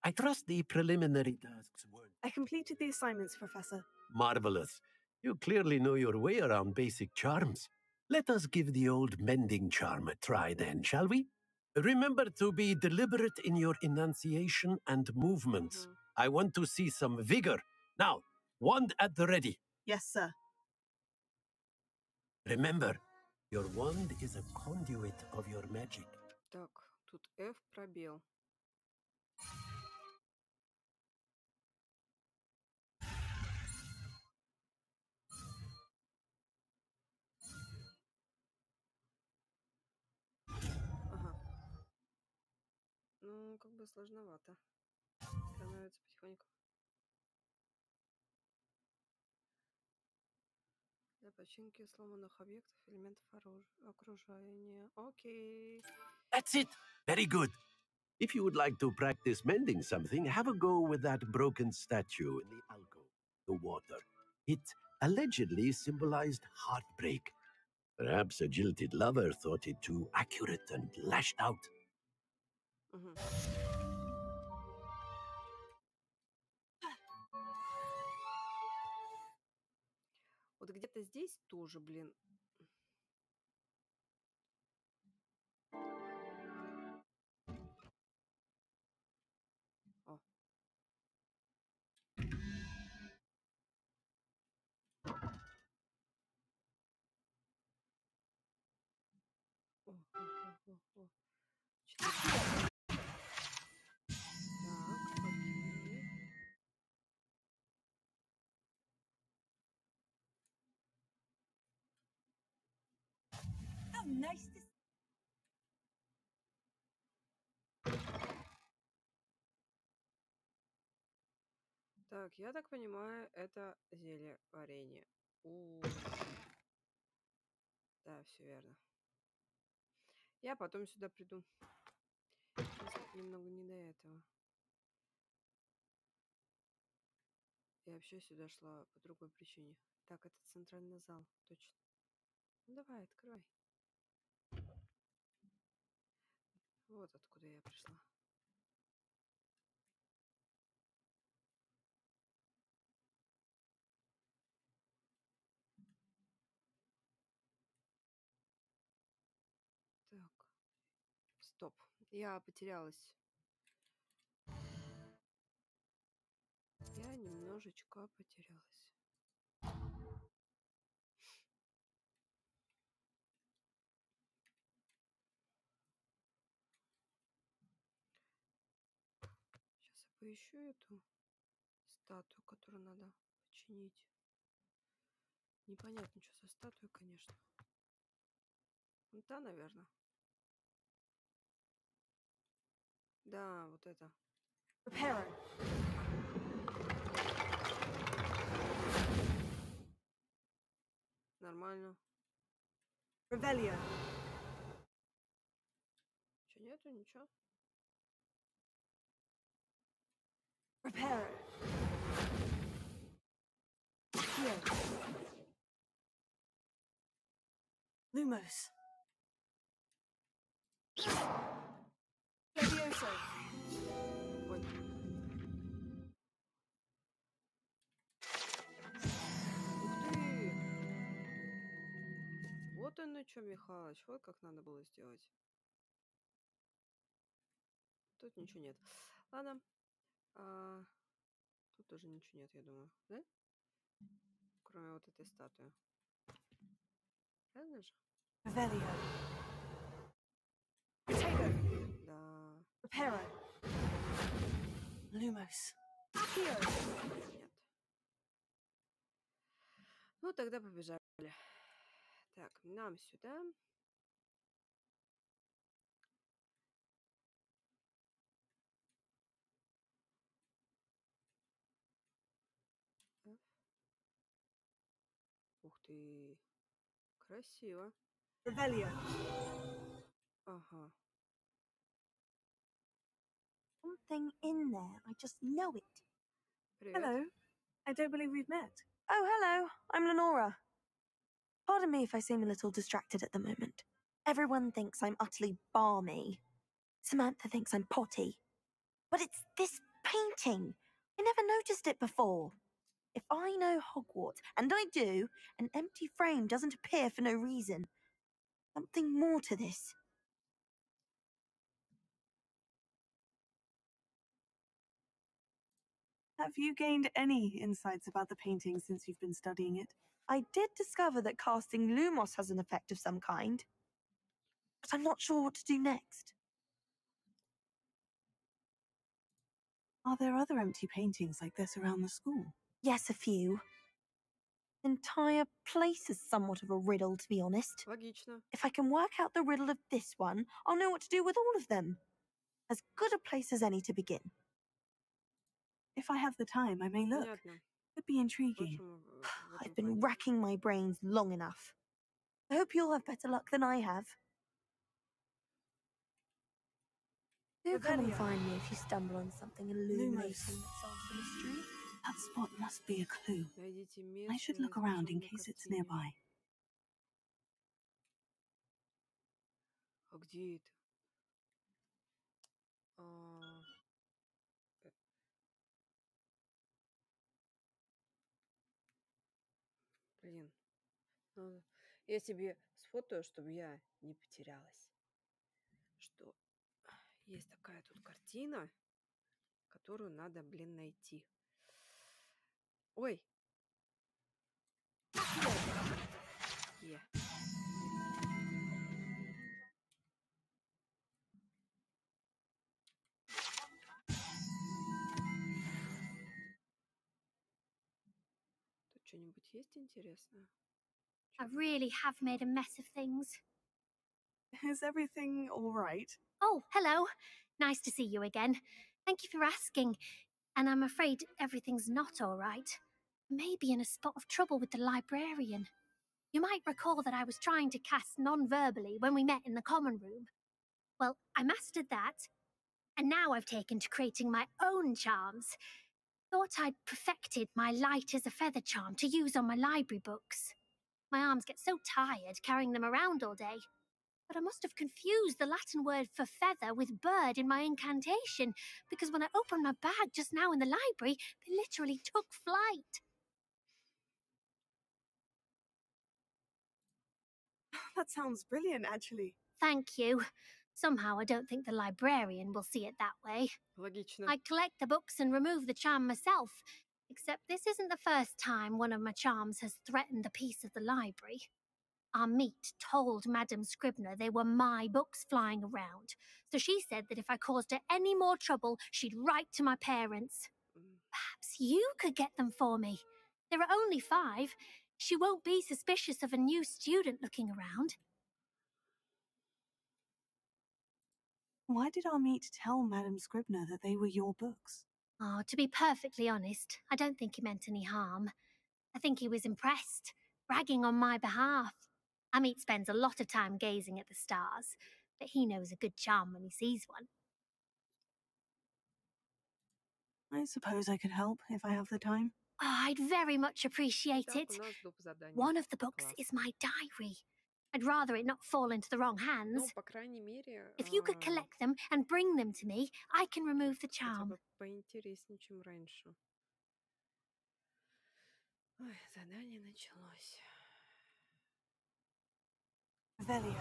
I trust the preliminary tasks weren't I completed the assignments, Professor. marvelous. You clearly know your way around basic charms. Let us give the old mending charm a try then, shall we? Remember to be deliberate in your enunciation and movements. I want to see some vigor. Now, wand at the ready. Yes, sir. Remember, your wand is a conduit of your magic. Так, тут F пробел. Ага. Ну, как бы сложновато. Становится потихоньку. Для починки сломанных объектов, элементов окружения. Окей. That's it. Very good. If you would like to practice mending something, have a go with that broken statue in the alcove, the water. It allegedly symbolized heartbreak. Perhaps a jilted lover thought it too accurate and lashed out. Вот где-то здесь тоже, блин. О. О, о, о, о, о. Так, окей. How nice this. Так, я так понимаю, это зелье варенье. Да, все верно. Я потом сюда приду. Сейчас немного не до этого. Я вообще сюда шла по другой причине. Так, это центральный зал, точно. Ну давай, открывай. Вот откуда я пришла. Так, стоп. Я потерялась. Я немножечко потерялась. Сейчас я поищу эту статую, которую надо починить. Непонятно, что за статуя, конечно. Вон та, наверное. Да, вот это. Нормально. Revelio. Че, нету ничего? Reparo. Here. Lumos. Levioso. Ой. Ух ты! Вот оно что, Михалыч. Вот как надо было сделать. Тут ничего нет. Ладно. Тут тоже ничего нет, я думаю. Да? Кроме вот этой статуи. Правильно же? Revelio. Potato. Да. Reparo. Lumos. Here. Нет. Ну, тогда побежали. Так, нам сюда. Ух ты. Красиво. Revelio. Ага. Something in there. I just know it. Привет. Hello. I don't believe we've met. Oh, hello. I'm Lenora. Pardon me if I seem a little distracted at the moment. Everyone thinks I'm utterly balmy. Samantha thinks I'm potty. But it's this painting. I never noticed it before. If I know Hogwarts, and I do, an empty frame doesn't appear for no reason. Something more to this. Have you gained any insights about the painting since you've been studying it? I did discover that casting Lumos has an effect of some kind. But I'm not sure what to do next. Are there other empty paintings like this around the school? Yes, a few. The entire place is somewhat of a riddle, to be honest. Логично. If I can work out the riddle of this one, I'll know what to do with all of them. As good a place as any to begin. If I have the time, I may look. Понятно. Could be intriguing. В I've этом been плане. racking my brains long enough. I hope you'll have better luck than I have. Do come and find me if you stumble on something illuminating that solves the mystery. That spot must be a clue. Найдите I should место look around in изображенной case it's картине. nearby. А где это? Блин. Ну, я себе сфотою, чтобы я не потерялась. Что есть такая тут картина, которую надо, блин, найти. Ой. Е. Тут что-нибудь есть интересное? I really have made a mess of things. Is everything all right? Oh, hello. Nice to see you again. Thank you for asking. and I'm afraid everything's not all right. Maybe in a spot of trouble with the librarian. You might recall that I was trying to cast non-verbally when we met in the common room. Well, I mastered that, and now I've taken to creating my own charms. Thought I'd perfected my light as a feather charm to use on my library books. My arms get so tired carrying them around all day. But I must have confused the Latin word for feather with bird in my incantation, because when I opened my bag just now in the library, they literally took flight. That sounds brilliant, actually. Thank you. Somehow I don't think the librarian will see it that way. Логично. I collect the books and remove the charm myself, except this isn't the first time one of my charms has threatened the peace of the library. Our meet told Madame Scribner they were my books flying around, so she said that if I caused her any more trouble, she'd write to my parents. Perhaps you could get them for me. There are only 5. She won't be suspicious of a new student looking around. Why did our meet tell Madame Scribner that they were your books? Oh, to be perfectly honest, I don't think he meant any harm. I think he was impressed, bragging on my behalf. Amit spends a lot of time gazing at the stars, but he knows a good charm when he sees one. I suppose I could help if I have the time. Oh, I'd very much appreciate Так, it. у нас доп. Задание. One of the books Класс. is my diary. I'd rather it not fall into the wrong Ну, hands. по крайней мере, If you could collect them and bring them to me, I can remove the хотя charm. бы поинтереснее, чем раньше. Ой, задание началось. Velio.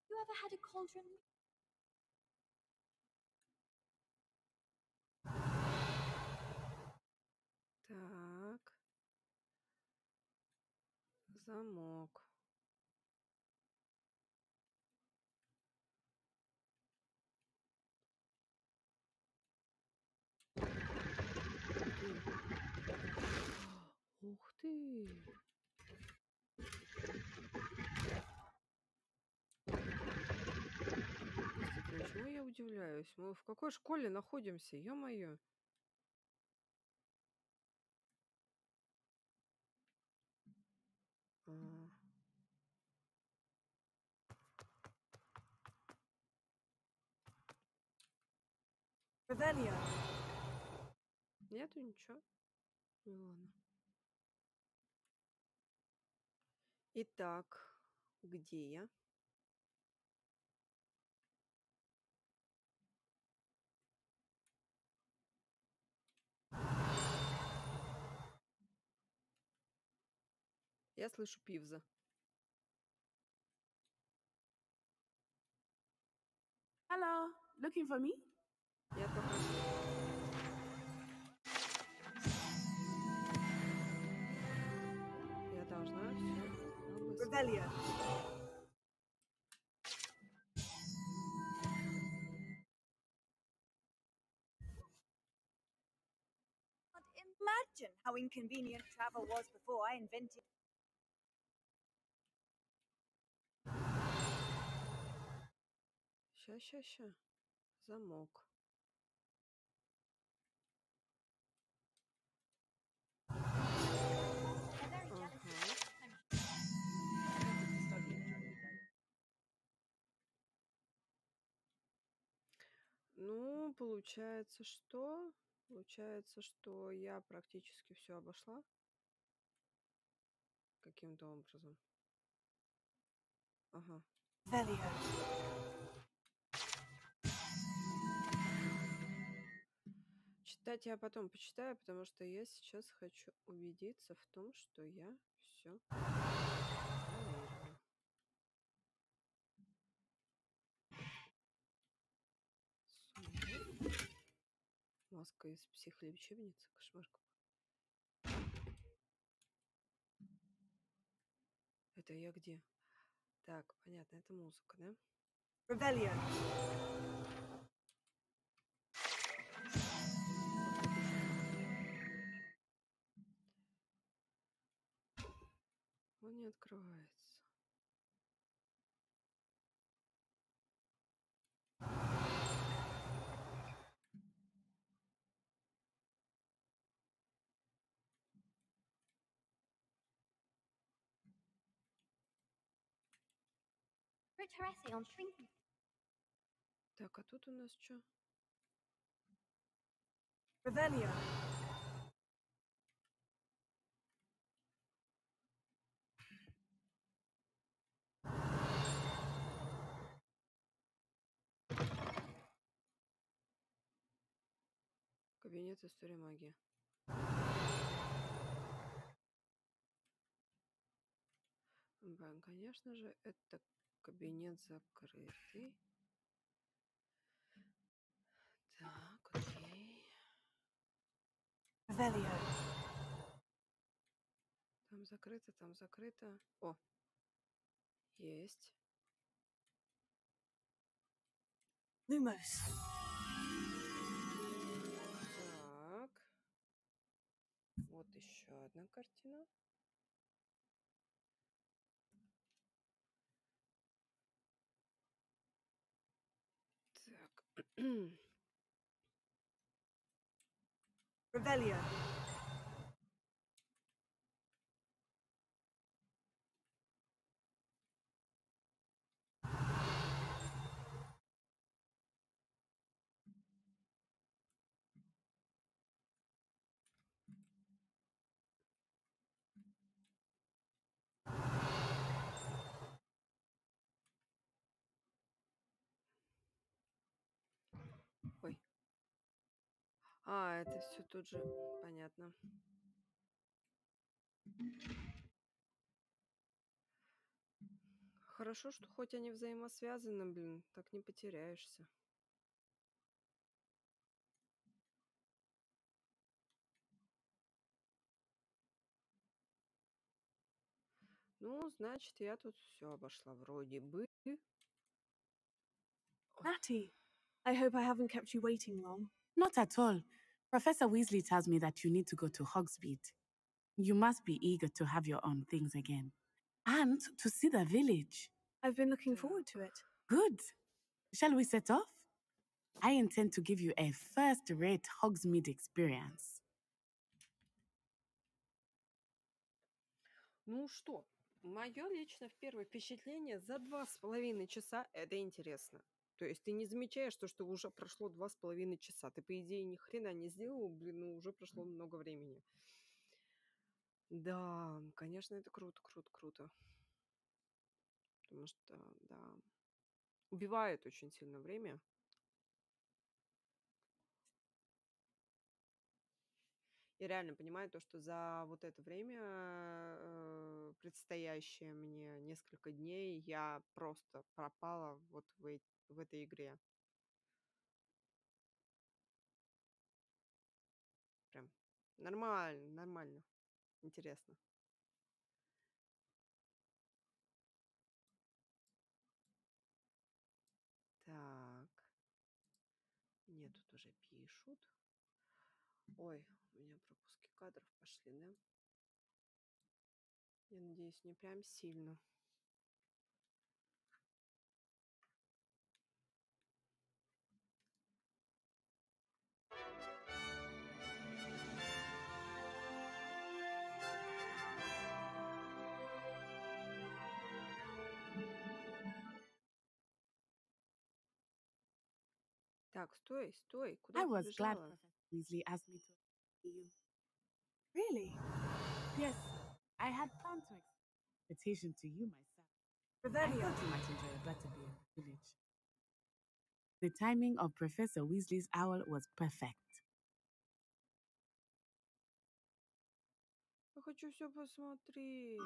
You ever had a cauldron? Так. Замок. Ух ты! Действительно, чему я удивляюсь? Мы в какой школе находимся? Ё-моё! А, Revelio. Нету ничего? Ну ладно. Итак, где я? Я слышу Пивза. Hello, looking for me? Я только... Я должна все. Revelio. Imagine how inconvenient travel was before I invented. Ща. Замок. Ага. Ну, получается, что? Получается, что я практически все обошла. Каким-то образом. Ага. Velio. Читать я потом почитаю, потому что я сейчас хочу убедиться в том, что я все проверила. Маска из психлечебницы. Кошмар какой. Это я где? Так, понятно, это музыка, да? Revelio. Он не открывается. her essay on shrinking. Так, а тут у нас что? Revelio. Кабинет истории магии. Конечно же, это кабинет закрытый. Так, окей. Revelio. Там закрыто, там закрыто. О, есть. Lumos. Так. Вот еще одна картина. Так. Revelio. Ой. А, это все тут же. Понятно. Хорошо, что хоть они взаимосвязаны, блин, так не потеряешься. Ну, значит, я тут все обошла вроде бы. Natty, I hope I haven't kept you waiting long. Not at all. Professor Weasley tells me that you need to go to Hogsmeade. You must be eager to have your own things again. And to see the village. I've been looking forward to it. Good. Shall we set off? I intend to give you a first-rate Hogsmeade experience. Ну что, мое лично первое впечатление за 2,5 часа это интересно. То есть ты не замечаешь то, что уже прошло 2,5 часа. Ты, по идее, ни хрена не сделал, блин, ну уже прошло много времени. Да, конечно, это круто, круто, круто. Потому что, да, убивает очень сильно время. И реально понимаю то, что за вот это время, предстоящее мне несколько дней, я просто пропала вот в этой игре. Прям нормально, нормально. Интересно. Так. Мне тут уже пишут. Ой, у меня пропуски кадров пошли, да? Я надеюсь, не прям сильно. Так, стой, стой. Куда I ты was glad побежала? Professor Weasley asked me to see you. Really? Yes, I had planned to extend the invitation to you myself. I Revelio. thought you might enjoy a better view of the village. The timing of Professor Weasley's owl was perfect. Я хочу все посмотреть.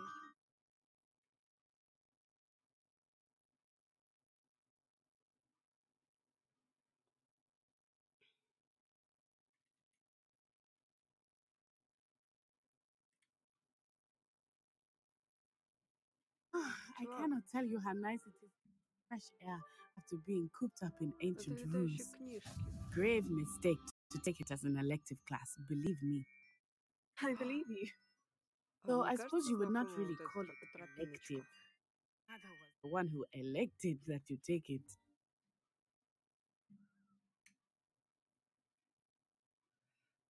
I cannot tell you how nice it is. Fresh air after being cooped up in Это ancient летающие rooms. книжки. Grave mistake to take it as an elective class, believe me. I believe you. So Мне I кажется, suppose you would not знакома really вот эта call it тропиночка. elective. Father was the one who elected that you take it.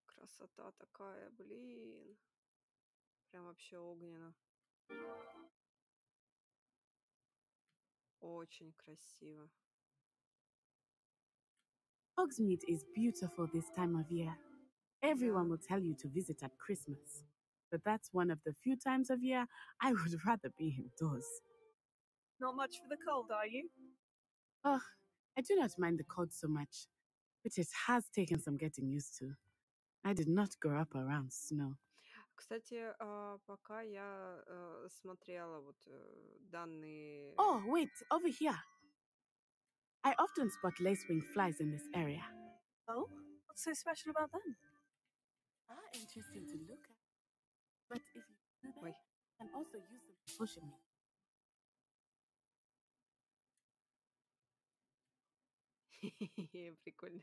Красота такая, блин. Прям вообще огненно. Очень красиво. Hogsmeade is beautiful this time of year. Everyone will tell you to visit at Christmas. But that's one of the few times of year I would rather be indoors. Not much for the cold, are you? Oh, I do not mind the cold so much, but it has taken some getting used to. I did not grow up around snow. Кстати, пока я смотрела вот данные... Oh, wait, over here. I often spot lacewing flies in this area. Oh, what's so special about them? Are interesting to look at. But if you do that, you can also use them to push me. Прикольно.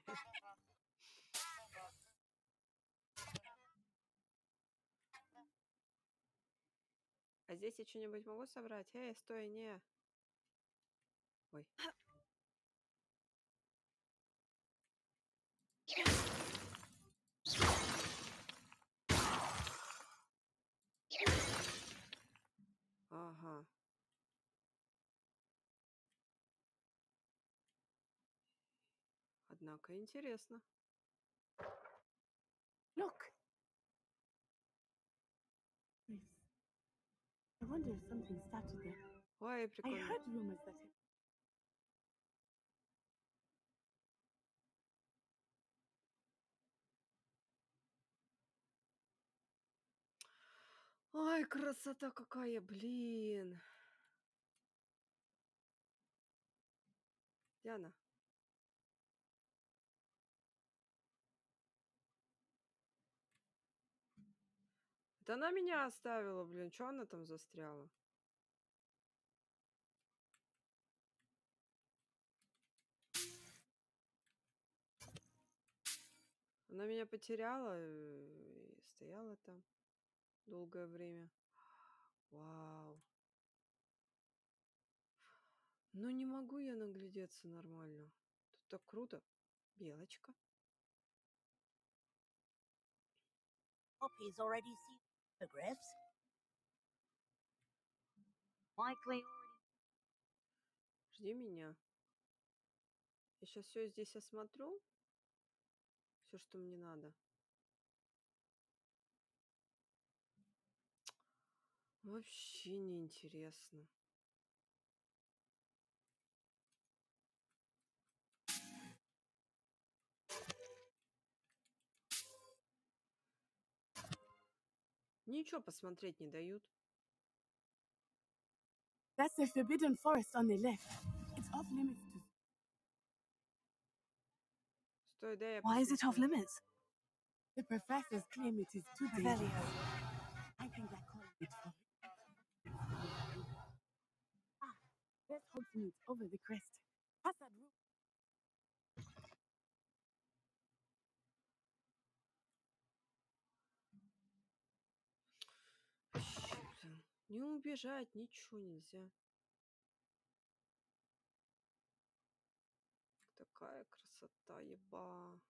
А здесь я что-нибудь могу собрать? Эй, стой, не. Ой. Ага. Однако интересно. Look. I wonder if something started there. Ой, I прикольно. heard rumors that it... Ой, красота какая, блин. Диана. Это она меня оставила, блин. Чё она там застряла? Она меня потеряла и стояла там долгое время. Вау. Ну не могу я наглядеться нормально. Тут так круто. Белочка. Poppy's already seen photographs. Likely already. Жди меня. Я сейчас все здесь осмотрю. Все, что мне надо. Вообще неинтересно. Ничего посмотреть не дают. That's the forbidden forest on the left. It's off limits to... Стой, да я Why is it off посмотрю. limits? The professors claim it is too Revelio. dangerous. I think they're calling it for... Ah, there's Hogsmeade over the crest. Past that roof. Вообще, блин. Не убежать, ничего нельзя. Такая красота, еба.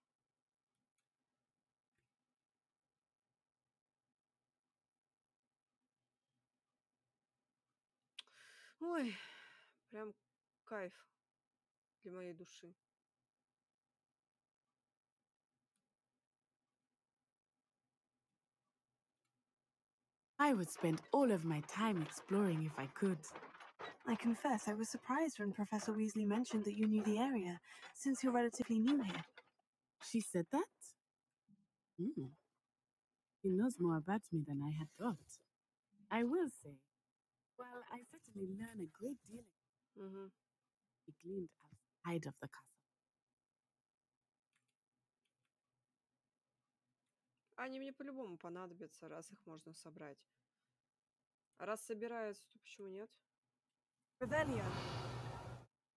Ой, прям кайф для моей души. I would spend all of my time exploring if I could. I confess I was surprised when Professor Weasley mentioned that you knew the area, since you're relatively new here. She said that? She knows more about me than I had thought. I will say, well, I certainly learn a great deal. She gleaned outside of the castle. Они мне по-любому понадобятся, раз их можно собрать. А раз собираются, то почему нет? Revelio.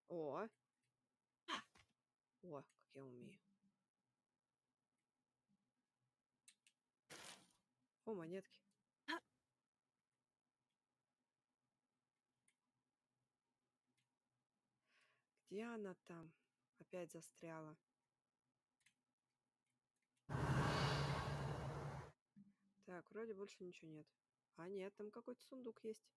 О! О, как я умею. О, монетки. Где она там? Опять застряла. Так, вроде больше ничего нет. А нет, там какой-то сундук есть.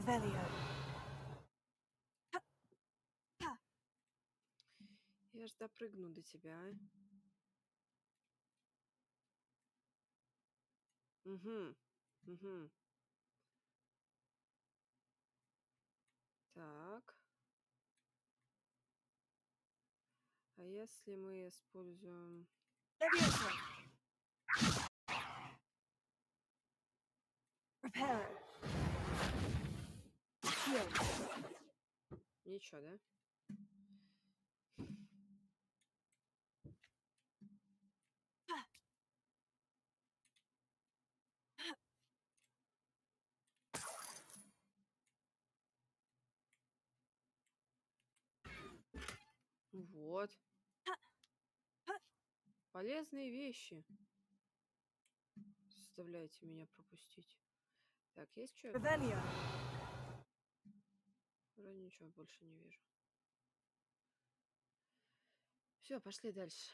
Revelio. Я ж допрыгну до тебя, а. Угу. Угу. Так. А если мы используем... Repair. Ничего, да? Вот. Полезные вещи. Заставляете меня пропустить. Так, есть что? Вроде ничего больше не вижу. Все, пошли дальше.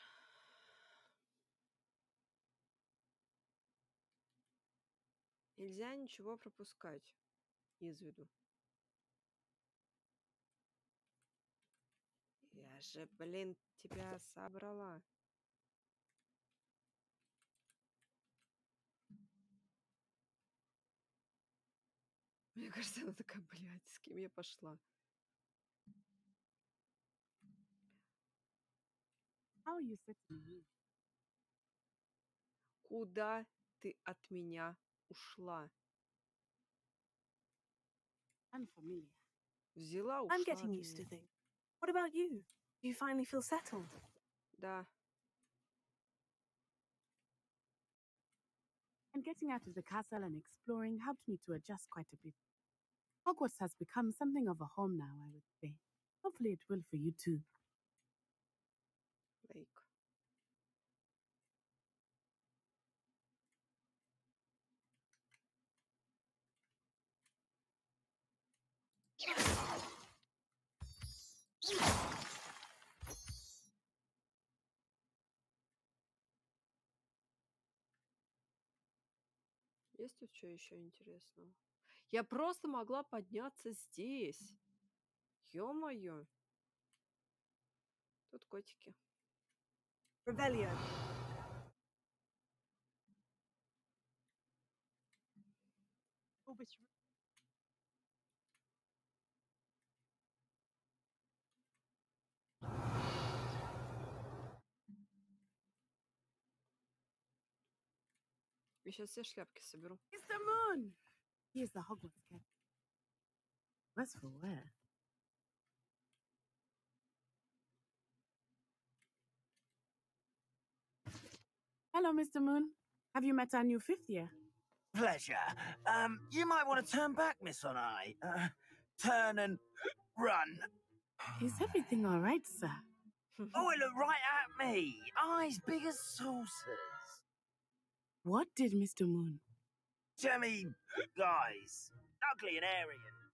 Нельзя ничего пропускать из виду. Я же, блин, тебя собрала. Мне кажется, она такая, блядь, с кем я пошла? How are you setting me? Куда ты от меня ушла? Unfamiliar. Взяла, ушла I'm от getting used to меня. things. What about you? Do you finally feel settled? Да. And getting out of the castle and exploring helped me to adjust quite a bit. Hogwarts has become something of a home now, I would say. Hopefully it will for you too. Like. Есть тут что еще интересного? Я просто могла подняться здесь. Ё-моё. Тут котики. Revelio. Я сейчас все шляпки соберу. Mr. Moon! He is the Hogwarts cat. Where's for where? Hello, Mr. Moon. Have you met our new fifth year? Pleasure. You might want to turn back, Miss On Eye. Turn and run. Is everything all right, sir? Oh, it looked right at me. Eyes big as saucers. What did Mr. Moon? Jemmy guys. Ugly and Aryan.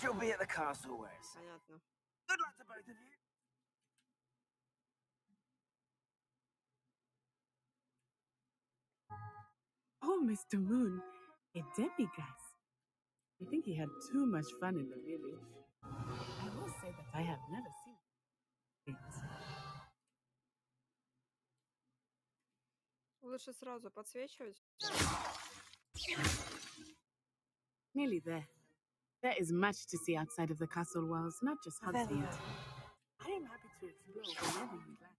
She'll be at the castle, Wes. Понятно. Good luck to both of you. Oh, Mr. Moon, a demiguise. I think he had too much fun in the village. I will say that I have never seen it. Лучше сразу подсвечивать. Nearly there. There is much to see outside of the castle walls, not just Hogsmeade. I am happy to explore whenever you like.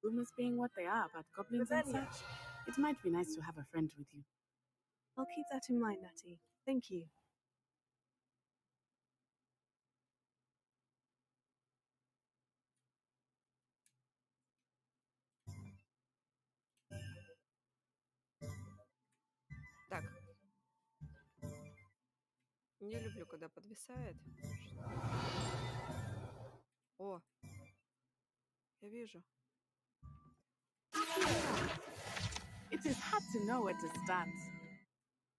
Rumors being what they are about goblins and such, it might be nice to have a friend with you. I'll keep that in mind, Natty. Thank you. Так. Не люблю, когда подвисает. О, я вижу. It is hard to know where to start.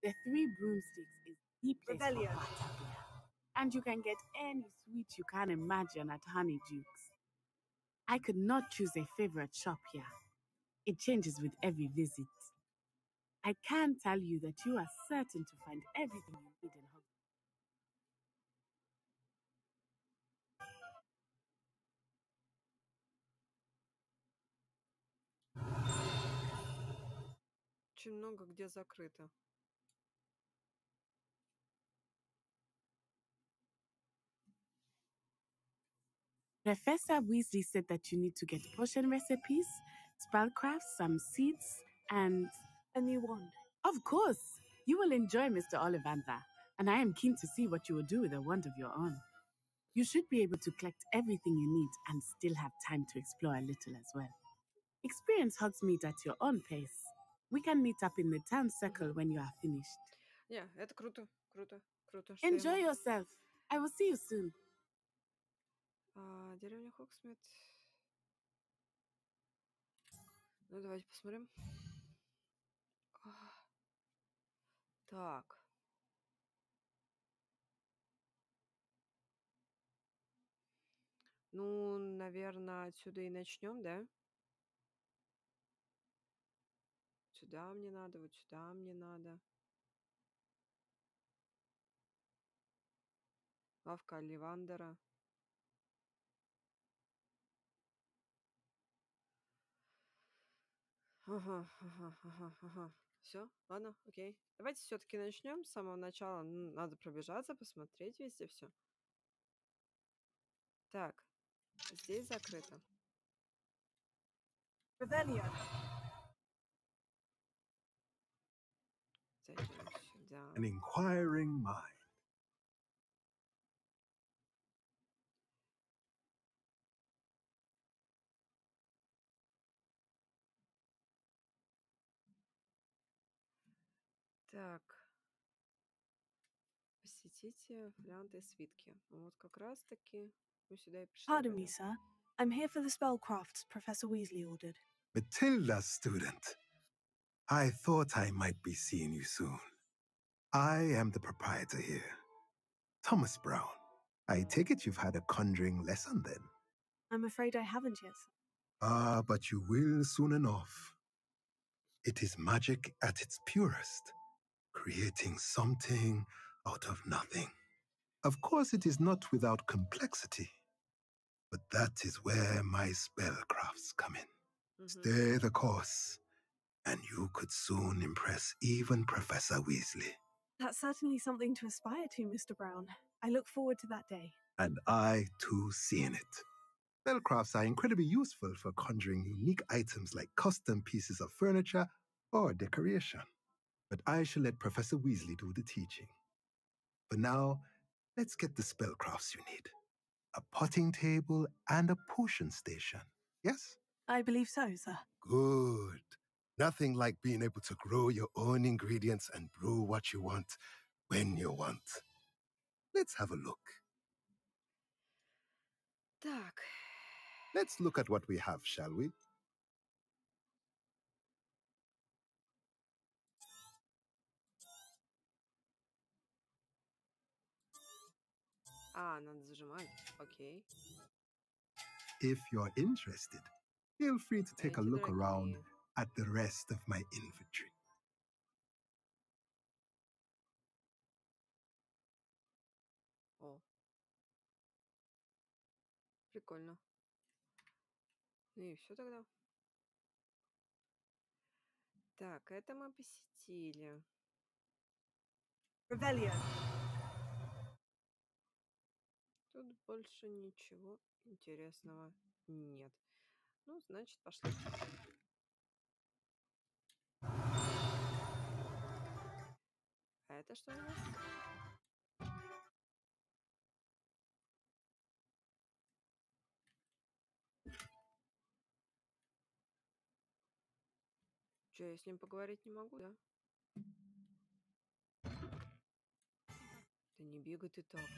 The 3 broomsticks is the place for Bartabia. And you can get any sweet you can imagine at Honeydukes. I could not choose a favorite shop here. It changes with every visit. I can tell you that you are certain to find everything you need in Hogwarts. Очень много где закрыто. Professor Weasley said that you need to get potion recipes, spellcrafts, some seeds, and a new wand. Of course, you will enjoy Mr. Ollivander, and I am keen to see what you will do with a wand of your own. You should be able to collect everything you need and still have time to explore a little as well. Experience Hogsmeade at your own pace. We can meet up in the town circle when you are finished. Не, это круто, круто, круто. Что Enjoy ему... yourself. I will see you soon. Деревня Хогсмит. Ну, давайте посмотрим. Так. Ну, наверное, отсюда и начнем, да? Сюда мне надо, вот сюда мне надо. Лавка Оливандера. Ага. Все, ладно, окей. Давайте все-таки начнем с самого начала. Надо пробежаться, посмотреть везде все. Так, здесь закрыто. Revelio. Зайдем сюда. An inquiring mind. Так. Посетите фолианты и свитки. Вот как раз-таки мы сюда и пришли. Pardon me, sir. I'm here for the spellcrafts Professor Weasley ordered. Matilda, student. I thought I might be seeing you soon. I am the proprietor here, Thomas Brown. I take it you've had a conjuring lesson then? I'm afraid I haven't yet, sir. Ah, but you will soon enough. It is magic at its purest, creating something out of nothing. Of course, it is not without complexity, but that is where my spellcrafts come in. Stay the course, and you could soon impress even Professor Weasley. That's certainly something to aspire to, Mr. Brown. I look forward to that day. And I, too, seeing it. Spellcrafts are incredibly useful for conjuring unique items like custom pieces of furniture or decoration. But I shall let Professor Weasley do the teaching. For now, let's get the spellcrafts you need. A potting table and a potion station. Yes? I believe so, sir. Good. Nothing like being able to grow your own ingredients and brew what you want when you want. Let's have a look. Так. Let's look at what we have, shall we? Надо зажимать. Окей. If you're interested, feel free to take a look around at the rest of my inventory. О. Прикольно. Ну и все тогда. Так, это мы посетили. Revelio. Тут больше ничего интересного нет. Ну, значит, пошли. А это что у нас? Че, я с ним поговорить не могу, да? Да не бегай ты так.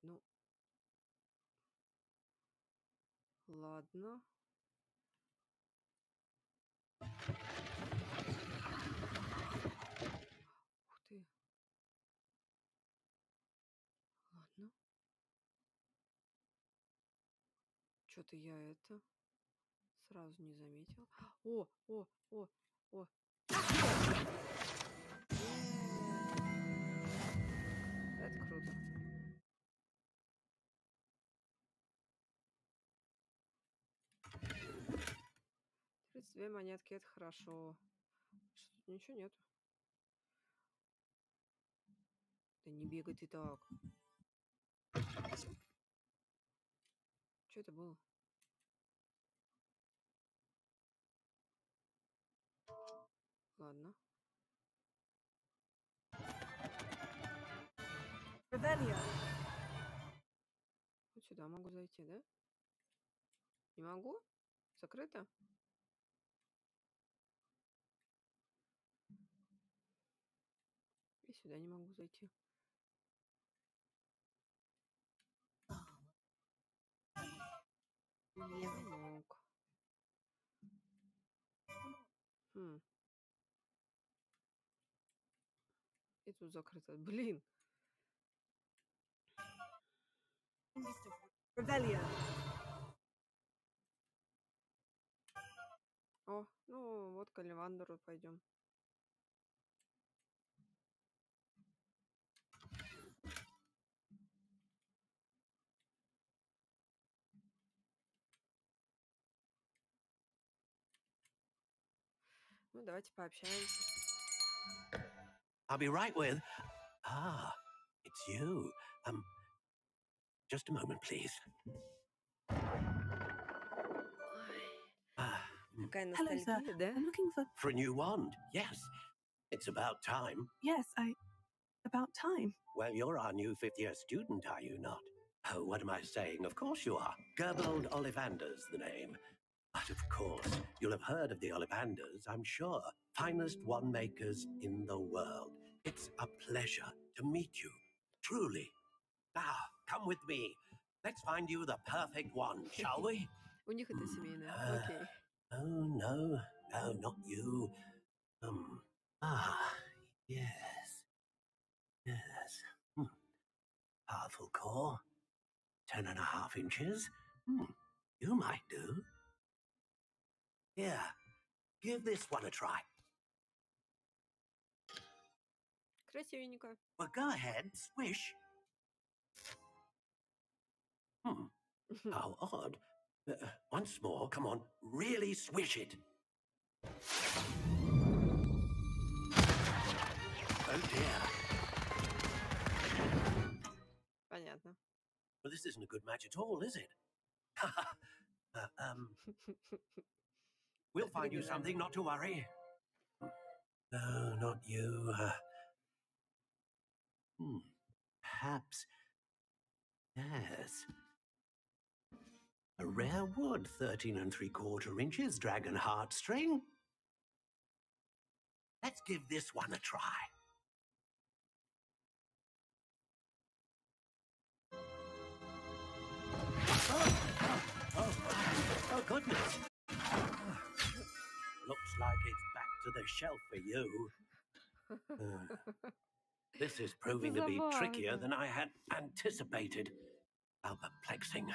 Ну. Ладно. Ух ты. Ладно. Что-то я это... Сразу не заметил. О, о, о, о. Это круто. 32 монетки, это хорошо. Что-то ничего нету. Да не бегай ты так. Что это было? Ладно. Revelio. Вот сюда могу зайти, да? Не могу? Закрыто? И сюда не могу зайти. Не мог. Хм. И тут закрыто. Блин. Revelio. О, ну вот к Оливандеру пойдем. Ну, давайте пообщаемся. I'll be right with. Ah, it's you. Just a moment, please. Какая Hello, sir. ностальгия, да? I'm looking for. For a new wand, yes. It's about time. Yes, About time. Well, you're our new fifth-year student, are you not? Oh, what am I saying? Of course you are. Gerbold Ollivander's the name. But of course, you'll have heard of the Ollivanders, I'm sure. Finest wand makers in the world. It's a pleasure to meet you. Truly. Now, come with me. Let's find you the perfect wand, shall we? У них это семейное. Окей. Oh, no. No, not you. Yes. Yes. Powerful core. 10.5 inches. You might do. Here, give this one a try. Красивенько. Well, go ahead, swish. How odd. Once more, come on, really swish it. Oh dear. Понятно. Well, this isn't a good match at all, is it? We'll find you something, not to worry. No, not you. Perhaps. Yes. A rare wood, 13 3/4 inches, dragon heartstring. Let's give this one a try. Oh, goodness. Looks like it's back to the shelf for you. This is proving to be trickier than I had anticipated. How perplexing.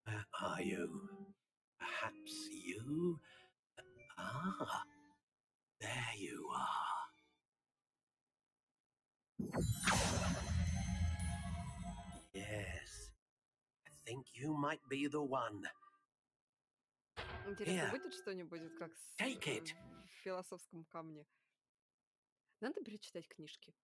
Where are you? Perhaps you? Ah, there you are. Yes, I think you might be the one. Интересно, будет что-нибудь, как в философском камне? Надо перечитать книжки.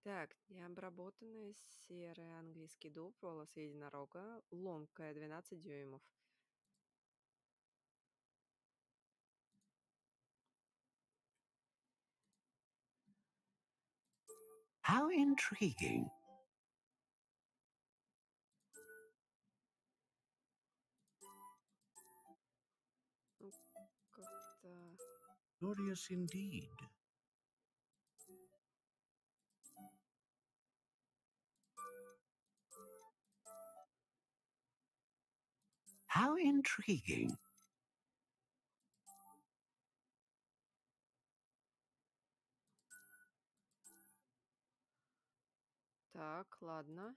Так, необработанная серая английский дуб, волос единорога, ломкая, 12 дюймов. How intriguing. Как-то... Curious indeed. How intriguing. Так, ладно.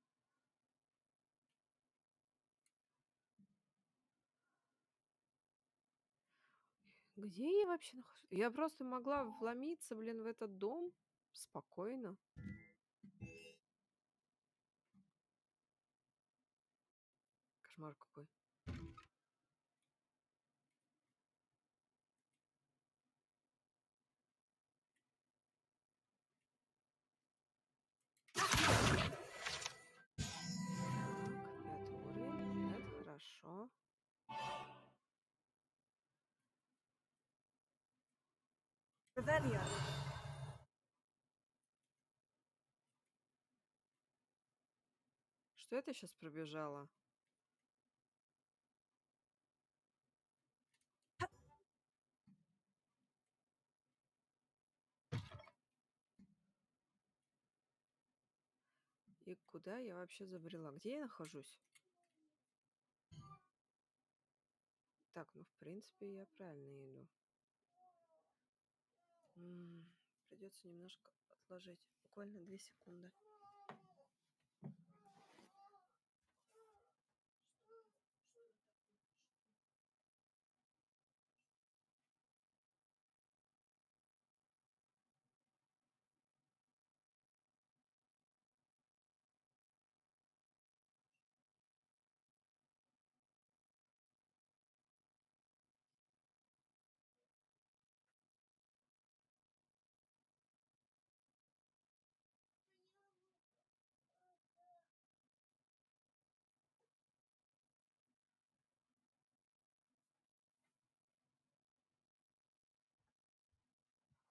Где я вообще нахожусь? Я просто могла вломиться, блин, в этот дом спокойно. Кошмар какой. Это уровень. Это хорошо. Revelio. Что это сейчас пробежало? И куда я вообще забрела? Где я нахожусь? Так, ну, в принципе, я правильно иду. Придется немножко отложить. Буквально 2 секунды.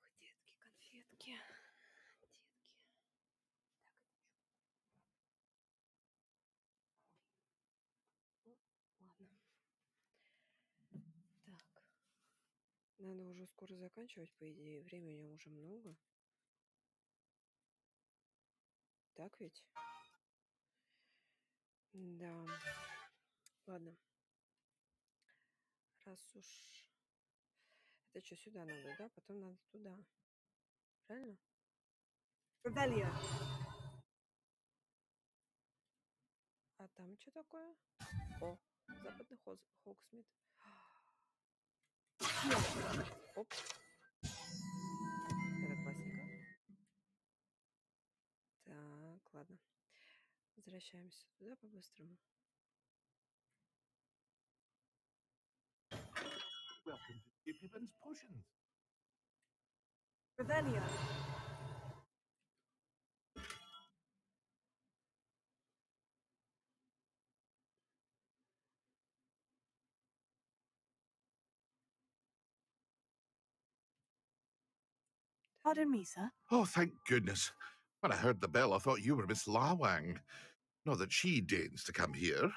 Ох, детки, конфетки. Ну, ладно. Так. Надо уже скоро заканчивать, по идее. Времени уже много. Так ведь? Да. Ладно. Раз уж... Это что, сюда надо, да? Потом надо туда. Правильно? Revelio. А там что такое? О, западный Хогсмит. Оп. Это классненько. Так, ладно. Возвращаемся туда по-быстрому. Welcome to Pippin's Potions. Revelio. Pardon me, sir. Oh, thank goodness. When I heard the bell, I thought you were Miss Lawang. Not that she deigns to come here.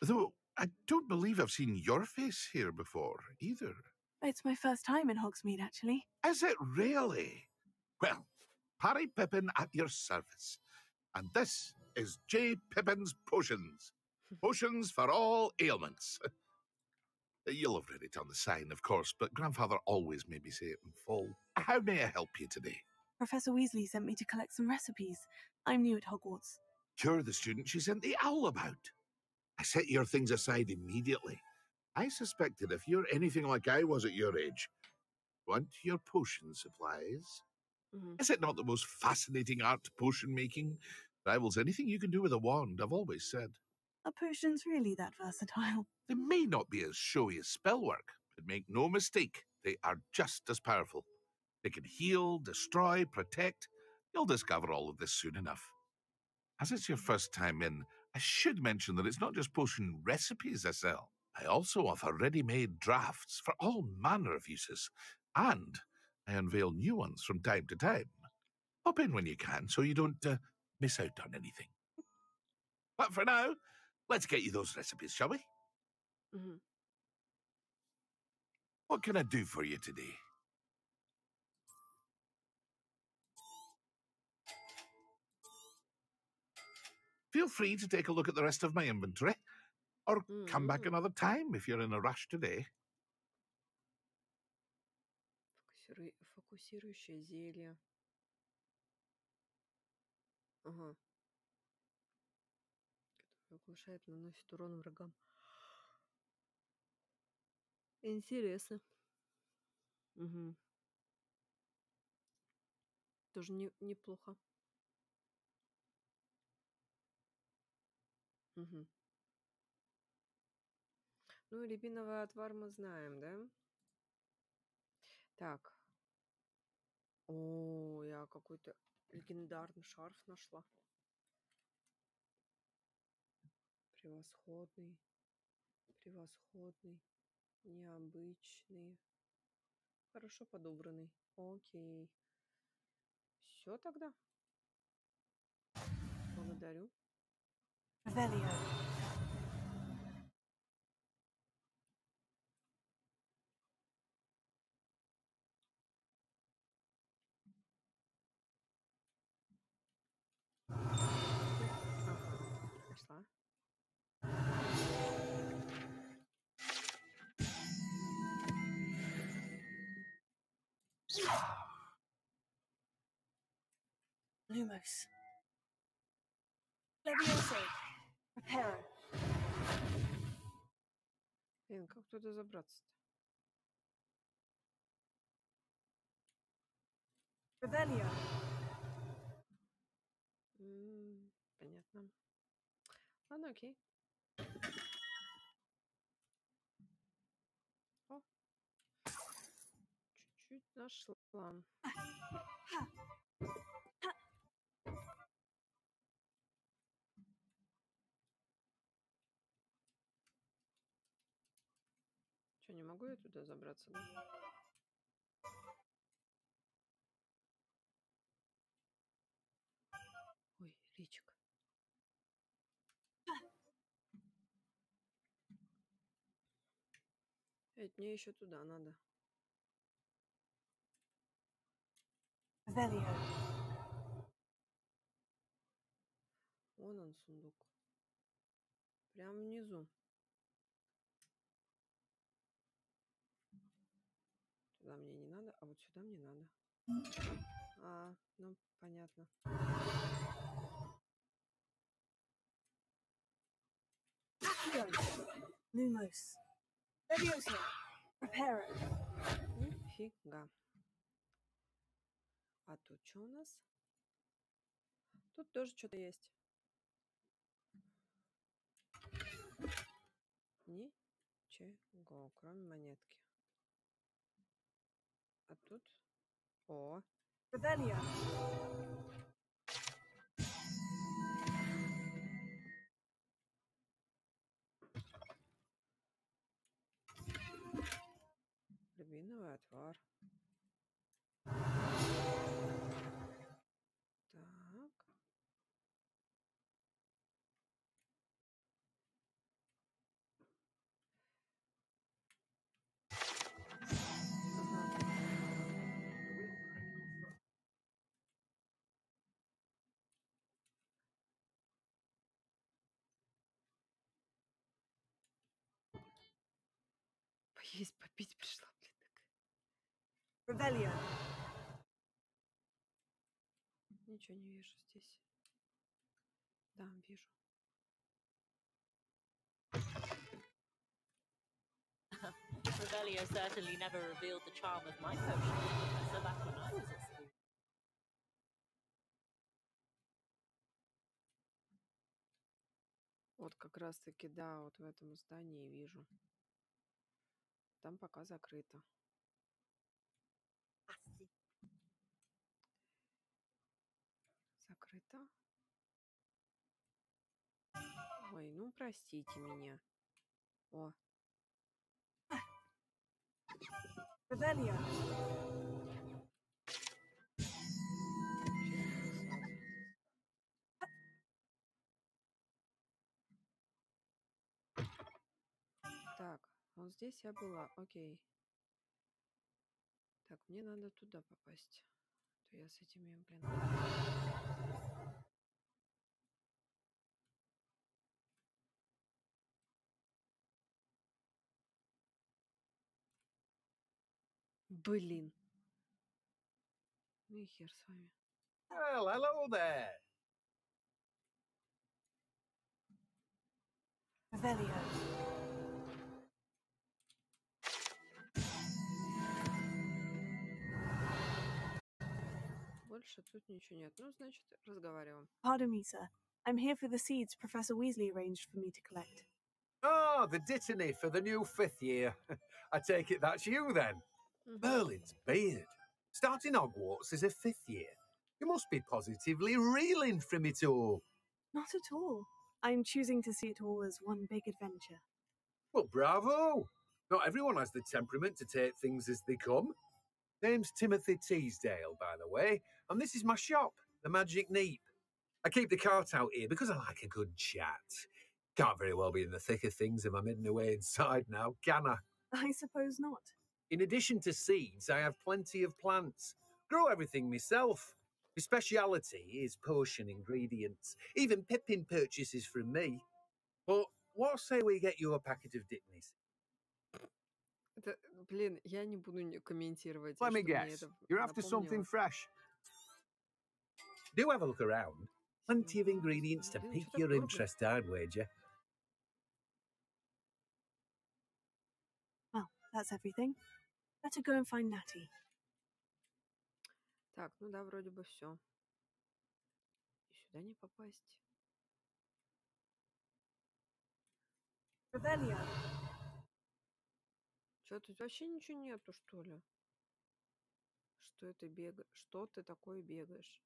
Though I don't believe I've seen your face here before, either. It's my first time in Hogsmeade, actually. Is it really? Well, Parry Pippin at your service. And this is J. Pippin's Potions. Potions for all ailments. You'll have read it on the sign, of course, but Grandfather always made me say it in full. How may I help you today? Professor Weasley sent me to collect some recipes. I'm new at Hogwarts. You're the student she sent the owl about. I set your things aside immediately. I suspected if you're anything like I was at your age, want your potion supplies. Is it not the most fascinating art, potion making? Rivals anything you can do with a wand, I've always said. Are potions really that versatile? They may not be as showy as spellwork, but make no mistake, they are just as powerful. They can heal, destroy, protect. You'll discover all of this soon enough. As it's your first time in, I should mention that it's not just potion recipes I sell. I also offer ready-made drafts for all manner of uses, and I unveil new ones from time to time. Pop in when you can so you don't miss out on anything. But for now, let's get you those recipes, shall we? What can I do for you today? Feel free to take a look at the rest of my inventory, or come back another time if you're in a rush today. Фокусирующее зелье. Ага. Которое оглушает, наносит урон врагам. Интересно. Угу. Тоже неплохо. Угу. Ну, рябиновый отвар мы знаем, да? Так. О, я какой-то легендарный шарф нашла. Превосходный. Превосходный. Необычный. Хорошо подобранный. Окей. Все тогда. Благодарю. Revelio. Нашла. Lumos. Levioso. Reparo. Блин, как туда забраться-то? Revelio. Понятно. Ладно, окей. О, чуть-чуть нашла. Что, не могу я туда забраться, да? Ой, личик. Ведь мне еще туда надо. Revelio. Вон он, сундук. Прямо внизу. Туда мне не надо, а вот сюда мне надо. Ну, понятно. Lumos. Levioso. Reparo. Нифига. А тут что у нас? Тут тоже что-то есть. Ничего, кроме монетки. А тут... О! Revelio. Рябиновый отвар. Так. Поесть, попить пришла, блин. Revelio. Ничего не вижу здесь. Да, вижу. Revelio certainly never revealed the charm of my potion, so back when I was at school. Вот как раз-таки, да, вот в этом здании вижу. Там пока закрыто. Закрыто. Ой, ну простите меня. О. Revelio. Так, вот здесь я была. Окей. Так, мне надо туда попасть. То я с этими, блин. Блин. Ну и хер с вами. Well, hello there. Revelio. дальше тут ничего нет. Ну, значит, разговариваем. Pardon me, sir. I'm here for the seeds Professor Weasley arranged for me to collect. Ah, the dittany for the new 5th year. I take it that's you then. Merlin's beard. Starting Hogwarts as a 5th year. You must be positively reeling from it all. Not at all. I'm choosing to see it all as one big adventure. Well, bravo! Not everyone has the temperament to take things as they come. Name's Timothy Teasdale, by the way, and this is my shop, the Magic Neep. I keep the cart out here because I like a good chat. Can't very well be in the thick of things if I'm hidden away inside now, can I? I suppose not. In addition to seeds, I have plenty of plants. Grow everything myself. My speciality is potion ingredients. Even Pippin purchases from me. But what say we get you a packet of Dickneys? Это, блин, я не буду комментировать, Let me что мне guess. это You're after something напомнило. fresh. Do have a look around. Plenty of ingredients to pique your interest, I'd wager. Well, that's everything. Better go and find Natty. Так, ну да, вроде бы все. И сюда не попасть. Revelio. Что, тут вообще ничего нету, что ли? Что это бегаешь? Что ты такое бегаешь?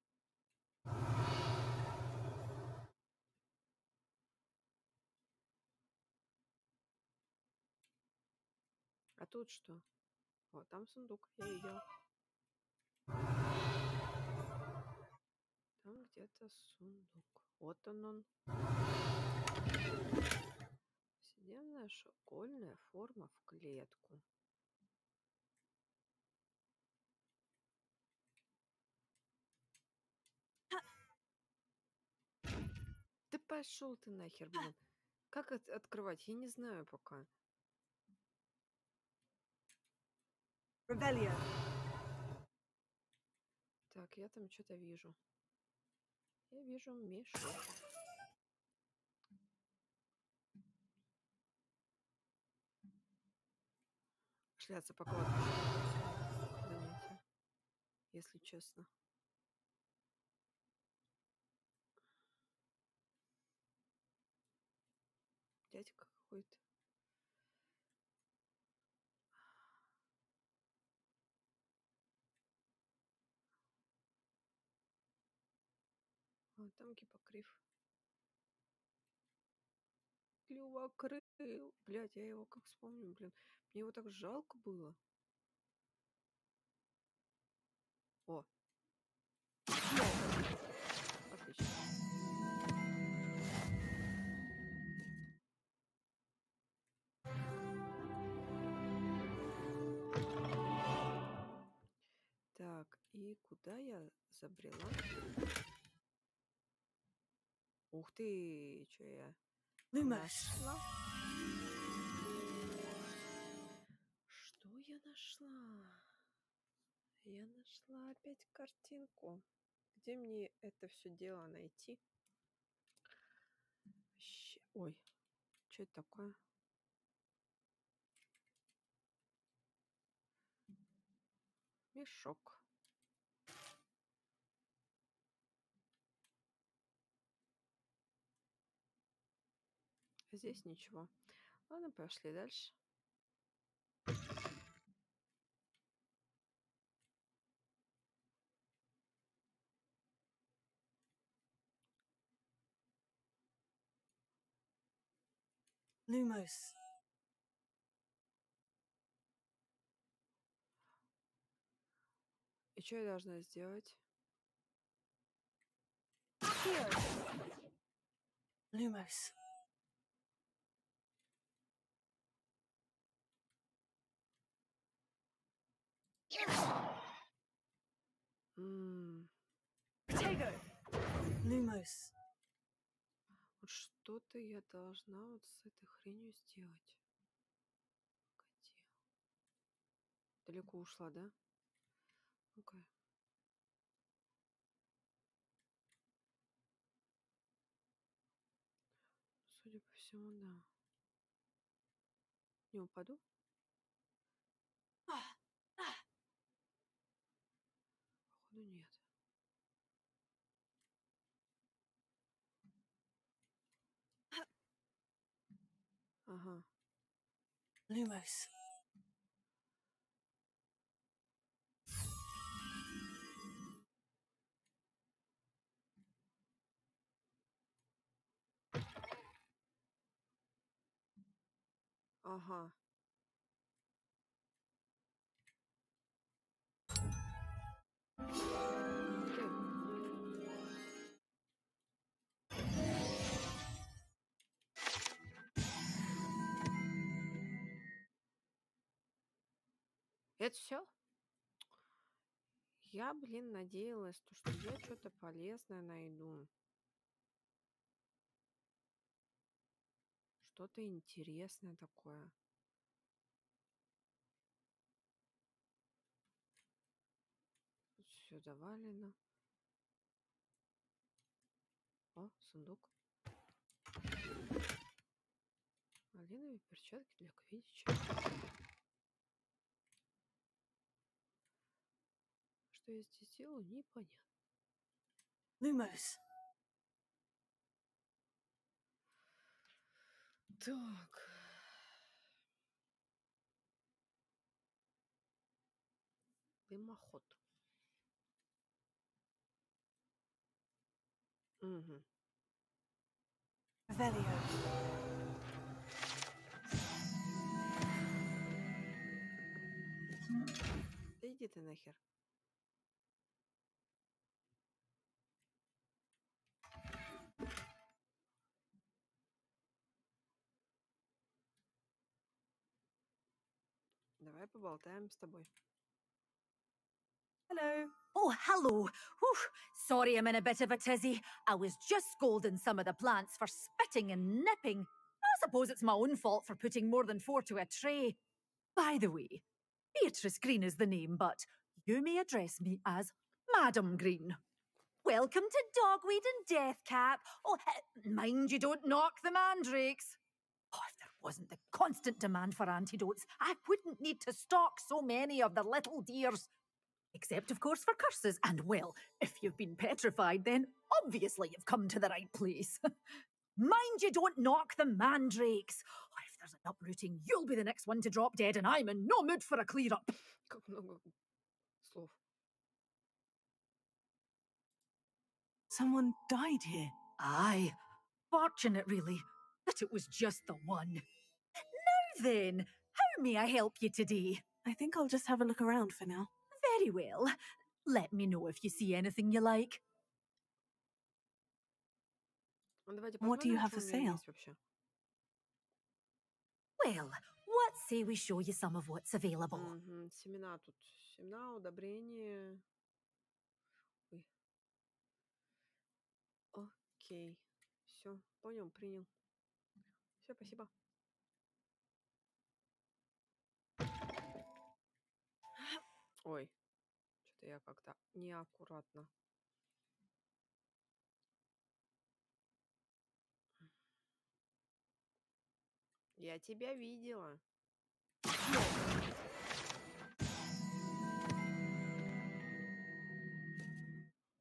А тут что? Вот, там сундук, я видела. Там где-то сундук. Вот он. Повседневная школьная форма в клетку. Да пошел ты нахер, блин. Как открывать? Я не знаю пока. Revelio. Так, я там что-то вижу. Я вижу мешок. Шляться по кладбищу. Занятие. Если честно. Дядька какой-то. Вот там гипокрив. Клювокрыл. Блядь, я его как вспомню, блин. Мне его так жалко было. О. Отлично. Так, и куда я забрела? Ух ты, что я нашла? Что я нашла? Я нашла опять картинку. Где мне это все дело найти? Ой, что это такое? Мешок. Здесь ничего. Ладно, пошли дальше. Lumos. И что я должна сделать? Lumos. Potato. Lumos. Вот что-то я должна вот с этой хренью сделать. Где? Далеко ушла, да? Ну-ка. Судя по всему, да. Не упаду? Походу, нет. Ага. Lumos. Ага. Это все? Я, блин, надеялась, что я что-то полезное найду. Что-то интересное такое. Все завалено. О, сундук. Малиновые перчатки для квиддича. Что я здесь делаю, непонятно. Lumos. Так. Дымоход. Угу. Velio. Да иди ты нахер. Давай поболтаем с тобой. Hello. Oh, hello. Whew. Sorry I'm in a bit of a tizzy. I was just scolding some of the plants for spitting and nipping. I suppose it's my own fault for putting more than 4 to a tray. By the way, Beatrice Green is the name, but you may address me as Madam Green. Welcome to Dogweed and Deathcap. Oh, mind you don't knock the mandrakes. Oh, if there wasn't the constant demand for antidotes, I wouldn't need to stock so many of the little dears. Except, of course, for curses. And, well, if you've been petrified, then obviously you've come to the right place. Mind you don't knock the mandrakes. Oh, if there's an uprooting, you'll be the next one to drop dead, and I'm in no mood for a clear-up. Как много слов. Someone died here. Aye. Fortunate, really, that it was just the one. Now then, how may I help you today? I think I'll just have a look around for now. Very well. Let me know if you see anything you like. Давайте What do you посмотрим, have что for у меня sale? есть вообще. Well, what say we show you some of what's available? Угу. Семена тут. Семена, удобрения. Ой. Окей. Все, понял, принял. Все, спасибо. Ой, что-то я как-то неаккуратно. Я тебя видела.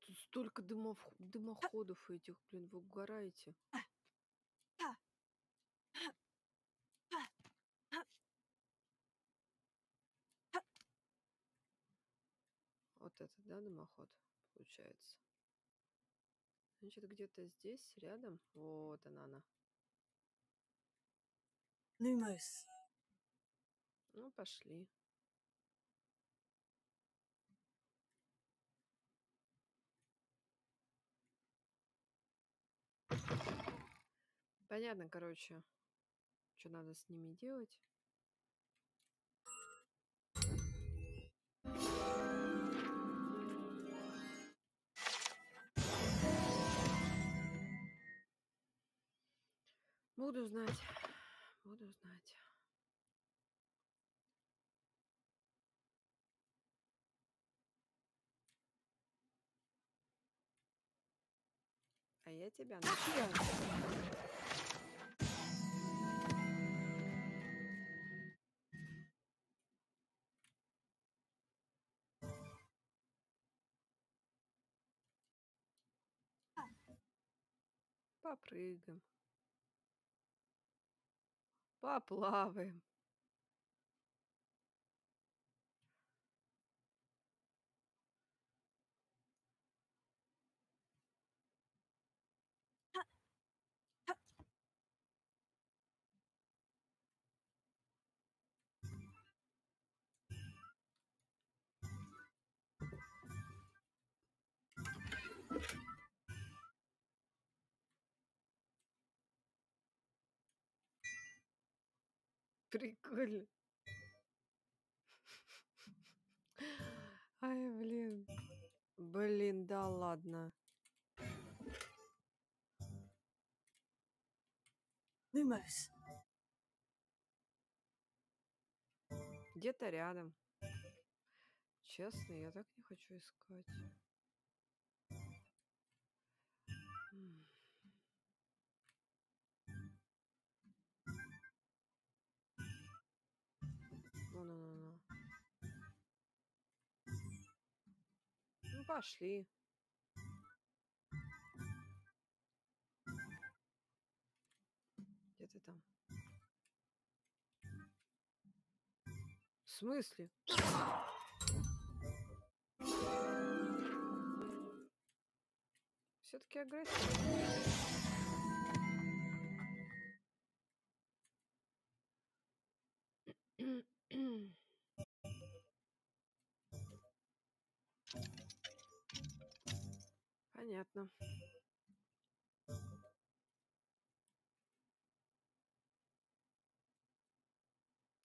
Тут столько дымоходов этих, блин, вы угораете. Вот этот, да, дымоход, получается. Значит, где-то здесь, рядом. Вот она. Lumos. Ну, пошли. Понятно, короче, что надо с ними делать. Буду знать. Буду знать. А я тебя нашла. Попрыгаем. Поплаваем. Прикольно. Ай, блин. Блин, да ладно. Lumos. Где-то рядом. Честно, я так не хочу искать. М. Ну. Ну, пошли. Где ты там? В смысле? Все-таки агрессия. Понятно.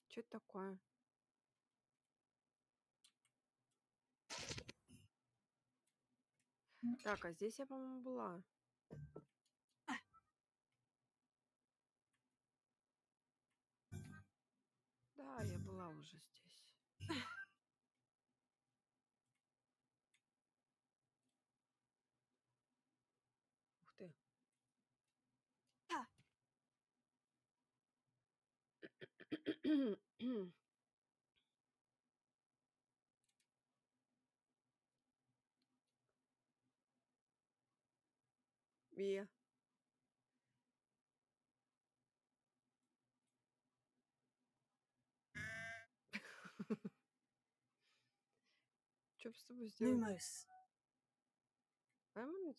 Что это такое? Так, а здесь я, по-моему, была. Да, я была уже здесь. Ух ты. Мия. Что с тобой сделать? Lumos. Пойму,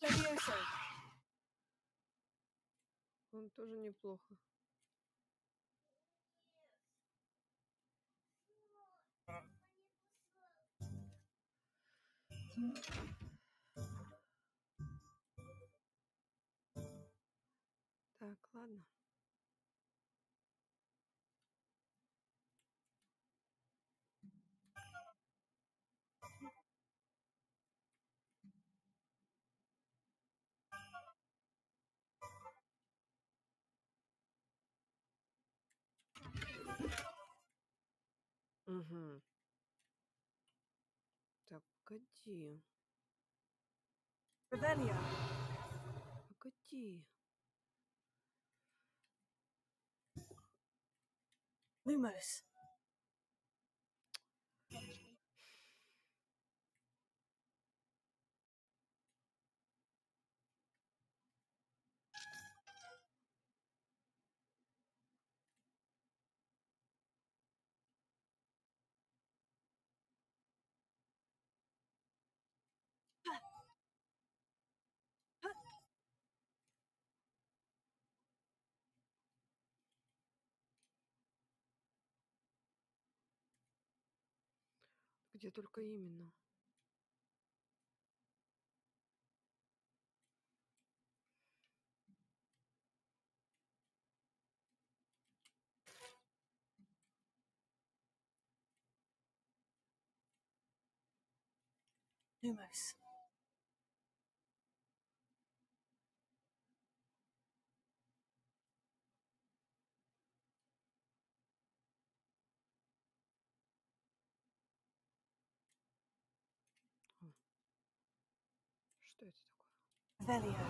он тоже неплохо. Так, ладно. Угу. Так, погоди. Revelia. Погоди. Lumos. Где только именно? Lumos. Что это такое? Revelia.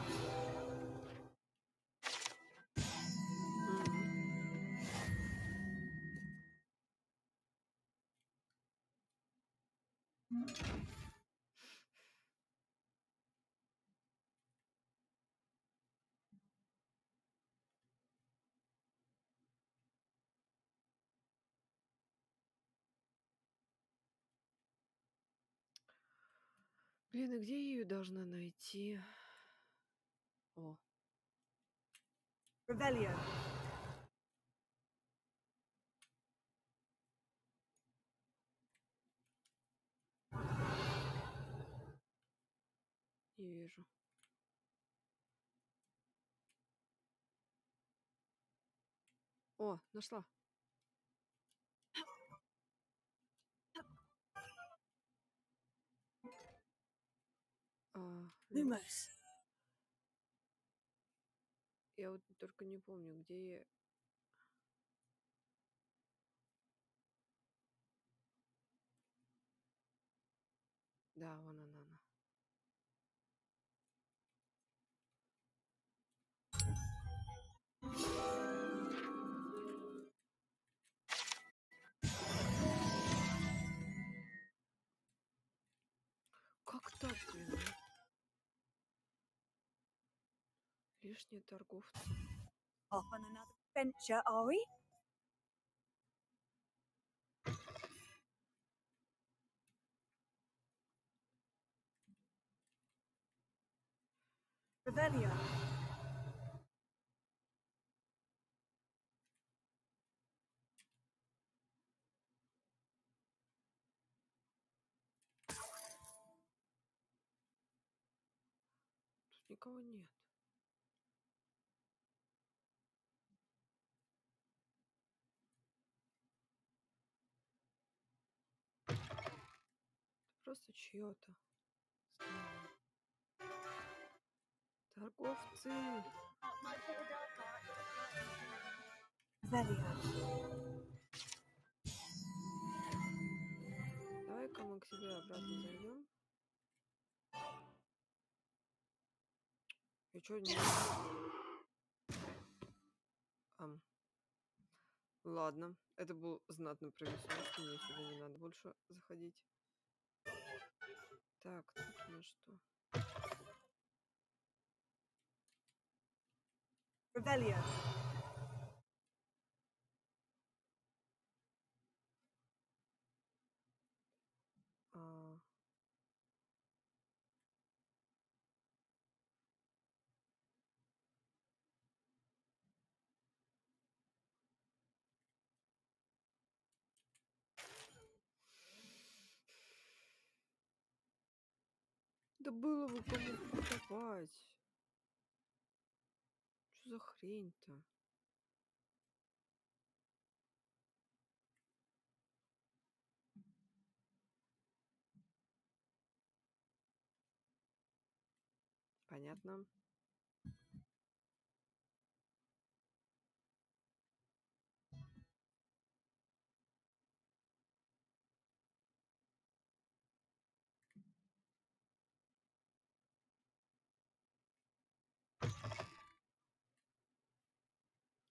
Блин, и где я ее должна найти? О. Revelio. Не вижу. О, нашла. Lumos. Я вот только не помню, где я... Да, вон она. Как так, блин? Лишние торговцы. Off on another adventure, are we? Revelio. Тут никого нет. Это просто чье-то. Торговцы. Давай-ка мы к себе обратно зайдем. И что не... Ладно, это был знатный провисал, что мне сюда не надо больше заходить. Так, тут у нас что? Revelio. Да было бы кому покупать. Что за хрень-то? Понятно.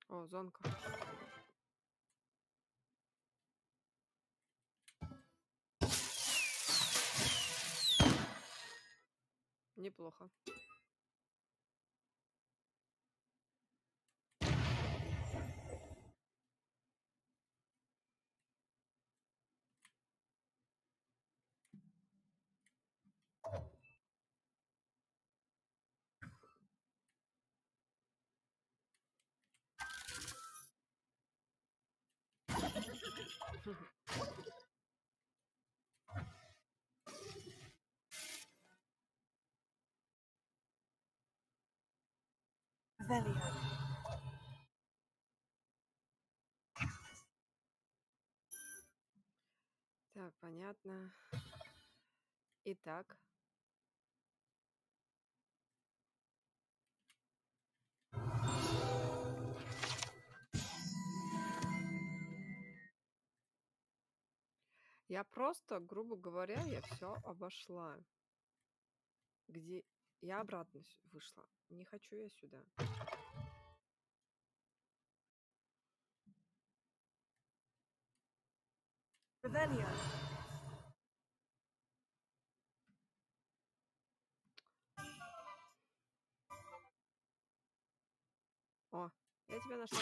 О, зонка. Неплохо. Revelio. Так, понятно. Итак. Я просто, грубо говоря, я все обошла. Где... Я обратно вышла. Не хочу я сюда. Revelio. О, я тебя нашла.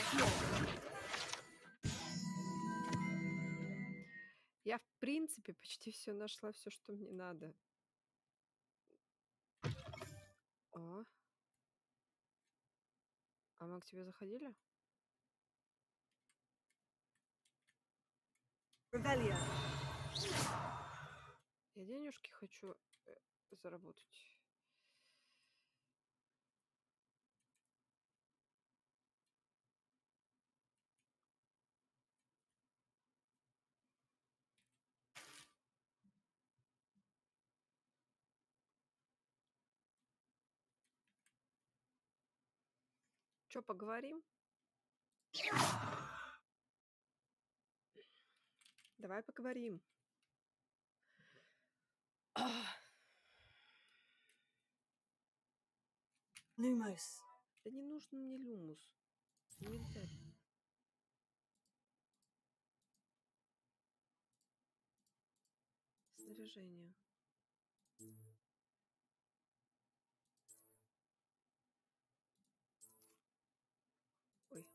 Я, в принципе, почти все нашла, все, что мне надо. О. А мы к тебе заходили? Revelio. Я денежки хочу заработать. Чё, поговорим? Давай поговорим. Lumos. Да не нужен мне люмус. Нельзя. Снаряжение. Ой.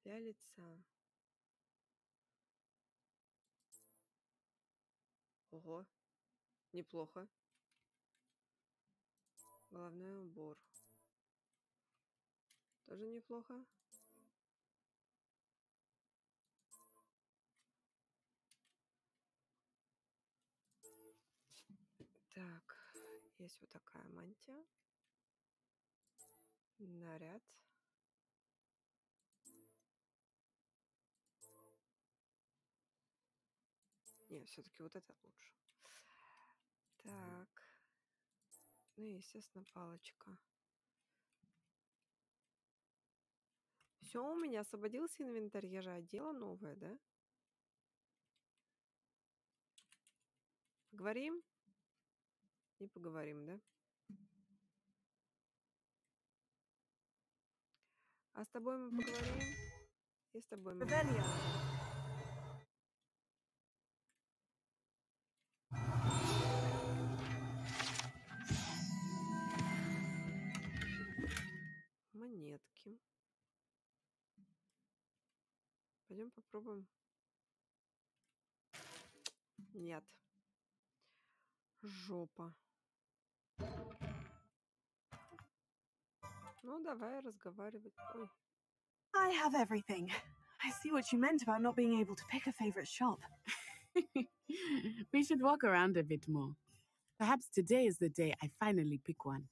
Для лица. Ого. Неплохо. Головной убор. Тоже неплохо. Так. Есть вот такая мантия. Наряд. Не, все-таки вот это лучше. Так. Ну и, естественно, палочка. Все, у меня освободился инвентарь. Я же одела новое, да? Поговорим? Не поговорим, да? А с тобой мы поговорим? И с тобой мы поговорим. Монетки. Пойдем попробуем. Нет. Жопа. Ну, давай разговаривать. Ой. I have everything. I see what you meant about not being able to pick a favorite shop. We should walk around a bit more. Perhaps today is the day I finally pick one.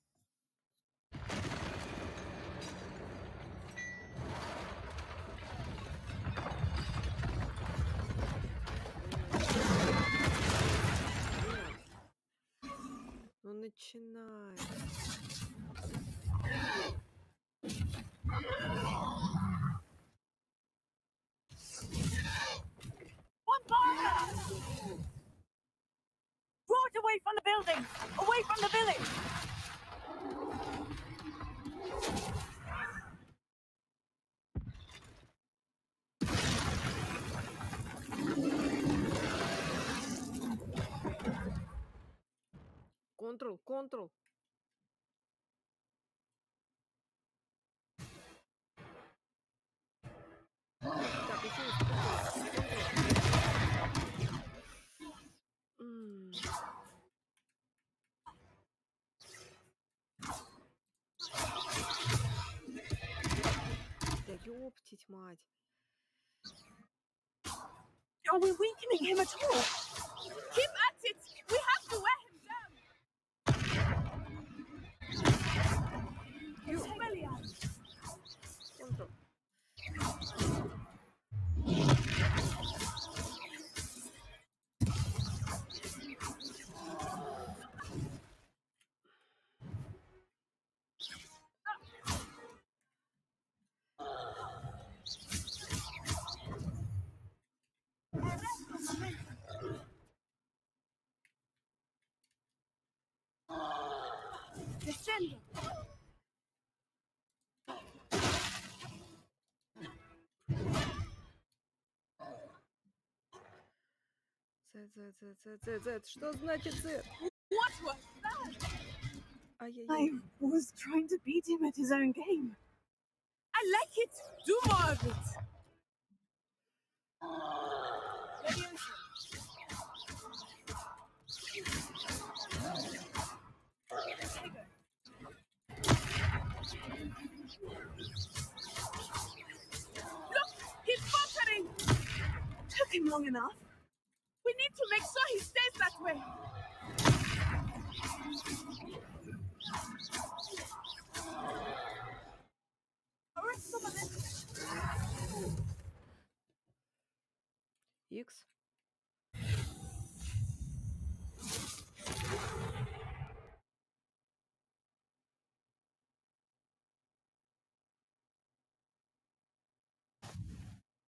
Ну, начинай. One partner! Draw it away from the building! Away from the village! Контрол, контрол. Так, еще есть контрол. Да ёптить мать. Are we weakening him at all? Keep at it! We have to wear him down! Контрол. Descend! Z. Что значит Z? What was that? I was trying to beat him at his own game. I like it! Do more of it! long enough. We need to make sure he stays that way. X.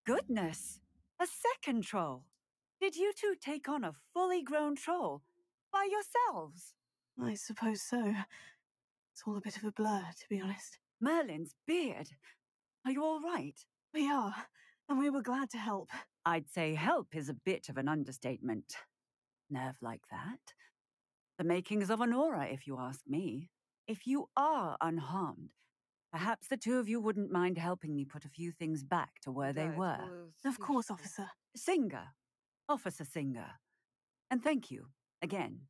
Goodness! A second troll. Did you two take on a fully grown troll by yourselves? I suppose so. It's all a bit of a blur, to be honest. Merlin's beard. Are you all right? We are, and we were glad to help. I'd say help is a bit of an understatement. Nerve like that. The makings of an aura, if you ask me. If you are unharmed, perhaps the two of you wouldn't mind helping me put a few things back to where they were. Of course, officer. Singer. Officer Singer. And thank you, again.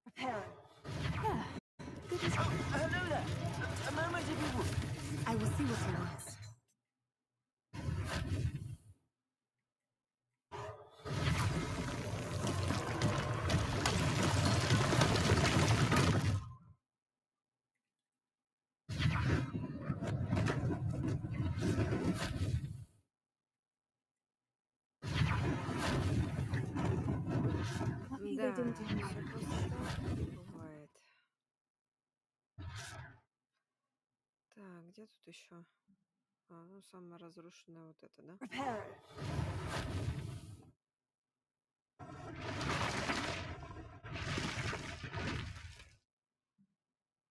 Prepare. Hello there. A moment, if you would. I will see what he wants. Да, всё просто так бывает. Так, где тут еще? Ну, самое разрушенное вот это, да?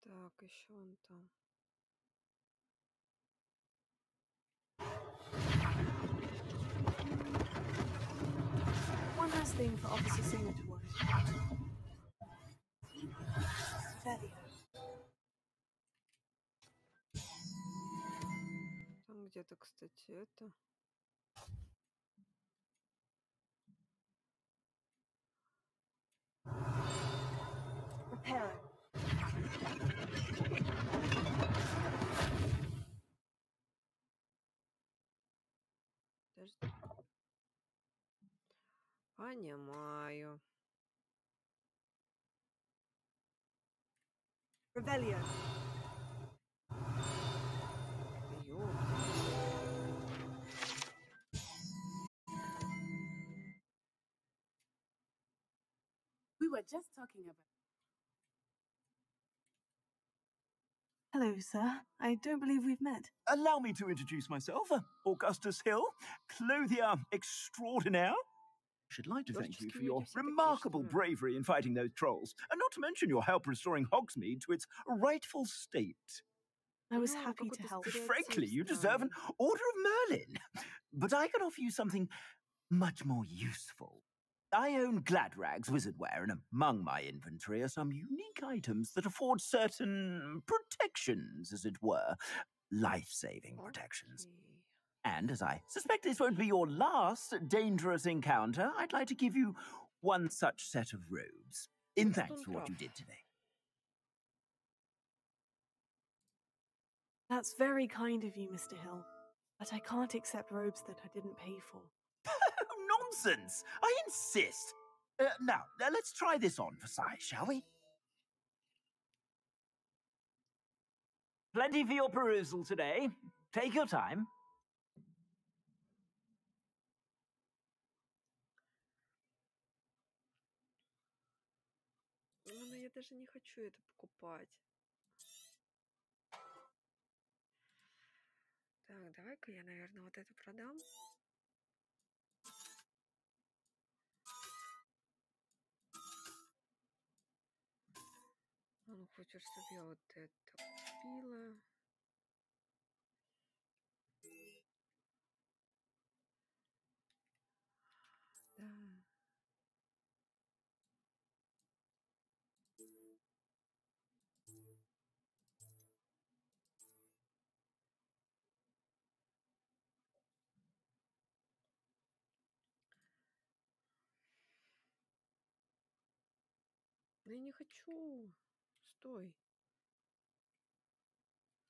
Так, еще вон там. One last thing for Officer Singer to worry about. Там где-то, кстати, это... Prepare. Подожди. Понимаю. Rebellion. We were just talking about... Hello, sir. I don't believe we've met. Allow me to introduce myself. Augustus Hill, clothier extraordinaire. I should like to thank you for your remarkable bravery in fighting those trolls, and not to mention your help restoring Hogsmeade to its rightful state. I was happy to help. Frankly, you deserve an Order of Merlin. But I can offer you something much more useful. I own Gladrag's wizardware, and among my inventory are some unique items that afford certain protections, as it were. Life-saving protections. And as I suspect this won't be your last dangerous encounter, I'd like to give you one such set of robes, in thanks for what you did today. That's very kind of you, Mr. Hill. But I can't accept robes that I didn't pay for. Nonsense! I insist! Now, let's try this on for size, shall we? Plenty for your perusal today. Take your time. Ну, я даже не хочу это покупать. Так, давай-ка я, наверное, вот это продам. Он хочет, чтобы я вот это купила. Да. Да я не хочу. Стой.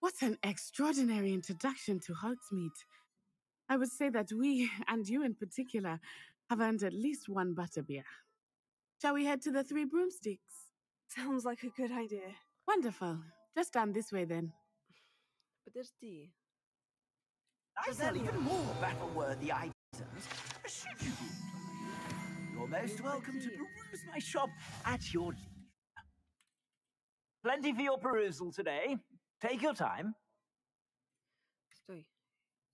What an extraordinary introduction to Hogsmeade. I would say that we, and you in particular, have earned at least one butterbeer. Shall we head to the Three Broomsticks? Sounds like a good idea. Wonderful. Just down this way then. Подожди. I sell even more battle-worthy items. Should you be inclined, you're most welcome to peruse my shop at your leisure. Plenty for your perusal today. Take your time. Стой.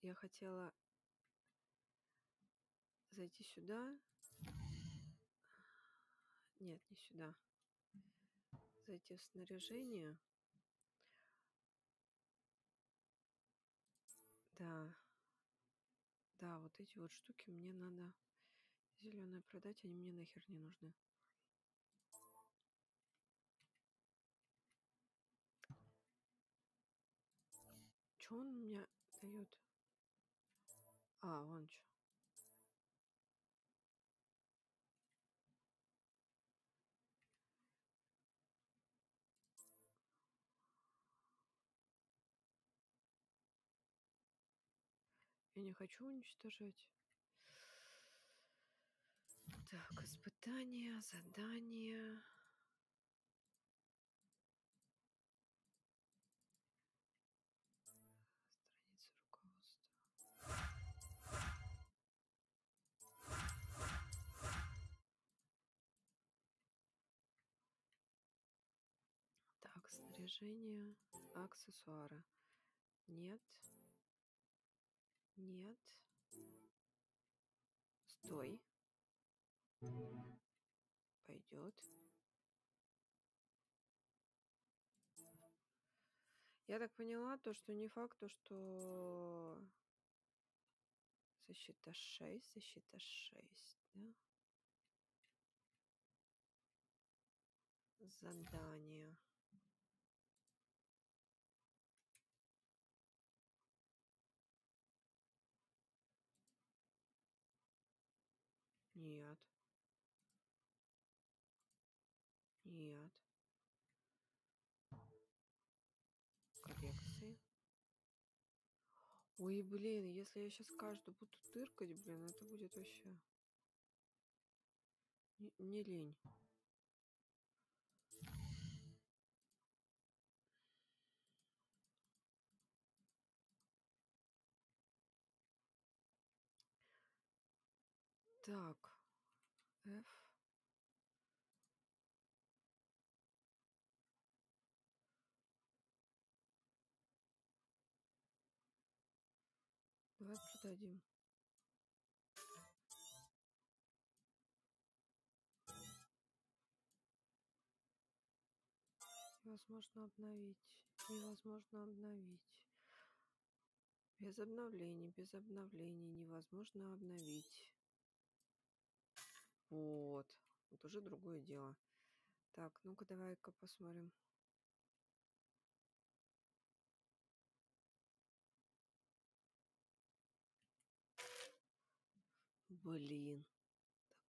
Я хотела зайти сюда. Нет, не сюда. Зайти в снаряжение. Да. Да, вот эти вот штуки мне надо зеленые продать, они мне нахер не нужны. Что он мне дает? А, вон что. Я не хочу уничтожать. Так, испытания, задания. Страница руководства. Так, снаряжение, аксессуары. Нет. Нет. Стой. Пойдет. Я так поняла, то, что не факт, то, что защита 6, защита 6, да? Задание. Нет. Нет. Коллекции. Ой, блин, если я сейчас каждую буду тыркать, блин, это будет вообще... Не лень. Так. F. Давай продадим. Невозможно обновить. Невозможно обновить. Без обновлений, без обновлений. Невозможно обновить. Вот. Вот уже другое дело. Так, ну-ка давай-ка посмотрим. Блин.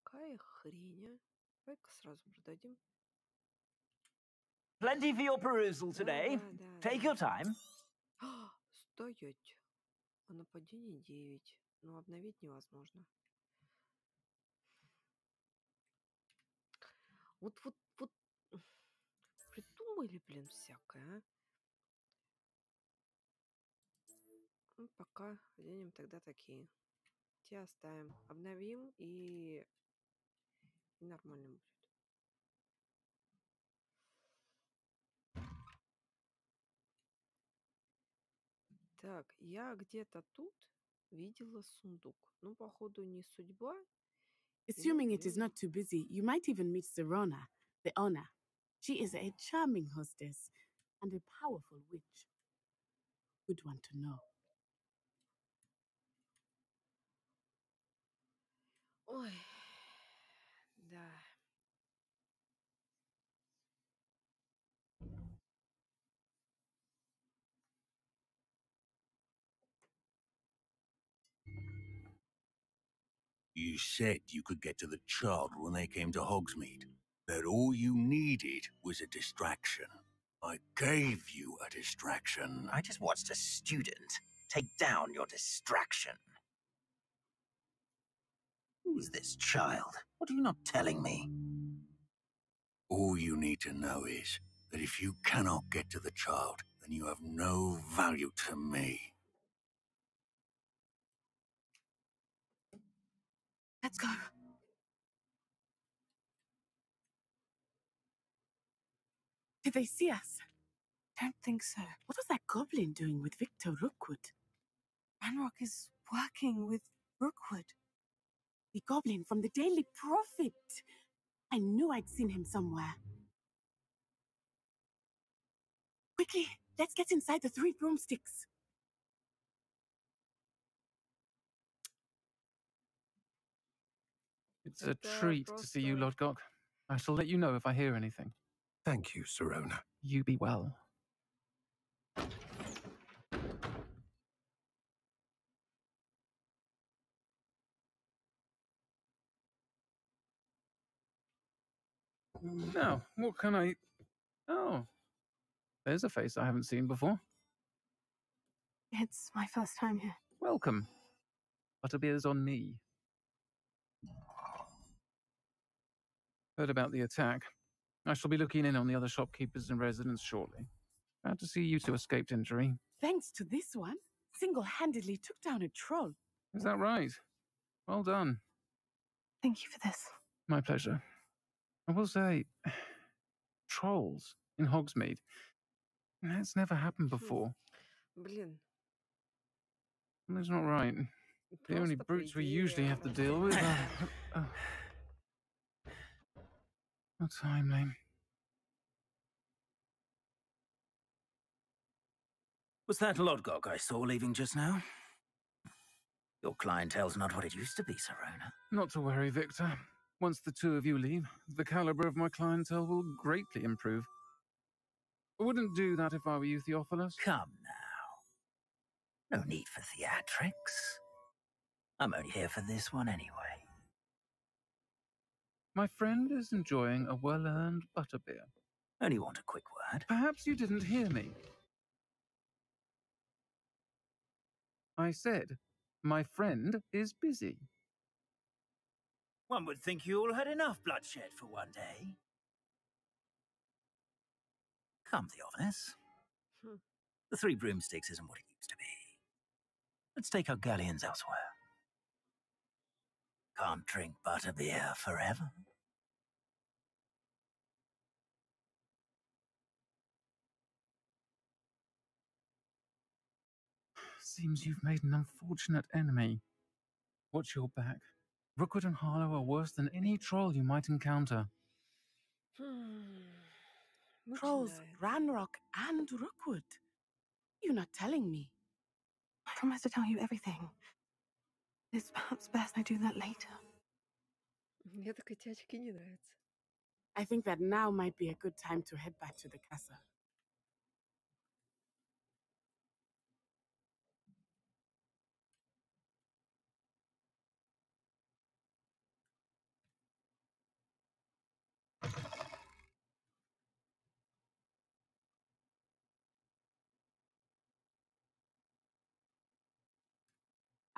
Такая хрень, а. Давай-ка сразу продадим. Plenty for your perusal today. Take your time. Стоять. А нападение 9. Но обновить невозможно. Вот придумали, блин, всякое, а. Ну, пока оденем тогда такие. Те оставим. Обновим и нормально будет. Так, я где-то тут видела сундук. Ну, походу, не судьба. Assuming it is not too busy, you might even meet Serona, the owner. She is a charming hostess and a powerful witch. Good one to know. Ой, да. You said you could get to the child when they came to Hogsmeade. That all you needed was a distraction. I gave you a distraction. I just watched a student take down your distraction. Who's this child? What are you not telling me? All you need to know is that if you cannot get to the child, then you have no value to me. Let's go. Did they see us? Don't think so. What was that goblin doing with Victor Rookwood? Ranrock is working with Rookwood. The goblin from the Daily Prophet. I knew I'd seen him somewhere. Quickly, let's get inside the 3 broomsticks. It's a treat to see you, Lodgok. I shall let you know if I hear anything. Thank you, Sirona. You be well. Now, what can I... Oh, there's a face I haven't seen before. It's my first time here. Welcome. Butterbeer's on me. Heard about the attack. I shall be looking in on the other shopkeepers and residents shortly. Glad to see you two escaped injury. Thanks to this one, single-handedly took down a troll. Is that right? Well done. Thank you for this. My pleasure. I will say, trolls in Hogsmeade. That's never happened before. Блин. That's not right. The only brutes we usually have to deal with are... Not timely. Was that Lodgok I saw leaving just now? Your clientele's not what it used to be, Sirona. Not to worry, Victor. Once the 2 of you leave, the caliber of my clientele will greatly improve. I wouldn't do that if I were you, Theophilus. Come now. No need for theatrics. I'm only here for this one anyway. My friend is enjoying a well-earned butterbeer. Only want a quick word. Perhaps you didn't hear me. I said, my friend is busy. One would think you all had enough bloodshed for one day. Come, Theophilus. The 3 broomsticks isn't what it used to be. Let's take our galleons elsewhere. Can't drink butterbeer forever. Seems you've made an unfortunate enemy. Watch your back. Rookwood and Harlow are worse than any troll you might encounter. Trolls, Ranrock, and Rookwood. You're not telling me. I promise to tell you everything. It's perhaps best I do that later. Мне так эти очки не нравятся. I think that now might be a good time to head back to the castle.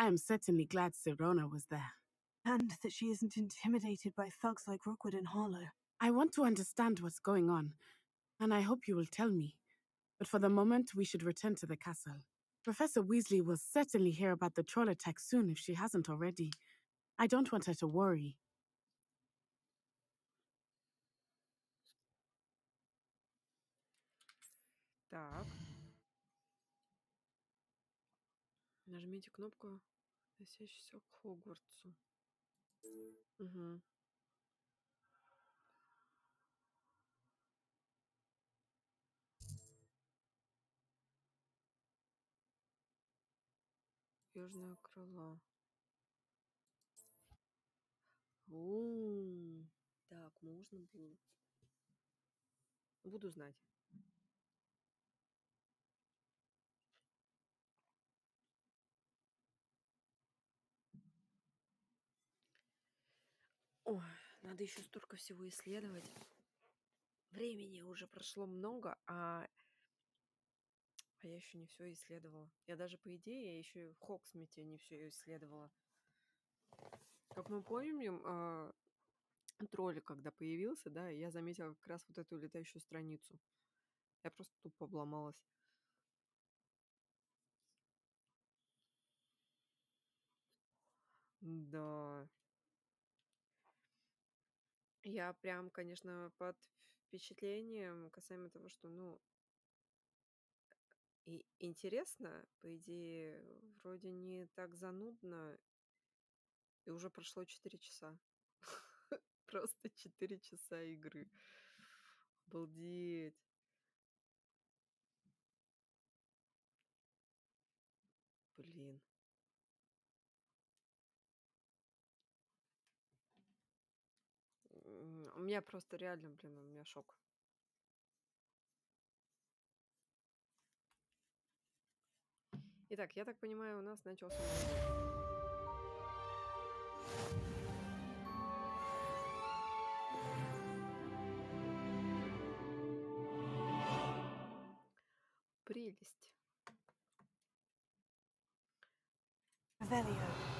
I am certainly glad Sirona was there. And that she isn't intimidated by thugs like Rookwood and Harlow. I want to understand what's going on, and I hope you will tell me. But for the moment, we should return to the castle. Professor Weasley will certainly hear about the troll attack soon if she hasn't already. I don't want her to worry. Так. Нажмите кнопку, относящуюся к Хогвартсу. Угу. Южное крыло. О, так, можно было. Буду знать. Ой, надо еще столько всего исследовать. времени уже прошло много, а я еще не все исследовала. Я даже, по идее, я еще и в Хоксмите не все исследовала. Как мы помним, тролль, когда появился, да, я заметила как раз вот эту летающую страницу. Я просто тупо обломалась. Да. Я прям, конечно, под впечатлением касаемо того, что, ну, и интересно, по идее, вроде не так занудно, и уже прошло 4 часа. Просто 4 часа игры. Обалдеть. Блин. У меня просто реально, блин, у меня шок. Итак, я так понимаю, у нас начался новый. Прелесть. Revelio.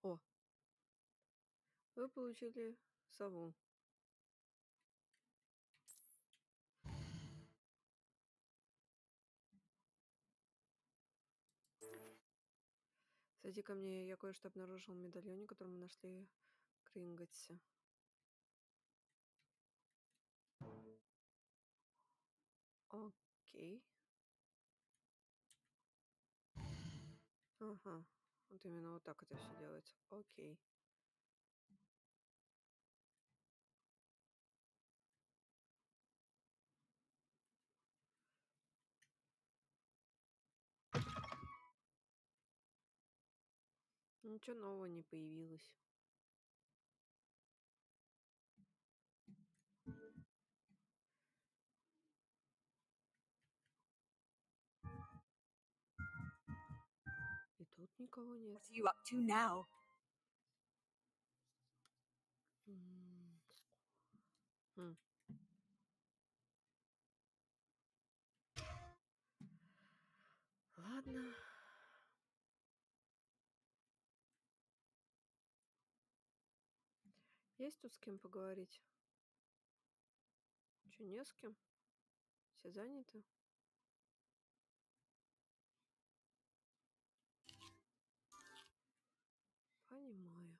О, вы получили сову. Зайди ко мне, я кое-что обнаружил в медальоне, который мы нашли в Кринготсе. Окей. Ага. Вот именно вот так это все делается. Окей. Ничего нового не появилось. И тут никого нет. What are you up to now? Хм. Ладно. Есть тут с кем поговорить? Че, не с кем? Все заняты? Понимаю.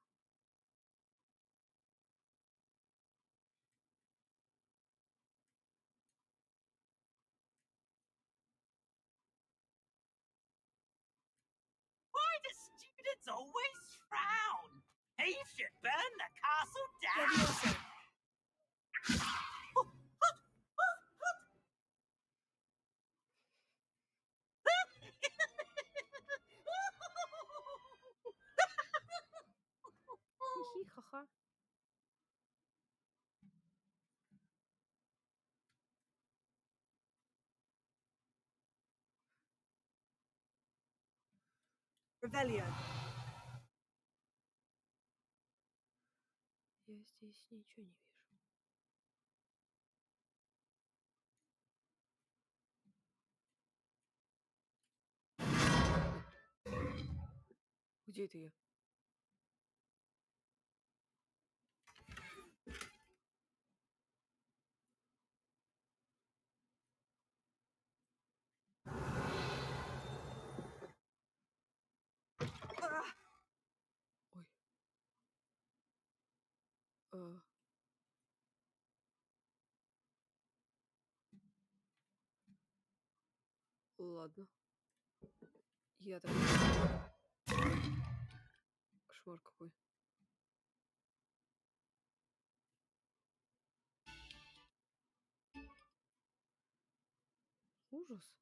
Why do students always frown? He should burn the castle down! Хи-хи, ха-ха. Revelio. Я здесь ничего не вижу. Где это я? Ой. Ладно. Я так... Кошмар какой. Ужас.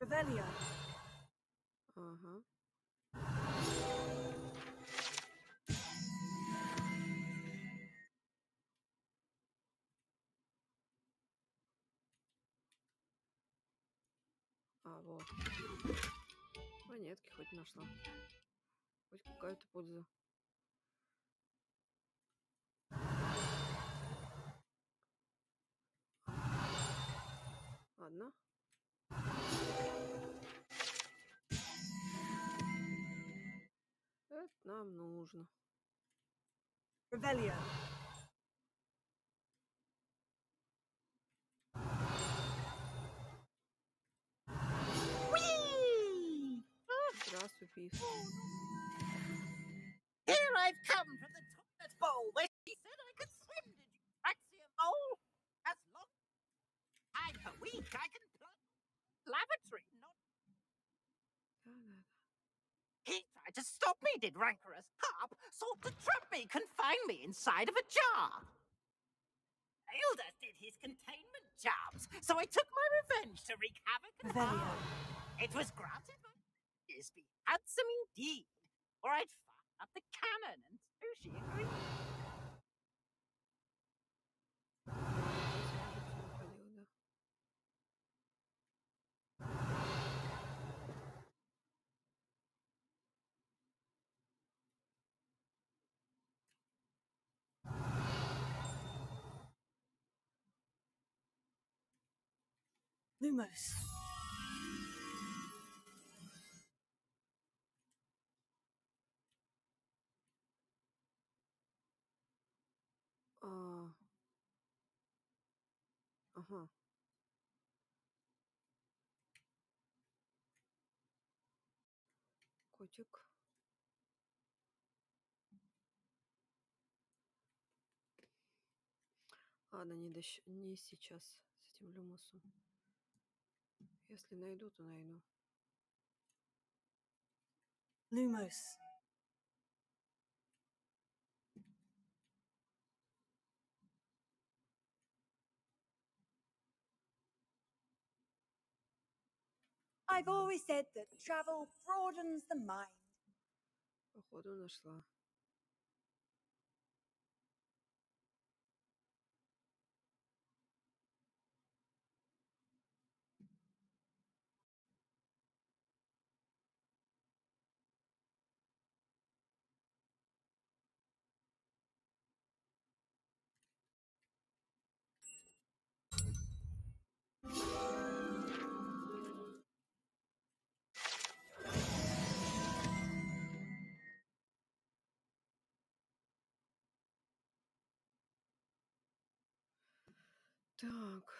Revelio. Ага. Вот. Монетки хоть нашла. Хоть какая-то польза. Ладно. Это нам нужно. Revelio. Здравствуй, Пив. Here I've come from the toilet bowl where she said I could swim. Did you fancy a bowl? As long time per week I can plug lavatory, not. He tried to stop me, did rancorous carp, sought to trap me, confine me inside of a jar. Failed as did his containment charms, so I took my revenge to wreak havoc and harm. It was granted by Bisbee, handsome indeed, or I'd fire up the cannon, and so she agreed. Lumos. Ага. Котик. Ладно, не сейчас с этим люмусом. Если найду, то найду. Lumos. I've always said that travel broadens the mind. Походу нашла. Так.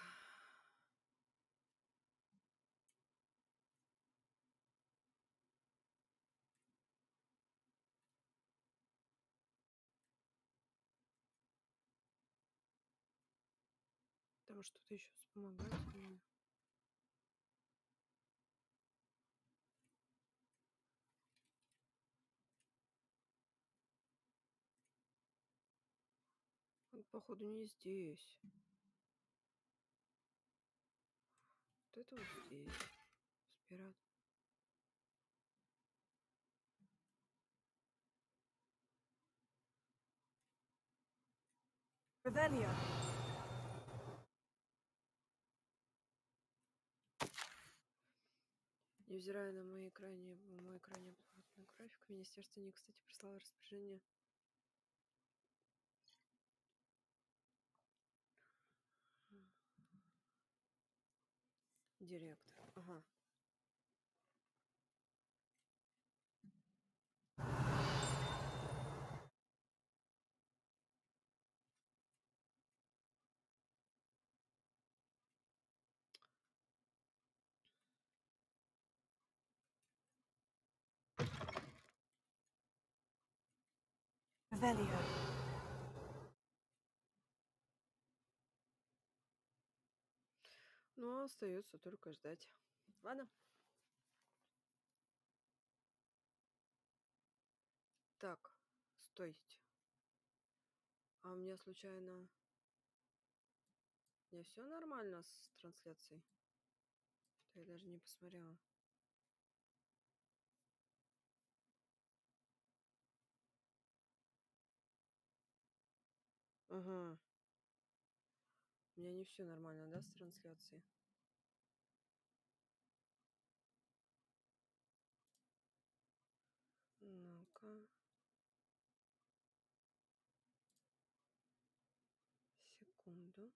Там что-то еще вспомогательное. Он, походу, не здесь. Вот это вот здесь. Спират. Revelio. Невзирая на мой экране плотный график, Министерство не, кстати, прислало распоряжение. Директор. Ага. Revelio. Ну, остается только ждать. Ладно. Так, стойте. А у меня случайно... У меня все нормально с трансляцией? Что я даже не посмотрела. Ага. У меня не все нормально, да, с трансляцией? Ну-ка. Секунду.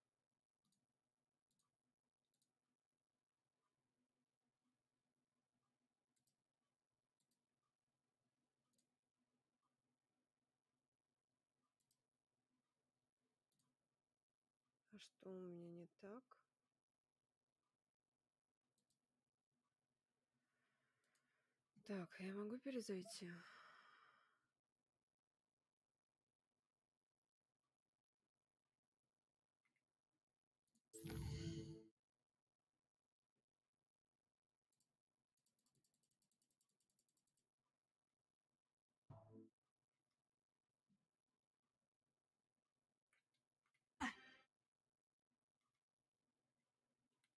А что у меня не так? Так, я могу перезайти?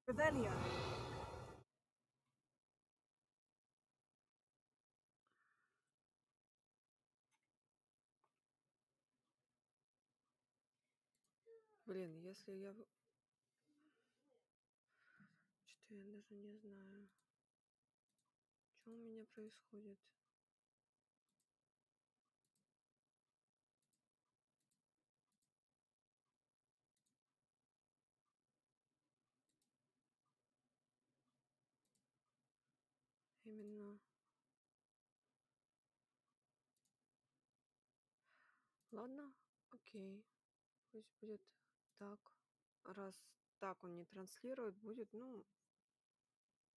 Revelio. Блин, если я... Что-то я даже не знаю. Что у меня происходит? Именно. Ладно, окей. Пусть будет так. Раз так он не транслирует, будет, ну,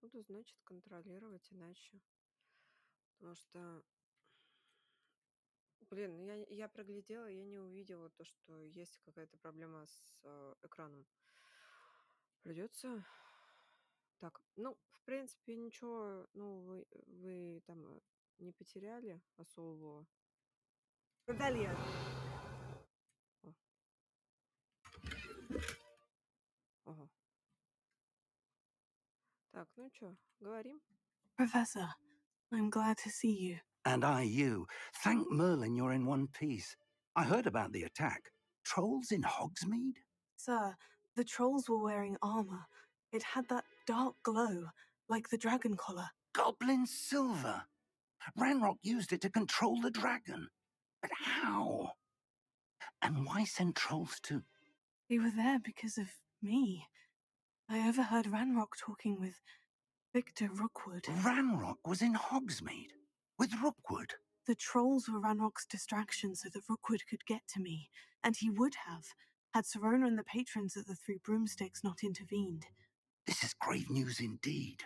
буду, значит, контролировать иначе. Потому что, блин, я проглядела, я не увидела то, что есть какая-то проблема с экраном. Придется... Так, ну, в принципе, ничего, ну, вы там не потеряли особого. Revelio. О. Ага. Так, ну что, говорим? Professor, I'm glad to see you. And I you. Thank Merlin you're in one piece. I heard about the attack. Trolls in Hogsmeade? Sir, the trolls were wearing armor. It had that dark glow, like the dragon collar. Goblin silver. Ranrock used it to control the dragon. But how? And why send trolls to... They were there because of me. I overheard Ranrock talking with Victor Rookwood. Ranrock was in Hogsmeade with Rookwood. The trolls were Ranrock's distraction so that Rookwood could get to me, and he would have, had Serona and the patrons of the Three Broomsticks not intervened. This is grave news indeed.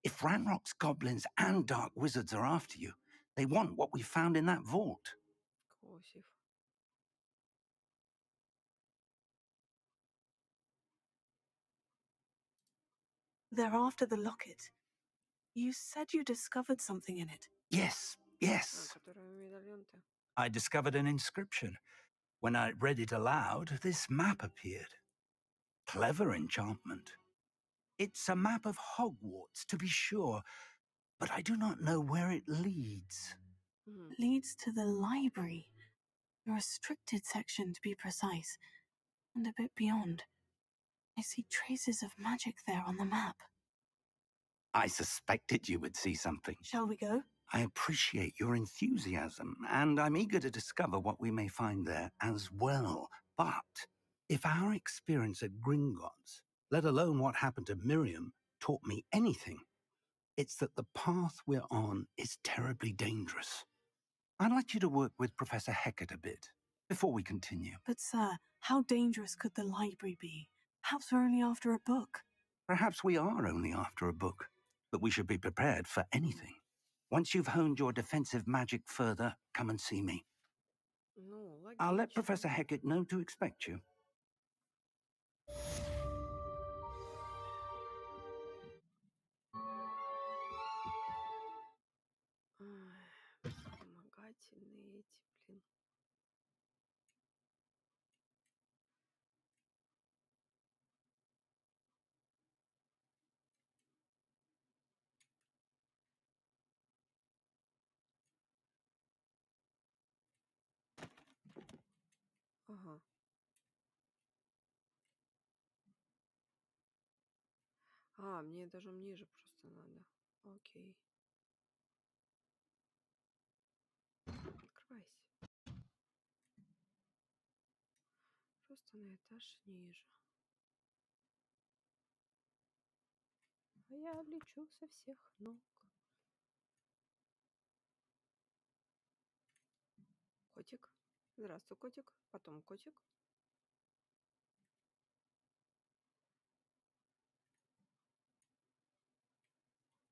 If Ranrock's goblins and dark wizards are after you, they want what we found in that vault. Косев. They're after the locket. You said you discovered something in it. Yes, yes. Которая медальон-то. I discovered an inscription. When I read it aloud, this map appeared. Clever enchantment. It's a map of Hogwarts, to be sure, but I do not know where it leads. Leads to the library. The restricted section, to be precise, and a bit beyond. I see traces of magic there on the map. I suspected you would see something. Shall we go? I appreciate your enthusiasm, and I'm eager to discover what we may find there as well. But if our experience at Gringotts, let alone what happened to Miriam, taught me anything, it's that the path we're on is terribly dangerous. I'd like you to work with Professor Hecat a bit before we continue. But, sir, how dangerous could the library be? Perhaps we're only after a book. Perhaps we are only after a book, but we should be prepared for anything. Once you've honed your defensive magic further, come and see me. Ну, логично. I'll let Professor Hecat know to expect you. Вспомогательные эти, блин. Ага. А, мне даже ниже просто надо. Окей. Открывайся. Просто на этаж ниже. А я лечу со всех ног. Котик. Здравствуй, котик. Потом котик.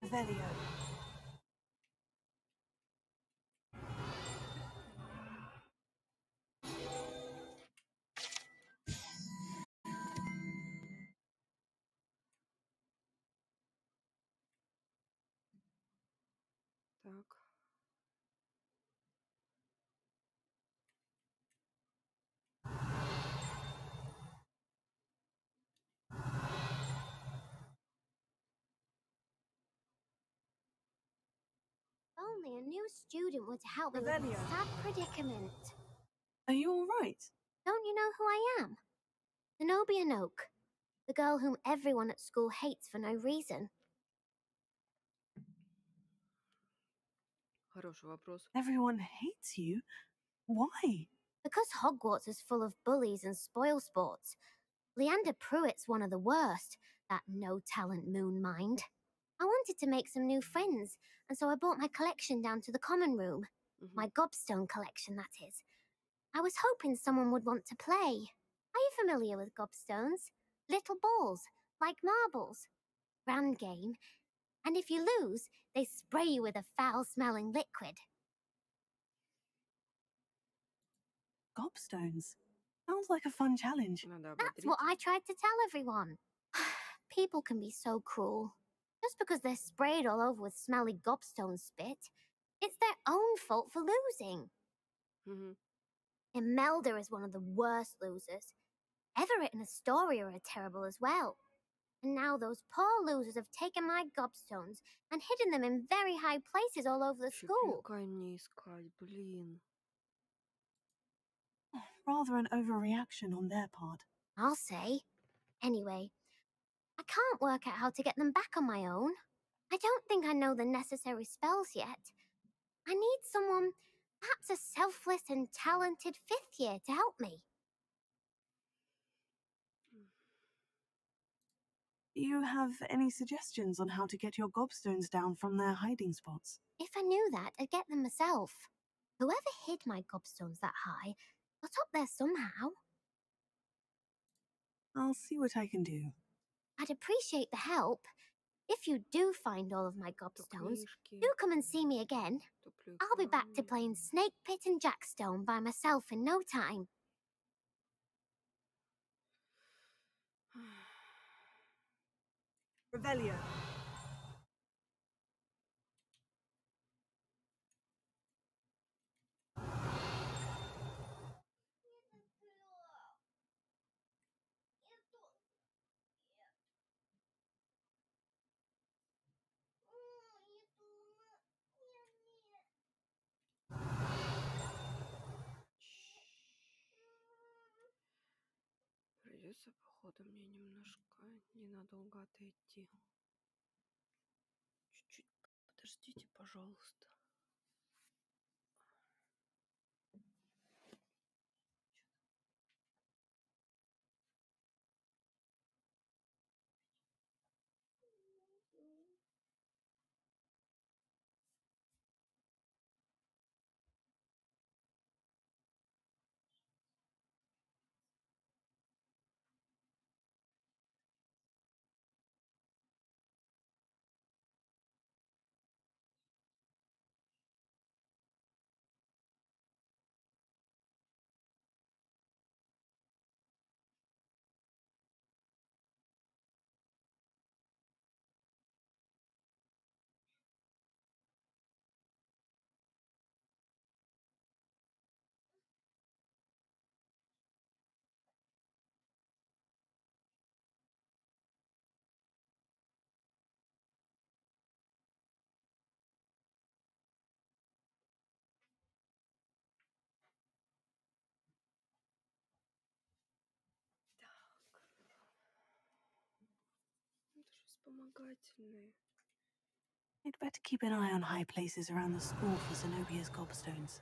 Velio. Так. Only a new student would help me with Revelio. this sad predicament. Are you all right? Don't you know who I am? Zenobia Noak, the girl whom everyone at school hates for no reason. Хороший вопрос. Everyone hates you? Why? Because Hogwarts is full of bullies and spoilsports. Leander Pruitt's one of the worst, that no-talent moon mind. I wanted to make some new friends, and so I brought my collection down to the common room. My gobstone collection, that is. I was hoping someone would want to play. Are you familiar with gobstones? Little balls, like marbles. Round game. And if you lose, they spray you with a foul-smelling liquid. Gobstones. Sounds like a fun challenge. That's what I tried to tell everyone. People can be so cruel. Just because they're sprayed all over with smelly gobstone spit, it's their own fault for losing. Imelda is one of the worst losers. Everett and Astoria are terrible as well. And now those poor losers have taken my gobstones and hidden them in very high places all over the school. Rather an overreaction on their part. I'll say. Anyway, I can't work out how to get them back on my own. I don't think I know the necessary spells yet. I need someone, perhaps a selfless and talented fifth year to help me. Do you have any suggestions on how to get your gobstones down from their hiding spots? If I knew that, I'd get them myself. Whoever hid my gobstones that high got up there somehow. I'll see what I can do. I'd appreciate the help. If you do find all of my gobstones, do come and see me again. I'll be back to playing Snake Pit and Jackstone by myself in no time. Revelio. Придется, походу, мне немножко ненадолго отойти. Чуть-чуть подождите, пожалуйста. Это же вспомогательные. I'd better keep an eye on high places around the school for Zenobia's gobstones.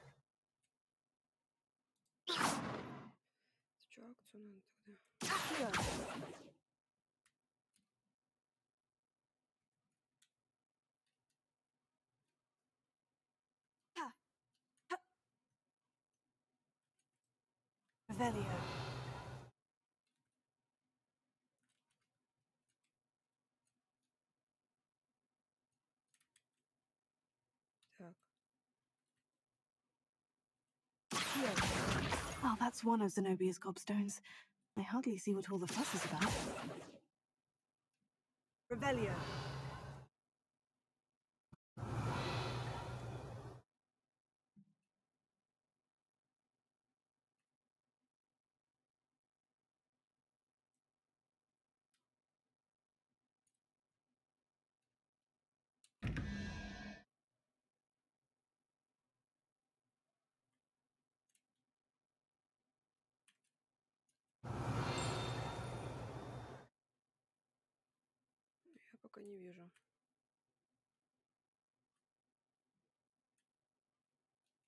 Что акцию надо тогда? Revelio. Так. Well, that's one of Zenobia's gobstones. I hardly see what all the fuss is about. Revelio. Я пока не вижу.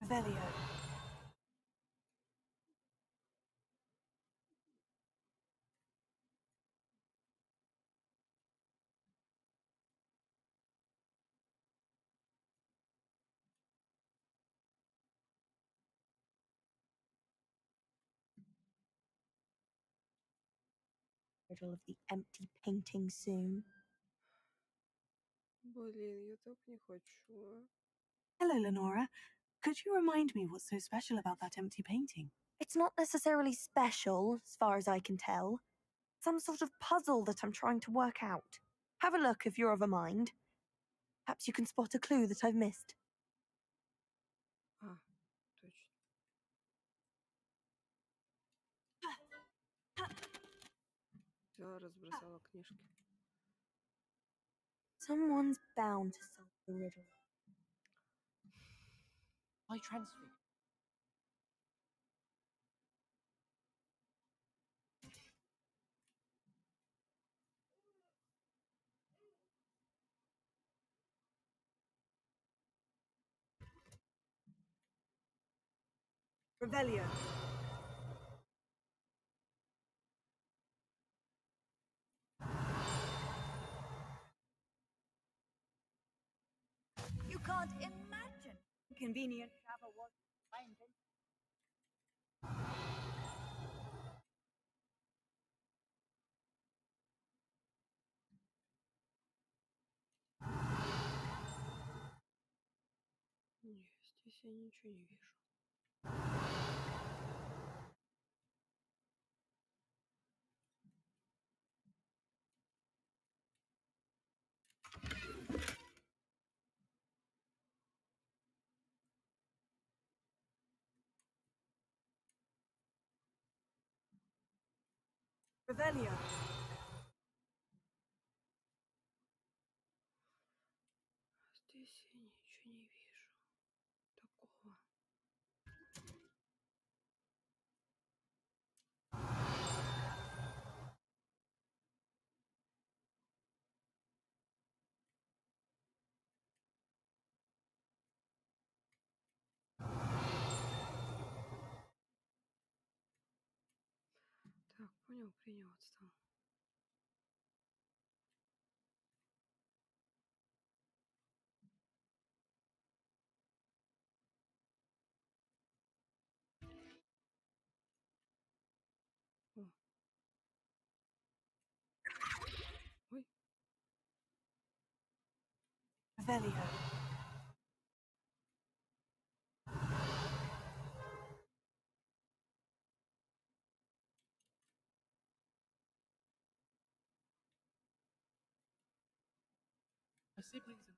Revelio. Riddle of the empty painting soon. Блин, я так не хочу. Hello, Lenora. Could you remind me what's so special about that empty painting? It's not necessarily special, as far as I can tell. Some sort of puzzle that I'm trying to work out. Have a look if you're of a mind. Perhaps you can spot a clue that I've missed. А, точно. Взяла, разбросала книжки. Someone's bound to solve the riddle. I transfigured. Revelio. You can't imagine how convenient travel was finding. Нет, здесь я ничего не вижу. Revelio. Здесь я ничего не вижу. Такого. Так, понял, принял, отстал. О. Ой. Revelio. My siblings and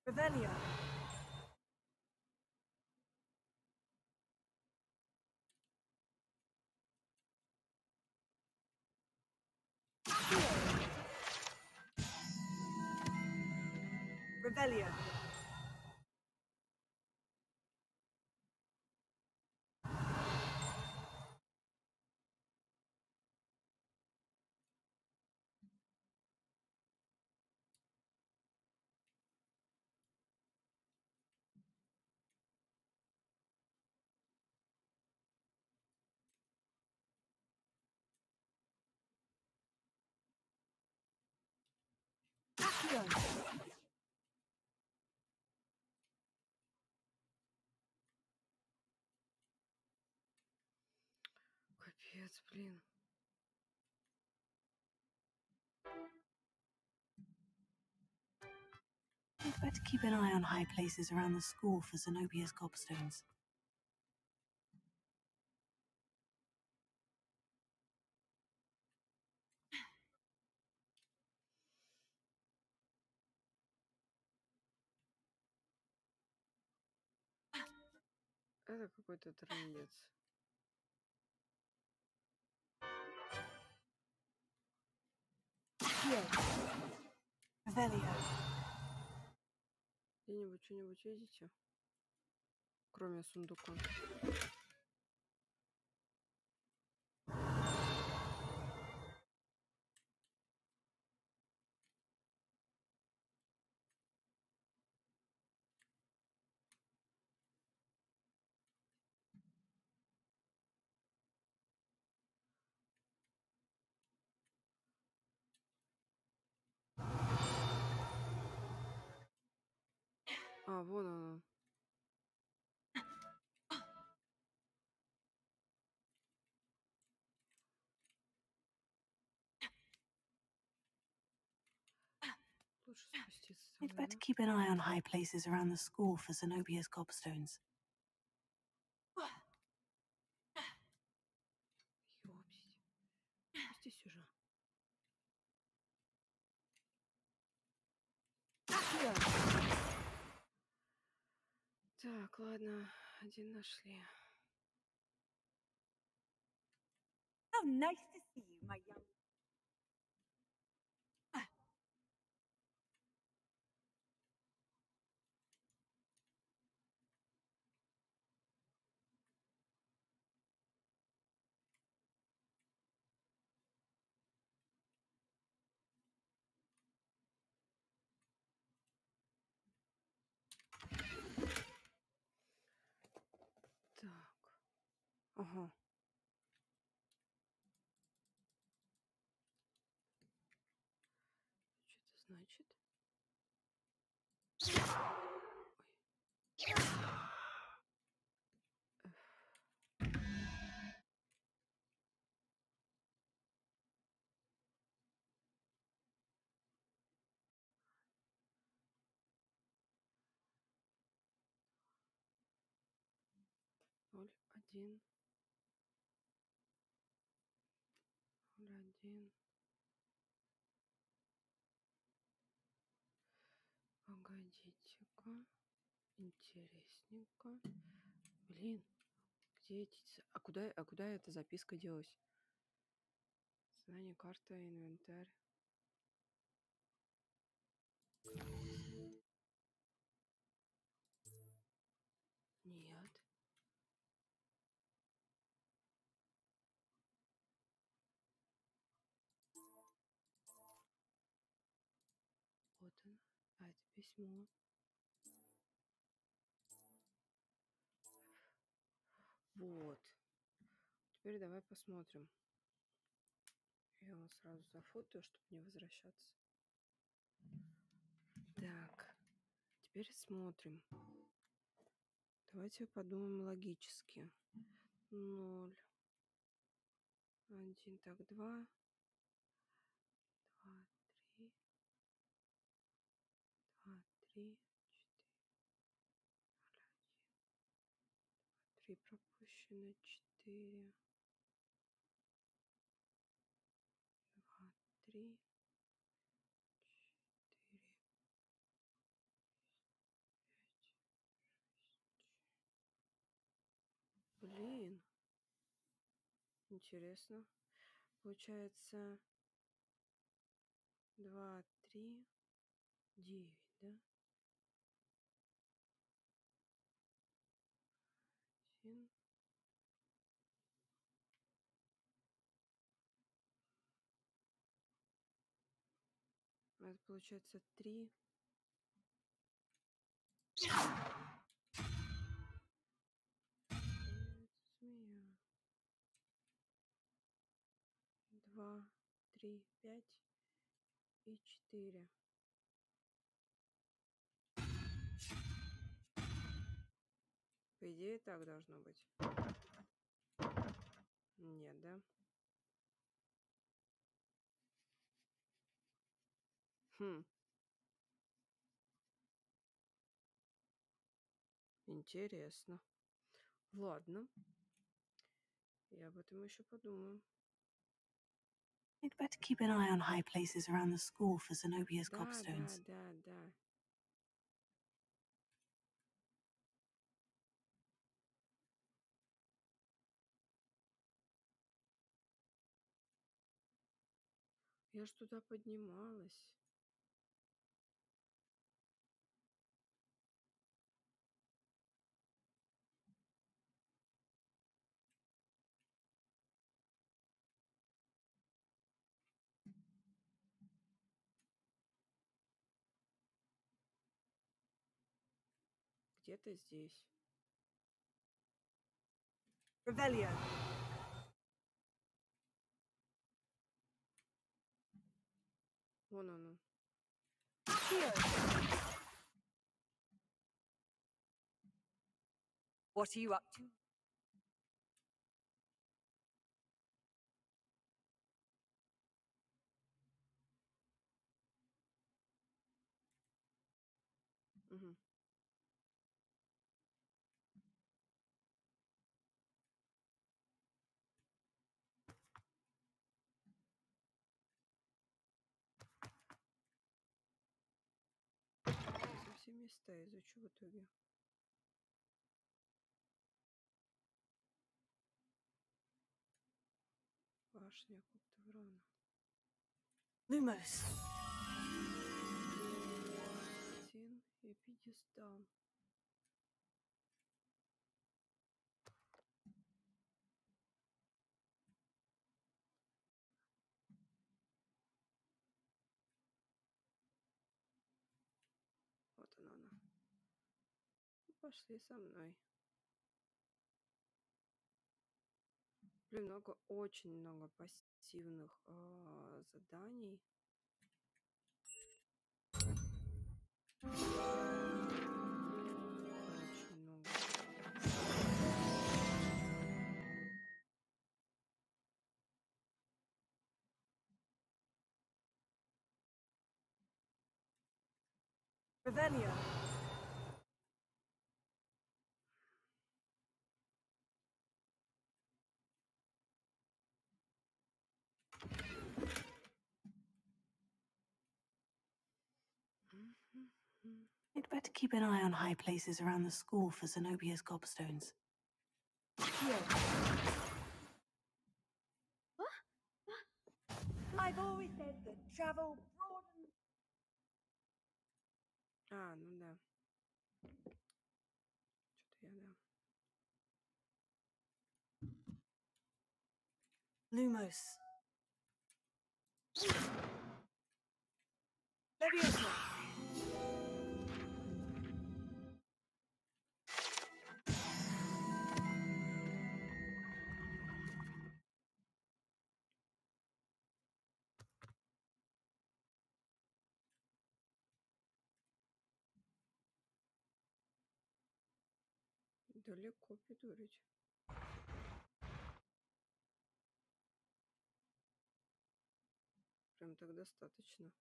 Revelio. Rebellion. Accio. Капец, блин. You'd better keep an eye on high places around the school for Zenobia's gobstones. Это какой-то трындец. Revelio. Где-нибудь что-нибудь видите? Кроме сундука. А, вон оно. Лучше спуститься You'd тогда, better да? keep an eye on high places around the school for Zenobia's gobstones. Ёпсить. Спустись уже. Так, ладно. Один нашли. How nice to see you, my young. Так. Ага. Что это значит? 0, 1. 0, 1. Погодите-ка. Интересненько. Блин, где эти... А куда эта записка делась? Знание, карта, инвентарь. Нет. Вот оно. А это письмо. Вот. Теперь давай посмотрим. Я его сразу зафотаю, чтобы не возвращаться. Так. Теперь смотрим. Давайте подумаем логически. 0, 1, так, 2, 2, 3, 2, 3, 3 пропущено, 4, 2, 3, 4, 5, 6. Блин. Интересно. Получается, 2, 3, 9, да? 1. Это получается 3. Змея. 2, 3, 5 и 4. По идее, так должно быть. Нет, да? Хм. Интересно. Ладно. Я об этом еще подумаю. You'd better keep an eye on high places around the school for Zenobia's Да, gobstones. да. Я ж туда поднималась. Где-то здесь. Revelio. Вон оно. What are you up to? Угу. Я все места изучу в итоге. Башня Куптаврана. Lumos. Один и пьедестал. Вот она. Пошли со мной. Блин, очень много пассивных заданий. Очень много. Revelio. You'd better keep an eye on high places around the school for Zenobia's gobstones. I've always said that travel broadens. Ну да. Что-то я, да. Lumos. Leviosa. Далеко пидорить. Прям так достаточно.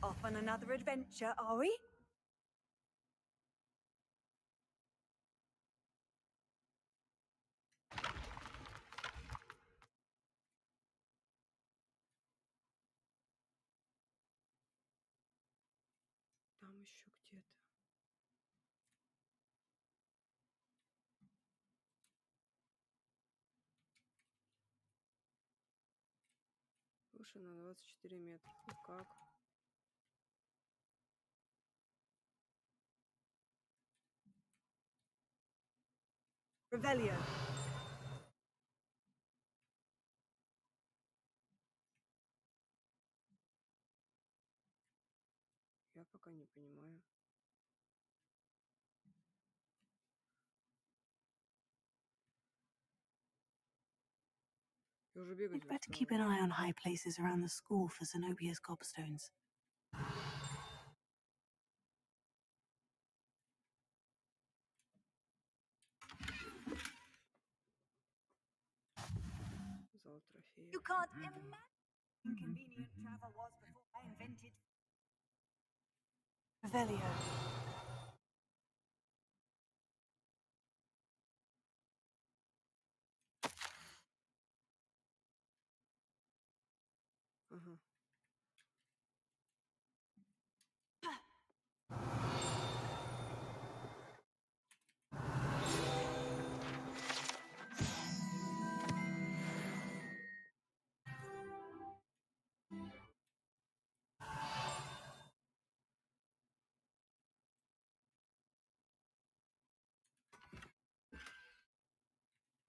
Off on another adventure, are we? там еще где-то. Выше на 24 метра. И как? Revelio. Я пока не понимаю. Я уже бегать I'd better устала. keep an eye on high places around the school for Zenobia's gobstones. Зал трофеев. You can't imagine how inconvenient travel was before I invented. Revelio. Ага.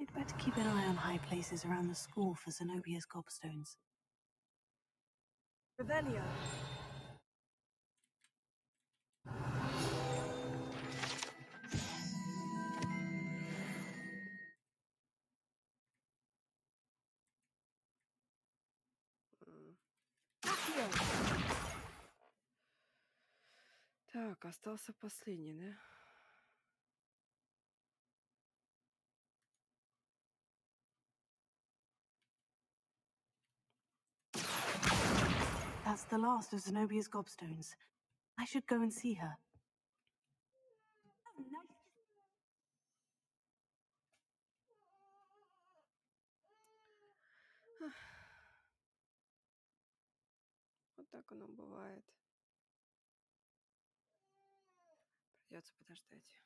I'd better keep an eye on high places around the school for Zenobia's gobstones. Revelio. Так, остался последний, да? That's the last of Zenobia's gobstones. I should go and see her. Вот так оно бывает. Придется подождать.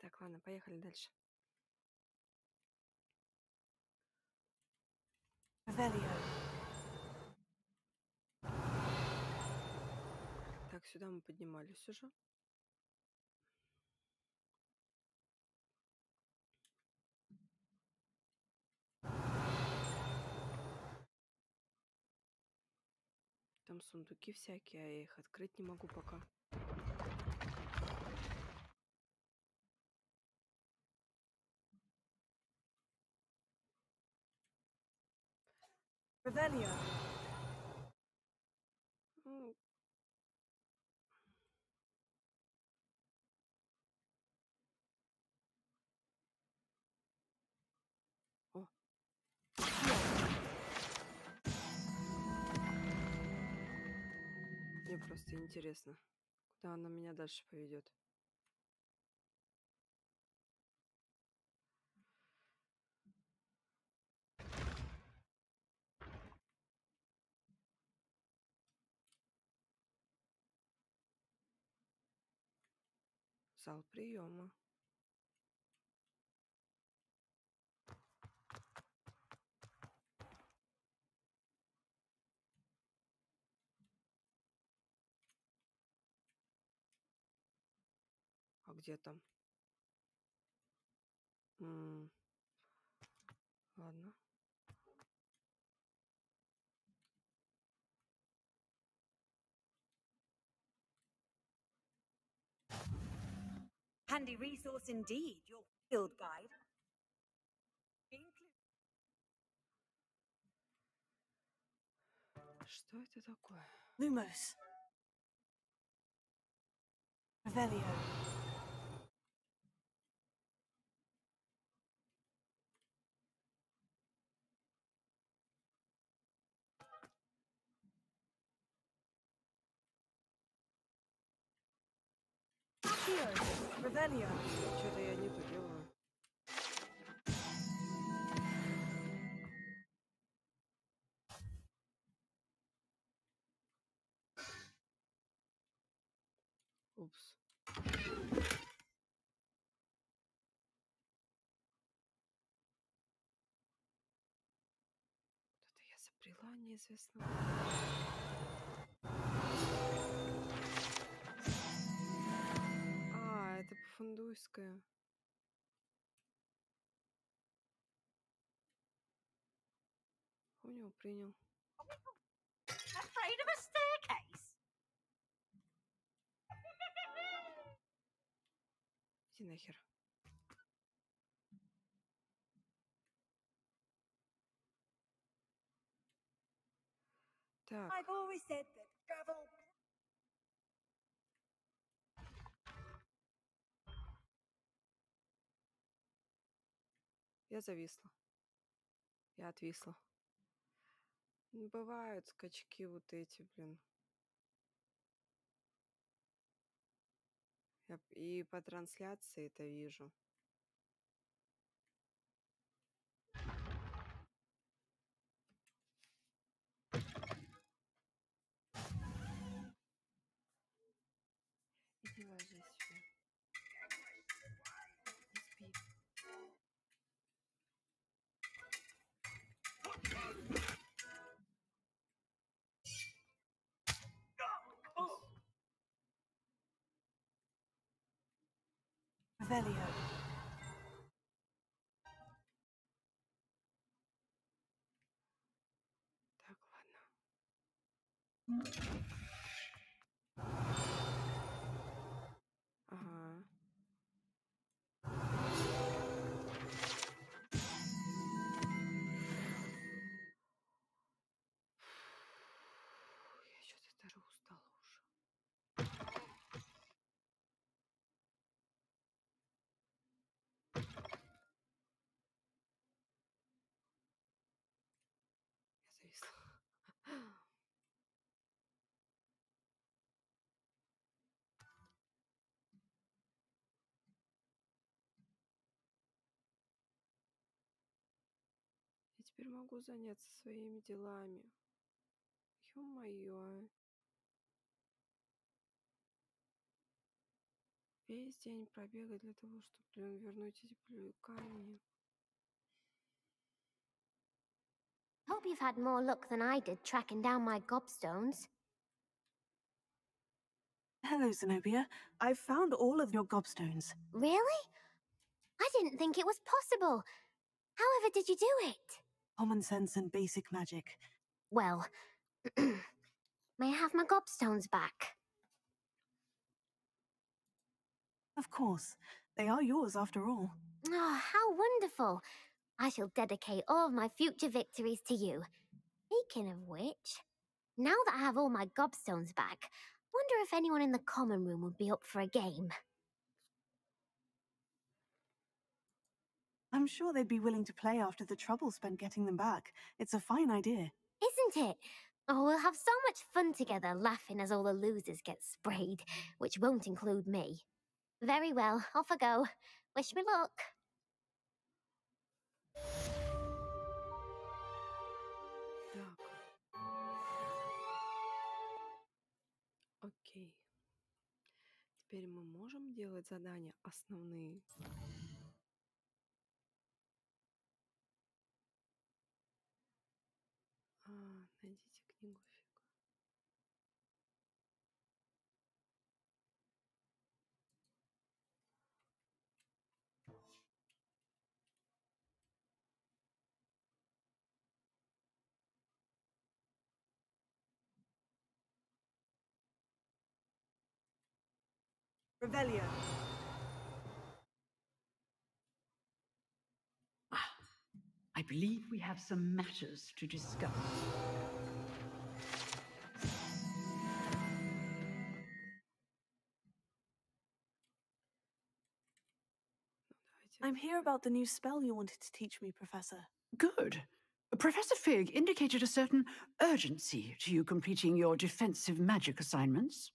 Так, ладно, поехали дальше. Revelio. Так, сюда мы поднимались уже. Там сундуки всякие, а я их открыть не могу пока. Revelio. Ну, о. Мне просто интересно, куда она меня дальше поведет. Зал приема. А где там? Ладно. Handy resource indeed, your field guide. Что это такое? Lumos. Revelio. Revelio. Что-то я не то делаю. Упс. Что-то я забрела неизвестно. А, это по-фундуйское. Понял, принял. Afraid of a staircase? Иди нахер. Так. I've always said that travel. Я зависла. Я отвисла. Бывают скачки вот эти, блин. Я и по трансляции это вижу. Иди ложись себе. Не спи. Revelio. Так, ладно. Ага. Я что-то даже устала уже. Я зависла. Я теперь могу заняться своими делами. Ё-моё. Весь день пробегать для того, чтобы, блин, вернуть эти камни. Hope you've had more luck than I did tracking down my gobstones. Hello, Zenobia. I've found all of your gobstones. Really? I didn't think it was possible. However did you do it? Common sense and basic magic. Well, may I have my gobstones back? Of course. They are yours after all. Oh, how wonderful. I shall dedicate all of my future victories to you. Speaking of which, now that I have all my gobstones back, wonder if anyone in the common room would be up for a game. I'm sure they'd be willing to play after the trouble spent getting them back. It's a fine idea. Isn't it? Oh, we'll have so much fun together laughing as all the losers get sprayed, which won't include me. Very well, off I go. Wish me luck. Так. Окей. Теперь мы можем делать задания основные. Найдите книгу Фиг. Revelio. I believe we have some matters to discuss. I'm here about the new spell you wanted to teach me, Professor. Good. Professor Fig indicated a certain urgency to you completing your defensive magic assignments.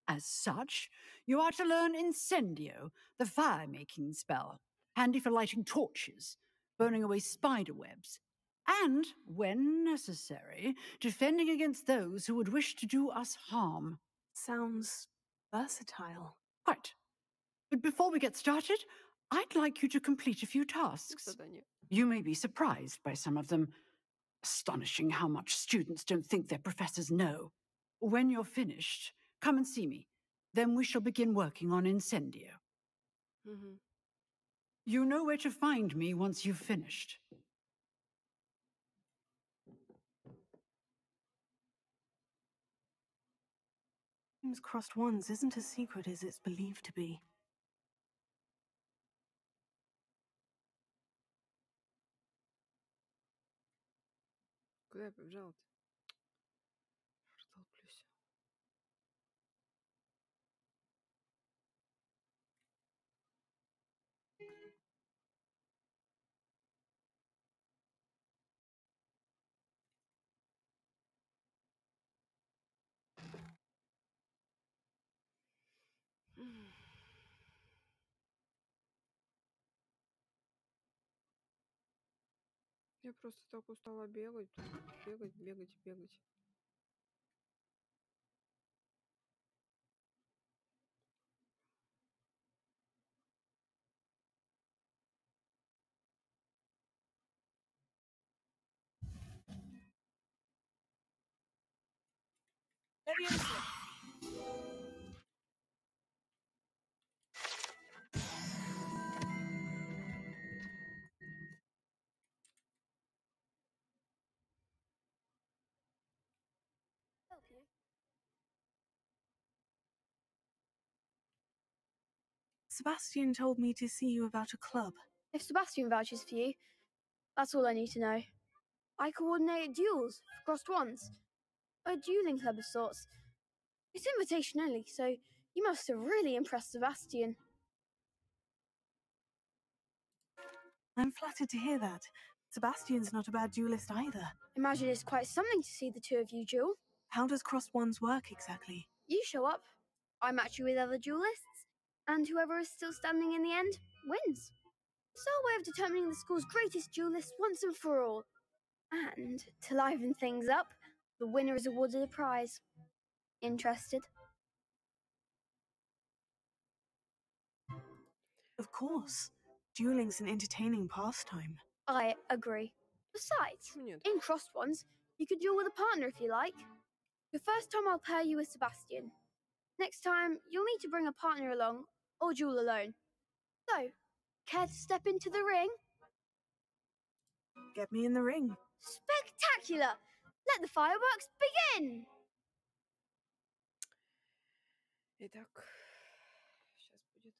As such, you are to learn Incendio, the fire-making spell, handy for lighting torches, burning away spider webs, and, when necessary, defending against those who would wish to do us harm. Sounds versatile. Quite. But before we get started, I'd like you to complete a few tasks. You may be surprised by some of them. Astonishing how much students don't think their professors know. When you're finished, come and see me. Then we shall begin working on Incendio. You know where to find me once you've finished. Crossed Wands isn't as secret as it's believed to be. Куда я побежала-то? Толплюсь. Я просто так устала бегать, бегать, бегать, бегать. Sebastian told me to see you about a club. If Sebastian vouches for you, that's all I need to know. I coordinate duels for crossed wands. A dueling club of sorts. It's invitation only, so you must have really impressed Sebastian. I'm flattered to hear that. Sebastian's not a bad duelist either. Imagine it's quite something to see the two of you duel. How does crossed wands work exactly? You show up, I match you with other duelists, and whoever is still standing in the end wins. It's our way of determining the school's greatest duelist once and for all. And to liven things up, the winner is awarded a prize. Interested? Of course. Dueling's an entertaining pastime. I agree. Besides, in crossed ones, you could duel with a partner if you like. The first time I'll pair you with Sebastian. Next time, you'll need to bring a partner along, or duel alone. So, care to step into the ring? Get me in the ring. Spectacular! Let the fireworks begin! Итак, сейчас будет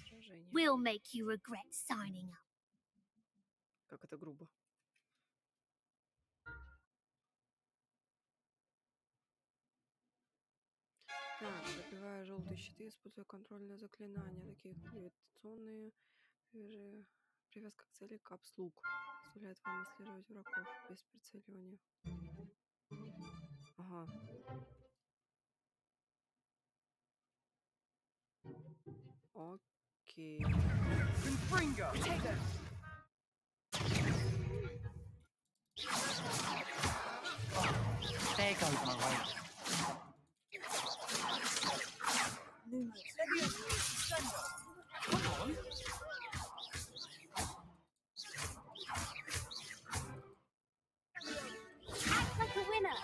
сражение. We'll make you regret signing up. Как это грубо. Так, забивая желтые щиты, используя контрольное заклинание, такие как гравитационные, привязка к цели капс-лук. Позволяет вам отслеживать врагов без прицеливания. Ага. Окей. There goes my way. Come on. Act like a winner.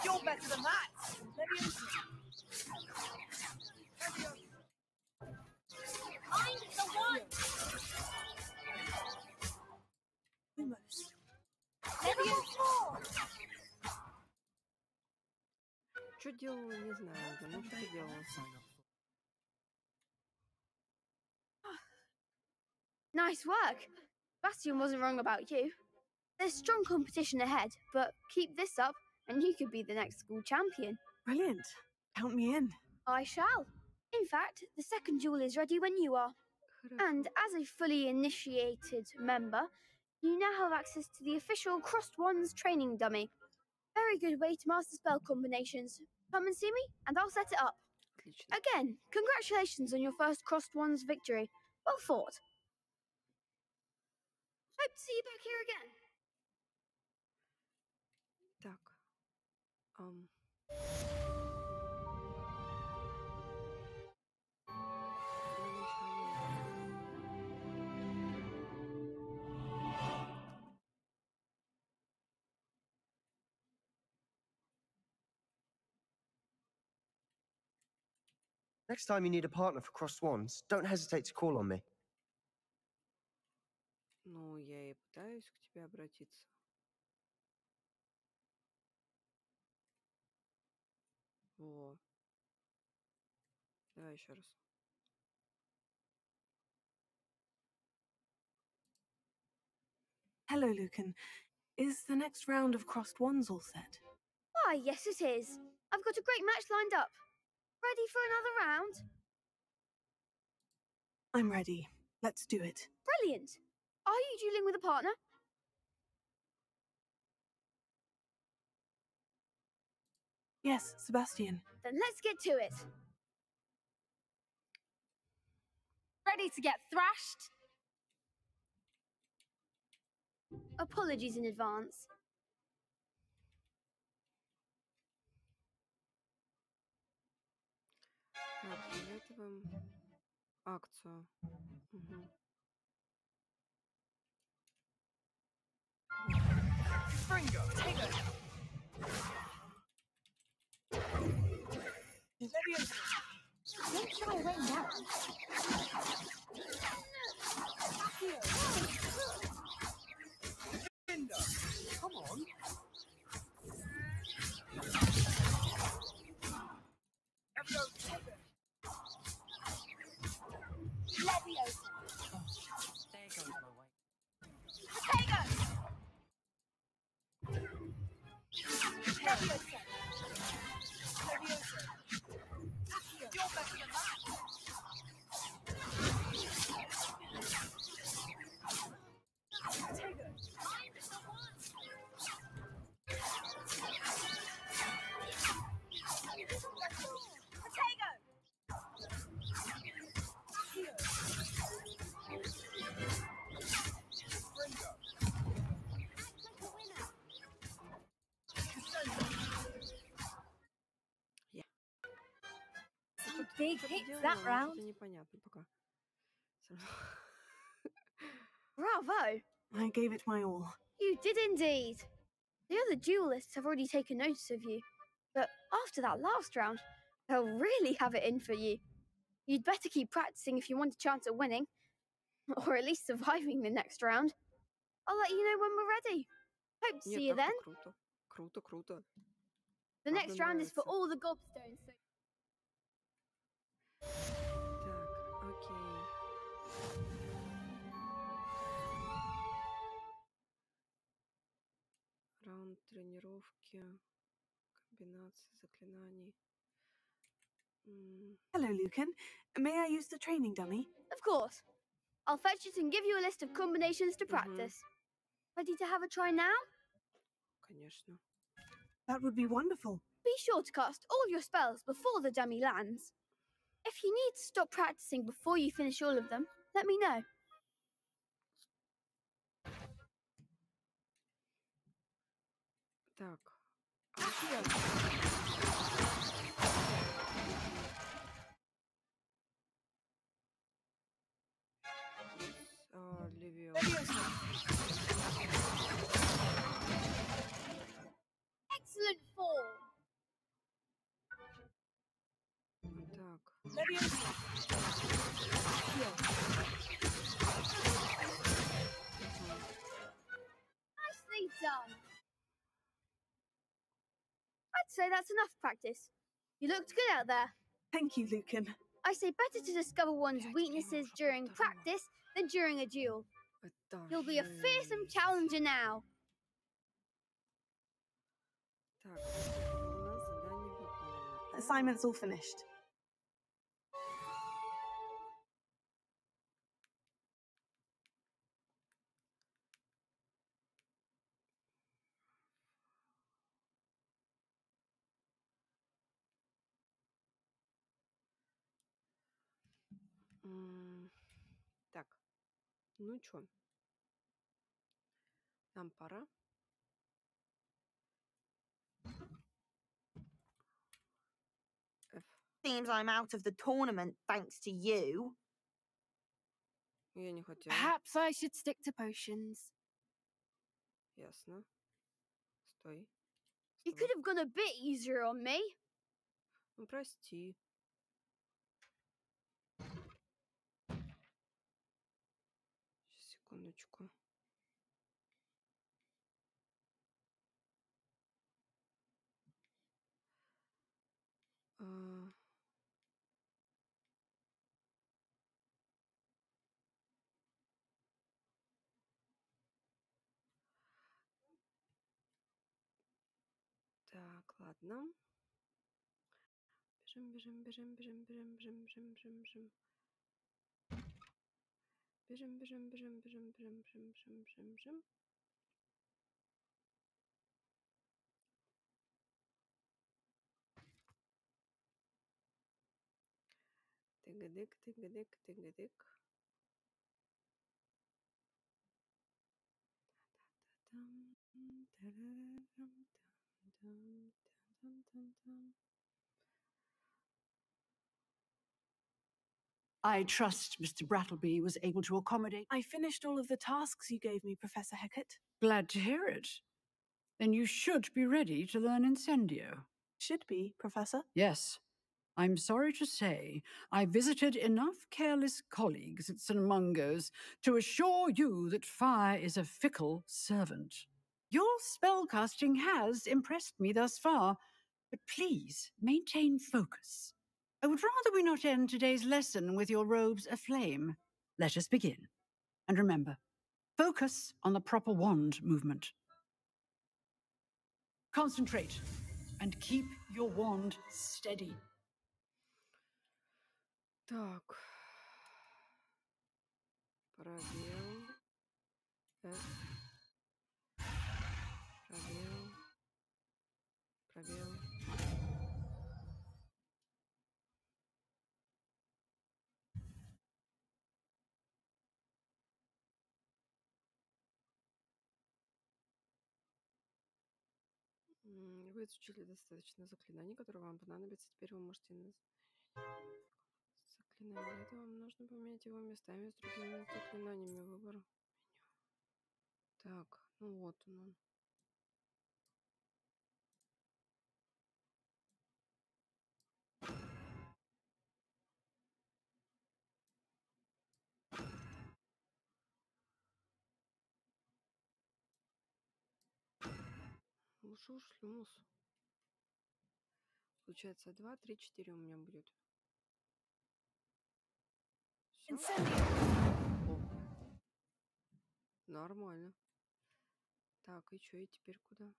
You're better than that. Find the one. Что делала, не знаю, да, ну что делала. Nice work. Bastion wasn't wrong about you. There's strong competition ahead, but keep this up and you could be the next school champion. Brilliant. Count me in. I shall. In fact, the second duel is ready when you are. And as a fully initiated member, you now have access to the official Crossed Wands training dummy. Very good way to master spell combinations. Come and see me, and I'll set it up. Again, congratulations on your first Crossed Wands victory. Well fought. Hope to see you back here again. Так. Next time you need a partner for Crossed Wands, don't hesitate to call on me. Ну, я и пытаюсь к тебе обратиться. Во. Давай еще раз. Hello, Lucan. Is the next round of Crossed Wands all set? Why, yes it is. I've got a great match lined up. Ready for another round? I'm ready. Let's do it. Brilliant. Are you dueling with a partner? Yes, Sebastian. Then let's get to it. Ready to get thrashed? Apologies in advance. Так, приветствуем акцию. Угу. Fringo, take it. Don't shy away now. Come on. Big hits that round. Это непонятно пока. Bravo! I gave it my all. You did indeed. The other duelists have already taken notice of you, but after that last round, they'll really have it in for you. You'd better keep practicing if you want a chance at winning, or at least surviving the next round. I'll let you know when we're ready. Hope to see you then. Круто. Круто, круто. The next round is for all the gobstones. So Так, окей. Раунд тренировки, комбинации заклинаний. Hello, Lucan. May I use the training dummy? of course. I'll fetch it and give you a list of combinations to practice. Ready to have a try now? Конечно. That would be wonderful. Be sure to cast all your spells before the dummy lands. If you need to stop practicing before you finish all of them, let me know. Так. Excellent form. Так. Nicely done. I I'd say that's enough practice. You looked good out there. Thank you, Lucan. I say better to discover one's weaknesses during practice than during a duel. You'll be a fearsome challenger now. Так, у нас задание выполнено. Assignment's all finished. Так, ну чё? Нам пора. Seems I'm out of the tournament thanks to you. Я не хотела. Perhaps I should stick to potions. Ясно. Стой. You could have gone a bit easier on me. Ну, прости. Сейчас, секундочку. Так, ладно. Бежим, бежим, бежим, бежим, бежим, бежим, бежим, бежим, бежим. Бежим, бежим, бежим, бежим, бежим, бежим, бежим, бежим, бежим. Тыгадык, тыгадык, тыгадык. I trust Mr. Brattleby was able to accommodate. I finished all of the tasks you gave me, Professor Hecat. Glad to hear it. Then you should be ready to learn Incendio. Should be, Professor. Yes. I'm sorry to say, I visited enough careless colleagues at St. Mungo's to assure you that fire is a fickle servant. Your spellcasting has impressed me thus far, but please maintain focus. I would rather we not end today's lesson with your robes aflame. Let us begin. And remember, focus on the proper wand movement. Concentrate and keep your wand steady. Так. Пробел. F. Пробел. Пробел. Вы изучили достаточно заклинаний, которые вам понадобятся. Теперь вы можете... Заклинание. Для этого вам нужно поменять его местами с другими заклинаниями. Выбор меню. Так, ну вот он. Лучше уж люмус. Получается 2, 3, 4 у меня будет. Всё? О. Нормально. Так, и чё, и теперь куда?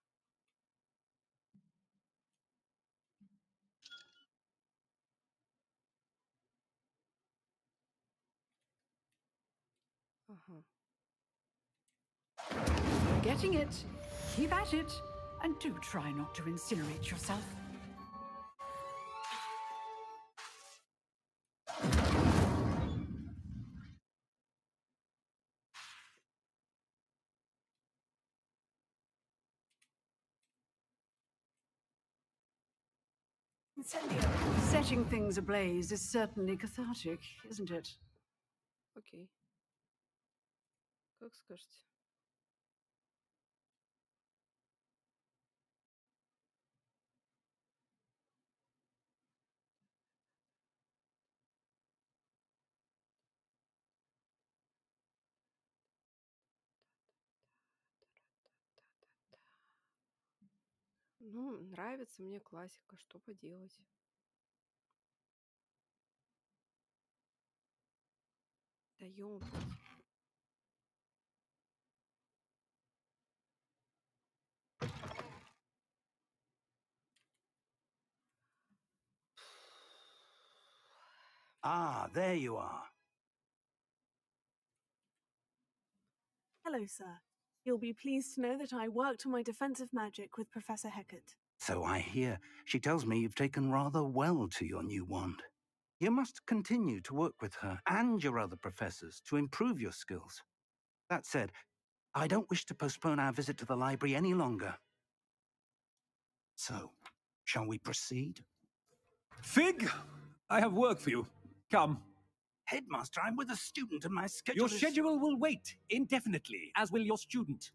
Ага. Getting it. Keep at it. And do try not to incinerate yourself. Setting things ablaze is certainly cathartic, isn't it? Окей. Как скажете. Ну, нравится мне классика, что поделать. Да ёпать. Ah, there you are. Hello, sir. You'll be pleased to know that I worked on my defensive magic with Professor Hecat. So I hear. She tells me you've taken rather well to your new wand. You must continue to work with her and your other professors to improve your skills. That said, I don't wish to postpone our visit to the library any longer. So, shall we proceed? Fig, I have work for you. Come. Headmaster, I'm with a student and my schedule Your is... schedule will wait indefinitely, as will your student.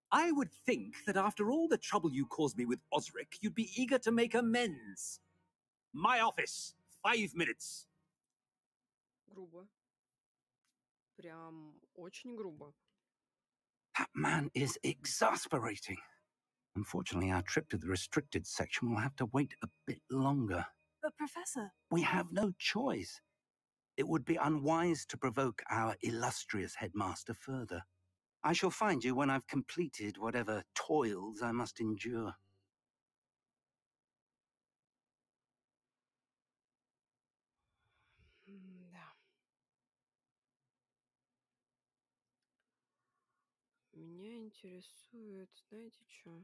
I would think that after all the trouble you caused me with Osric, you'd be eager to make amends. My office, 5 minutes. Грубо. Прям очень грубо. That man is exasperating. Unfortunately, our trip to the restricted section will have to wait a bit longer. But, Professor... We have no choice. It would be unwise to provoke our illustrious headmaster further. I shall find you when I've completed whatever toils I must endure. Да. Меня интересует, знаете что?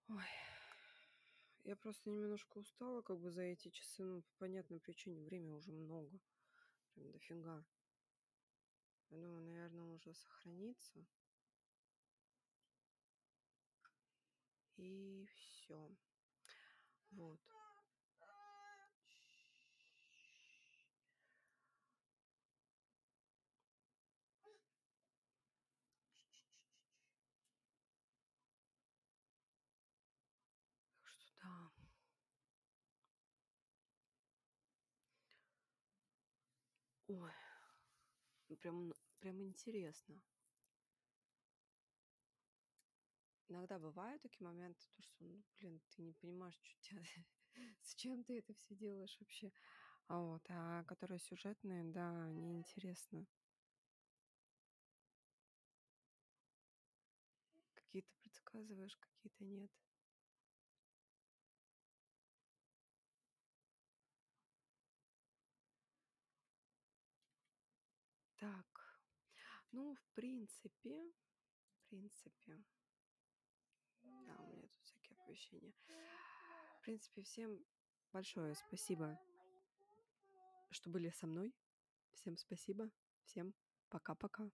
Ой. Я просто немножко устала как бы за эти часы, ну, по понятной причине. Время уже много. Прям дофига. Я думаю, наверное, уже сохранится. И все. Вот. Так что да. Ой. Ну, прям интересно. Иногда бывают такие моменты, то что, ну, блин, ты не понимаешь, что тебя, зачем ты это все делаешь вообще. А которые сюжетные, да, они интересны. Какие-то предсказываешь, какие-то нет. Так. Ну, в принципе, да, у меня тут всякие оповещения. В принципе, всем большое спасибо, что были со мной. Всем спасибо. Всем пока-пока.